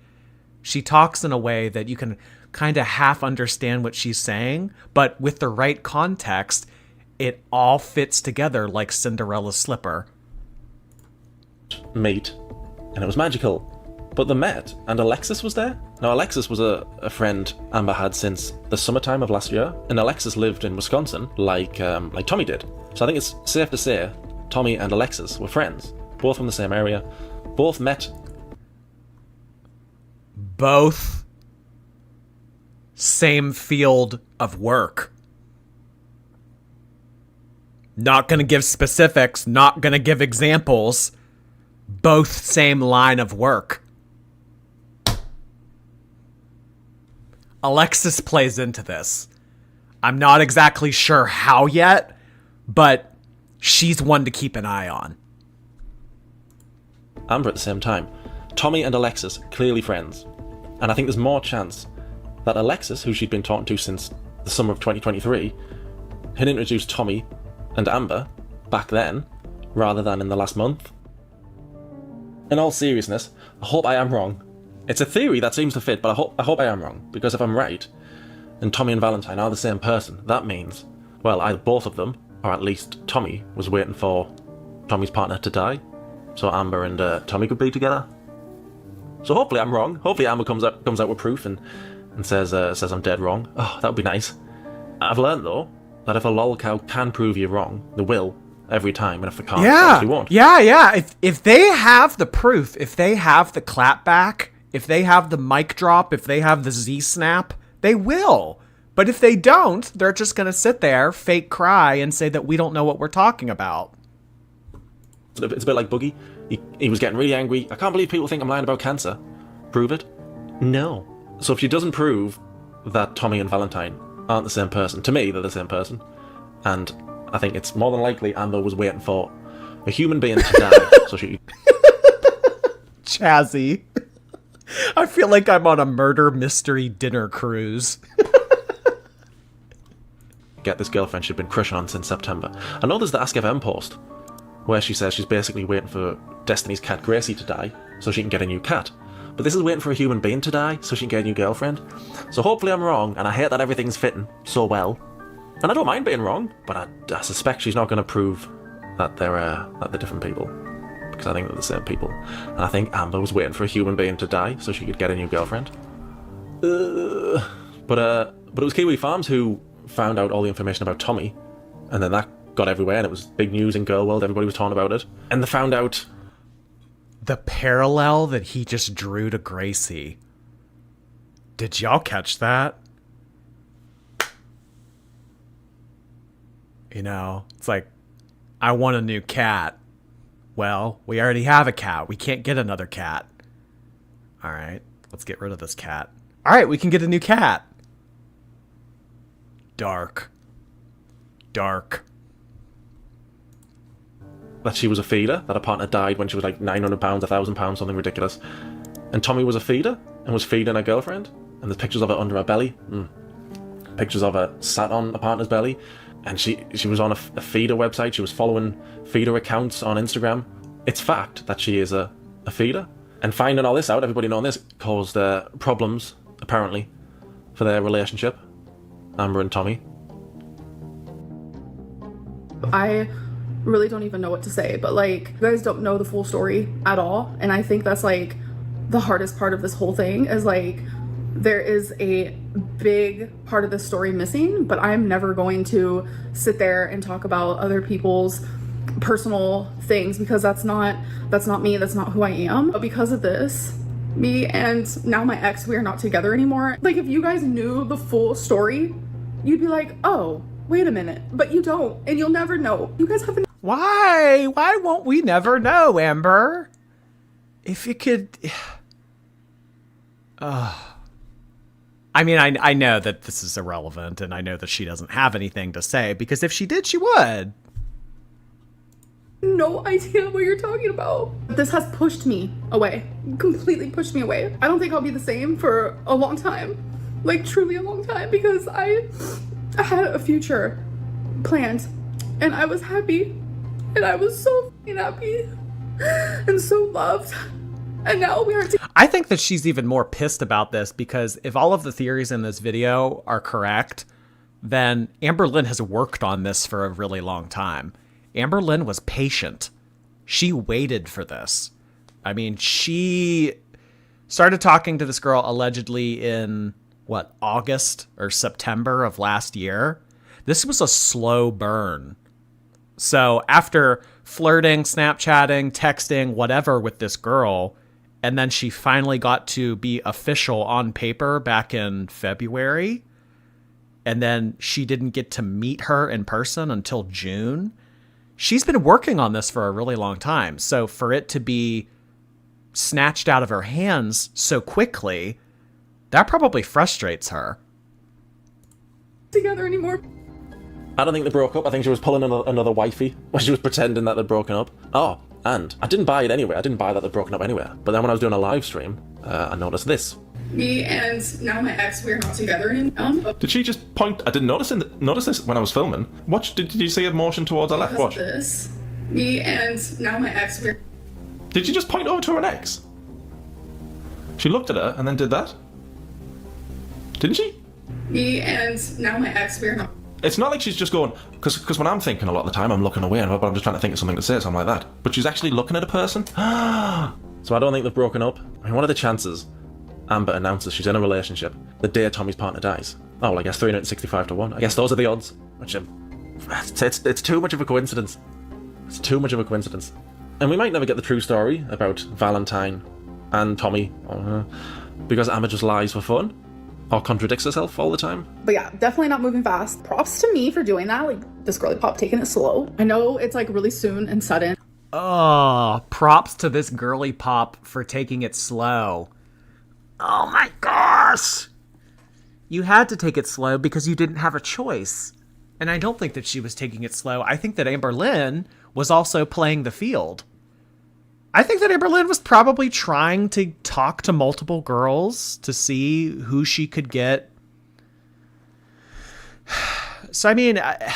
She talks in a way that you can kind of half understand what she's saying, but with the right context, it all fits together like Cinderella's slipper. Meet, and it was magical. But they met, and Alexis was there. Now, Alexis was a friend Amber had since the summertime of last year, and Alexis lived in Wisconsin like Tommy did. So I think it's safe to say Tommy and Alexis were friends, both from the same area, both met. Both same field of work. Not gonna give specifics, not gonna give examples. Both same line of work. Alexis plays into this. I'm not exactly sure how yet, but she's one to keep an eye on. Amber at the same time. Tommy and Alexis, clearly friends. And I think there's more chance that Alexis, who she'd been talking to since the summer of 2023, had introduced Tommy and Amber back then, rather than in the last month. In all seriousness, I hope I am wrong. It's a theory that seems to fit, but I hope I am wrong, because if I'm right, and Tommy and Valentine are the same person, that means well, either both of them, or at least Tommy, was waiting for Tommy's partner to die, so Amber and Tommy could be together. So hopefully I'm wrong. Hopefully Amber comes out with proof and says I'm dead wrong. Oh, that would be nice. I've learned though that if a lol cow can prove you wrong, they will every time, and if they can't, they won't. Yeah. If they have the proof, if they have the clapback, if they have the mic drop, if they have the Z snap, they will. But if they don't, they're just gonna sit there, fake cry, and say that we don't know what we're talking about. It's a bit like Boogie. He was getting really angry. I can't believe people think I'm lying about cancer. Prove it? No. So if she doesn't prove that Tommy and Valentine aren't the same person, to me they're the same person, and I think it's more than likely Amber was waiting for a human being to die so she... Chazzy. I feel like I'm on a murder mystery dinner cruise. Get this girlfriend she'd been crushing on since September. I know there's the Ask FM post where she says she's basically waiting for Destiny's cat Gracie to die so she can get a new cat. But this is waiting for a human being to die so she can get a new girlfriend. So hopefully I'm wrong, and I hate that everything's fitting so well. And I don't mind being wrong, but I suspect she's not going to prove that they're different people, because I think they're the same people. And I think Amber was waiting for a human being to die so she could get a new girlfriend. But it was Kiwi Farms who found out all the information about Tommy, and then that got everywhere, and it was big news in girl world. Everybody was talking about it, and they found out the parallel that he just drew to Gracie. Did y'all catch that? You know, it's like, I want a new cat. Well, we already have a cat. We can't get another cat. All right, let's get rid of this cat. All right, we can get a new cat. Dark. that she was a feeder, that her partner died when she was like £900, £1,000, something ridiculous. And Tommy was a feeder and was feeding her girlfriend. And there's pictures of her under her belly. Pictures of her sat on a partner's belly. And she was on a feeder website. She was following feeder accounts on Instagram. It's fact that she is a feeder. And finding all this out, everybody knowing this, caused problems, apparently, for their relationship. Amber and Tommy. I really don't even know what to say, but like, you guys don't know the full story at all. And I think that's like the hardest part of this whole thing is like, there is a big part of the story missing, but I'm never going to sit there and talk about other people's personal things because that's not me, that's not who I am. But because of this, me and now my ex, we are not together anymore. Like, if you guys knew the full story, you'd be like, oh, wait a minute, but you don't, and you'll never know. You guys haven't. Why won't we never know, Amber? If you could... I mean, I know that this is irrelevant, and I know that she doesn't have anything to say, because if she did, she would. No idea what you're talking about. This has pushed me away, completely pushed me away. I don't think I'll be the same for a long time, like truly a long time, because I had a future planned, and I was happy, and I was so fucking happy, and so loved. And now we are. I think that she's even more pissed about this because if all of the theories in this video are correct, then Amberlynn has worked on this for a really long time. Amberlynn was patient. She waited for this. I mean, she started talking to this girl allegedly in, what, August or September of last year. This was a slow burn. So after flirting, Snapchatting, texting, whatever with this girl, and then she finally got to be official on paper back in February. And then she didn't get to meet her in person until June. She's been working on this for a really long time. So for it to be snatched out of her hands so quickly, that probably frustrates her. Together anymore. I don't think they broke up. I think she was pulling another wifey when she was pretending that they'd broken up. Oh, and I didn't buy it anyway. I didn't buy that they'd broken up anywhere. But then when I was doing a live stream, I noticed this. Me and now my ex, we're not together anymore. Did she just point? I didn't notice this when I was filming. What did you see a motion towards her left? Watch. This. Me and now my ex, we're. Did you just point over to her ex? She looked at her and then did that. Didn't she? Me and now my ex, we're not. It's not like she's just going, because when I'm thinking a lot of the time, I'm looking away, but I'm just trying to think of something to say, something like that. But she's actually looking at a person. So I don't think they've broken up. I mean, what are the chances Amber announces she's in a relationship the day Tommy's partner dies? Oh, well, I guess 365 to 1. I guess those are the odds. Which, it's too much of a coincidence. It's too much of a coincidence. And we might never get the true story about Valentine and Tommy, because Amber just lies for fun. Or contradicts herself all the time. But yeah, definitely not moving fast. Props to me for doing that. Like, this girly pop taking it slow. I know it's like really soon and sudden. Oh, props to this girly pop for taking it slow. Oh my gosh! You had to take it slow because you didn't have a choice. And I don't think that she was taking it slow. I think that Amberlynn was also playing the field. I think that Amberlynn was probably trying to talk to multiple girls to see who she could get. So, I mean, I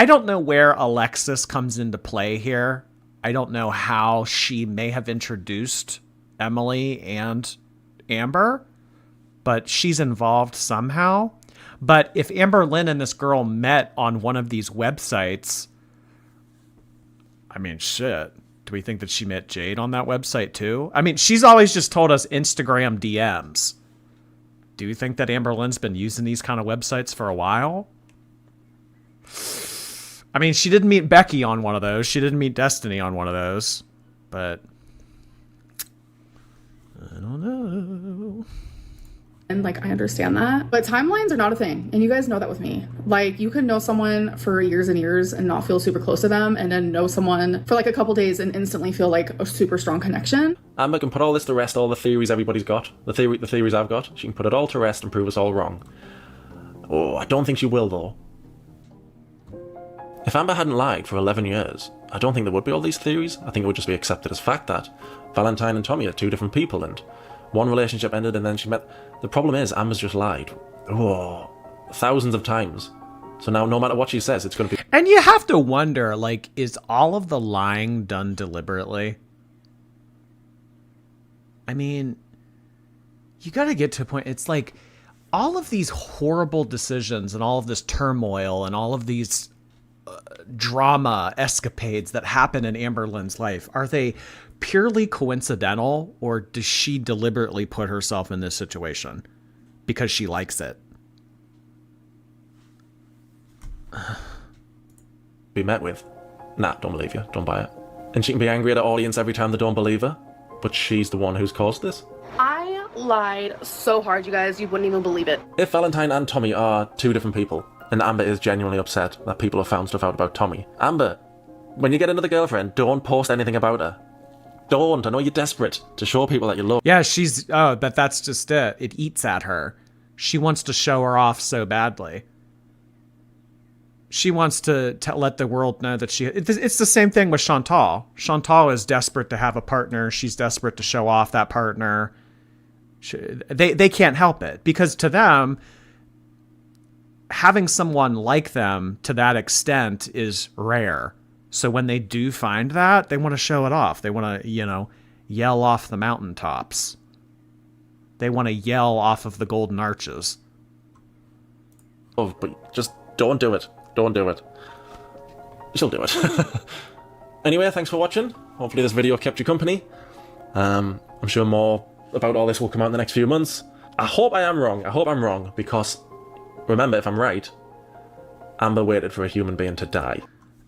don't know where Alexis comes into play here. I don't know how she may have introduced Emily and Amber, but she's involved somehow. But if Amberlynn and this girl met on one of these websites, I mean, shit. Do we think that she met Jade on that website too? I mean, she's always just told us Instagram DMs. Do you think that Amberlynn's been using these kind of websites for a while? I mean, she didn't meet Becky on one of those. She didn't meet Destiny on one of those. But I don't know. And like, I understand that, but timelines are not a thing. And you guys know that with me. Like, you can know someone for years and years and not feel super close to them, and then know someone for like a couple days and instantly feel like a super strong connection. Amber can put all this to rest, all the theories everybody's got, the theories I've got. She can put it all to rest and prove us all wrong. Oh, I don't think she will though. If Amber hadn't lied for 11 years, I don't think there would be all these theories. I think it would just be accepted as fact that Valentine and Tommy are two different people, and one relationship ended and then she met. The problem is, Amber's just lied. Oh, thousands of times. So now, no matter what she says, it's going to be... And you have to wonder, like, is all of the lying done deliberately? I mean, you got to get to a point. It's like all of these horrible decisions and all of this turmoil and all of these drama escapades that happen in Amberlynn's life, are they purely coincidental, or does she deliberately put herself in this situation because she likes it? Be met with, nah, don't believe you, don't buy it. And she can be angry at her audience every time they don't believe her, but she's the one who's caused this. I lied so hard, you guys, you wouldn't even believe it. If Valentine and Tommy are two different people, and Amber is genuinely upset that people have found stuff out about Tommy, Amber, when you get another girlfriend, don't post anything about her. Don't. I know you're desperate to show people that you love. Yeah, but that's just it. It eats at her. She wants to show her off so badly. She wants to let the world know that it's the same thing with Chantal. Chantal is desperate to have a partner. She's desperate to show off that partner. They can't help it, because to them, having someone like them to that extent is rare. So when they do find that, they want to show it off. They want to, yell off the mountaintops. They want to yell off of the golden arches. Oh, but just don't do it. Don't do it. She'll do it. Anyway, thanks for watching. Hopefully this video kept you company. I'm sure more about all this will come out in the next few months. I hope I am wrong. I hope I'm wrong, because remember, if I'm right, Amber waited for a human being to die.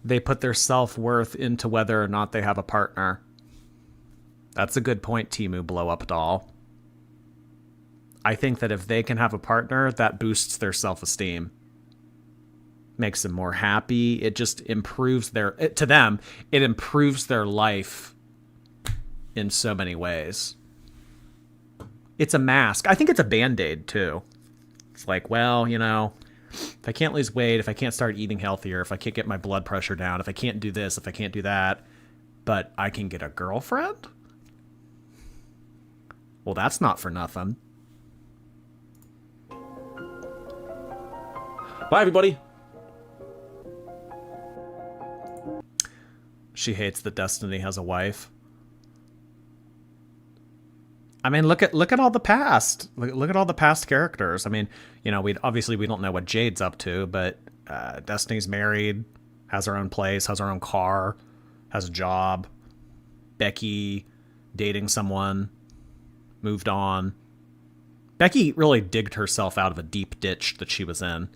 They put their self-worth into whether or not they have a partner. That's a good point, Temu Blow-Up Doll. I think that if they can have a partner, that boosts their self-esteem. Makes them more happy. It just improves to them, it improves their life in so many ways. It's a mask. I think it's a Band-Aid, too. It's like, well, if I can't lose weight, if I can't start eating healthier, if I can't get my blood pressure down, if I can't do this, if I can't do that, but I can get a girlfriend? Well, that's not for nothing. Bye, everybody. She hates that Destiny has a wife. I mean, look at all the past. Look at all the past characters. I mean, you know, we don't know what Jade's up to, but Destiny's married, has her own place, has her own car, has a job. Becky dating someone, moved on. Becky really digged herself out of a deep ditch that she was in.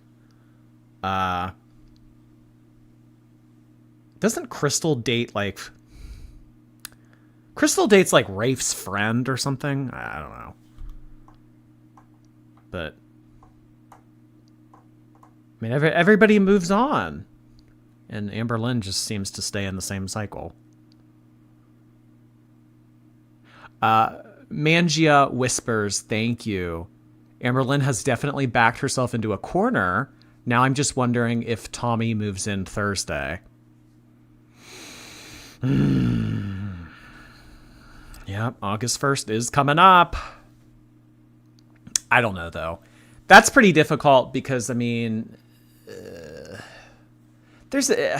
Doesn't Crystal date like... Crystal dates like Rafe's friend or something? I don't know. But I mean, everybody moves on. And Amberlynn just seems to stay in the same cycle. Mangia whispers, thank you. Amberlynn has definitely backed herself into a corner. Now I'm just wondering if Tommy moves in Thursday. Yep, August 1st is coming up. I don't know, though. That's pretty difficult because, I mean, there's a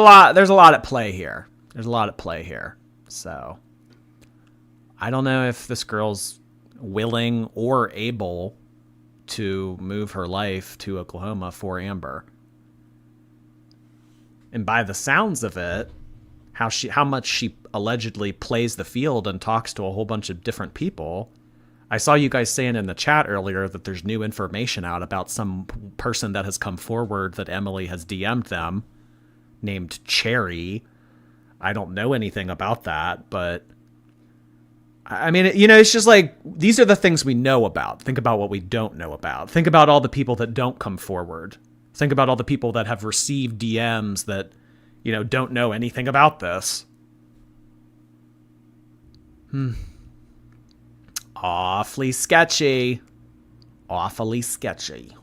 lot at play here. There's a lot at play here. So I don't know if this girl's willing or able to move her life to Oklahoma for Amber. And by the sounds of it, how much she allegedly plays the field and talks to a whole bunch of different people. I saw you guys saying in the chat earlier that there's new information out about some person that has come forward that Emily has DM'd them, named Cherry. I don't know anything about that, but I mean, you know, it's just like, these are the things we know about. Think about what we don't know about. Think about all the people that don't come forward. Think about all the people that have received DMs that, you know, don't know anything about this. Awfully sketchy. Awfully sketchy.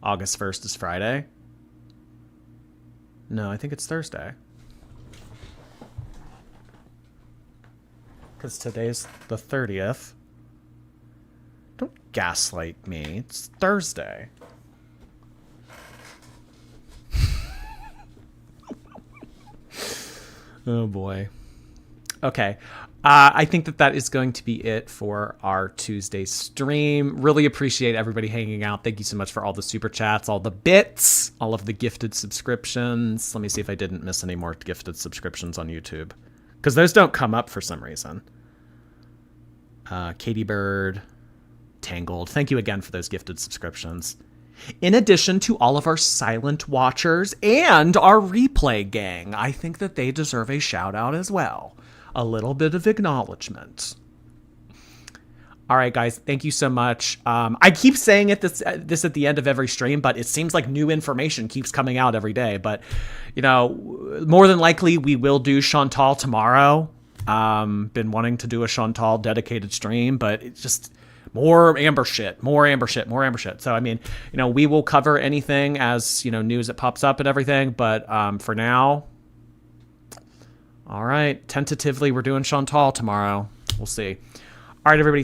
August 1st is Friday. No, I think it's Thursday. Because today's the 30th. Don't gaslight me. It's Thursday. Oh boy. Okay. I think that is going to be it for our Tuesday stream. Really appreciate everybody hanging out. Thank you so much for all the super chats, all the bits, all of the gifted subscriptions. Let me see if I didn't miss any more gifted subscriptions on YouTube, because those don't come up for some reason. Katie Bird, Tangled. Thank you again for those gifted subscriptions. In addition to all of our silent watchers and our replay gang, I think that they deserve a shout out as well. A little bit of acknowledgement. All right, guys, thank you so much. I keep saying this at the end of every stream, but it seems like new information keeps coming out every day. But, you know, more than likely we will do Chantal tomorrow. Been wanting to do a Chantal dedicated stream, but it's just more Amber shit. So, I mean, you know, we will cover anything as, you know, news that pops up and everything. But for now, all right, tentatively, we're doing Chantal tomorrow. We'll see. All right, everybody.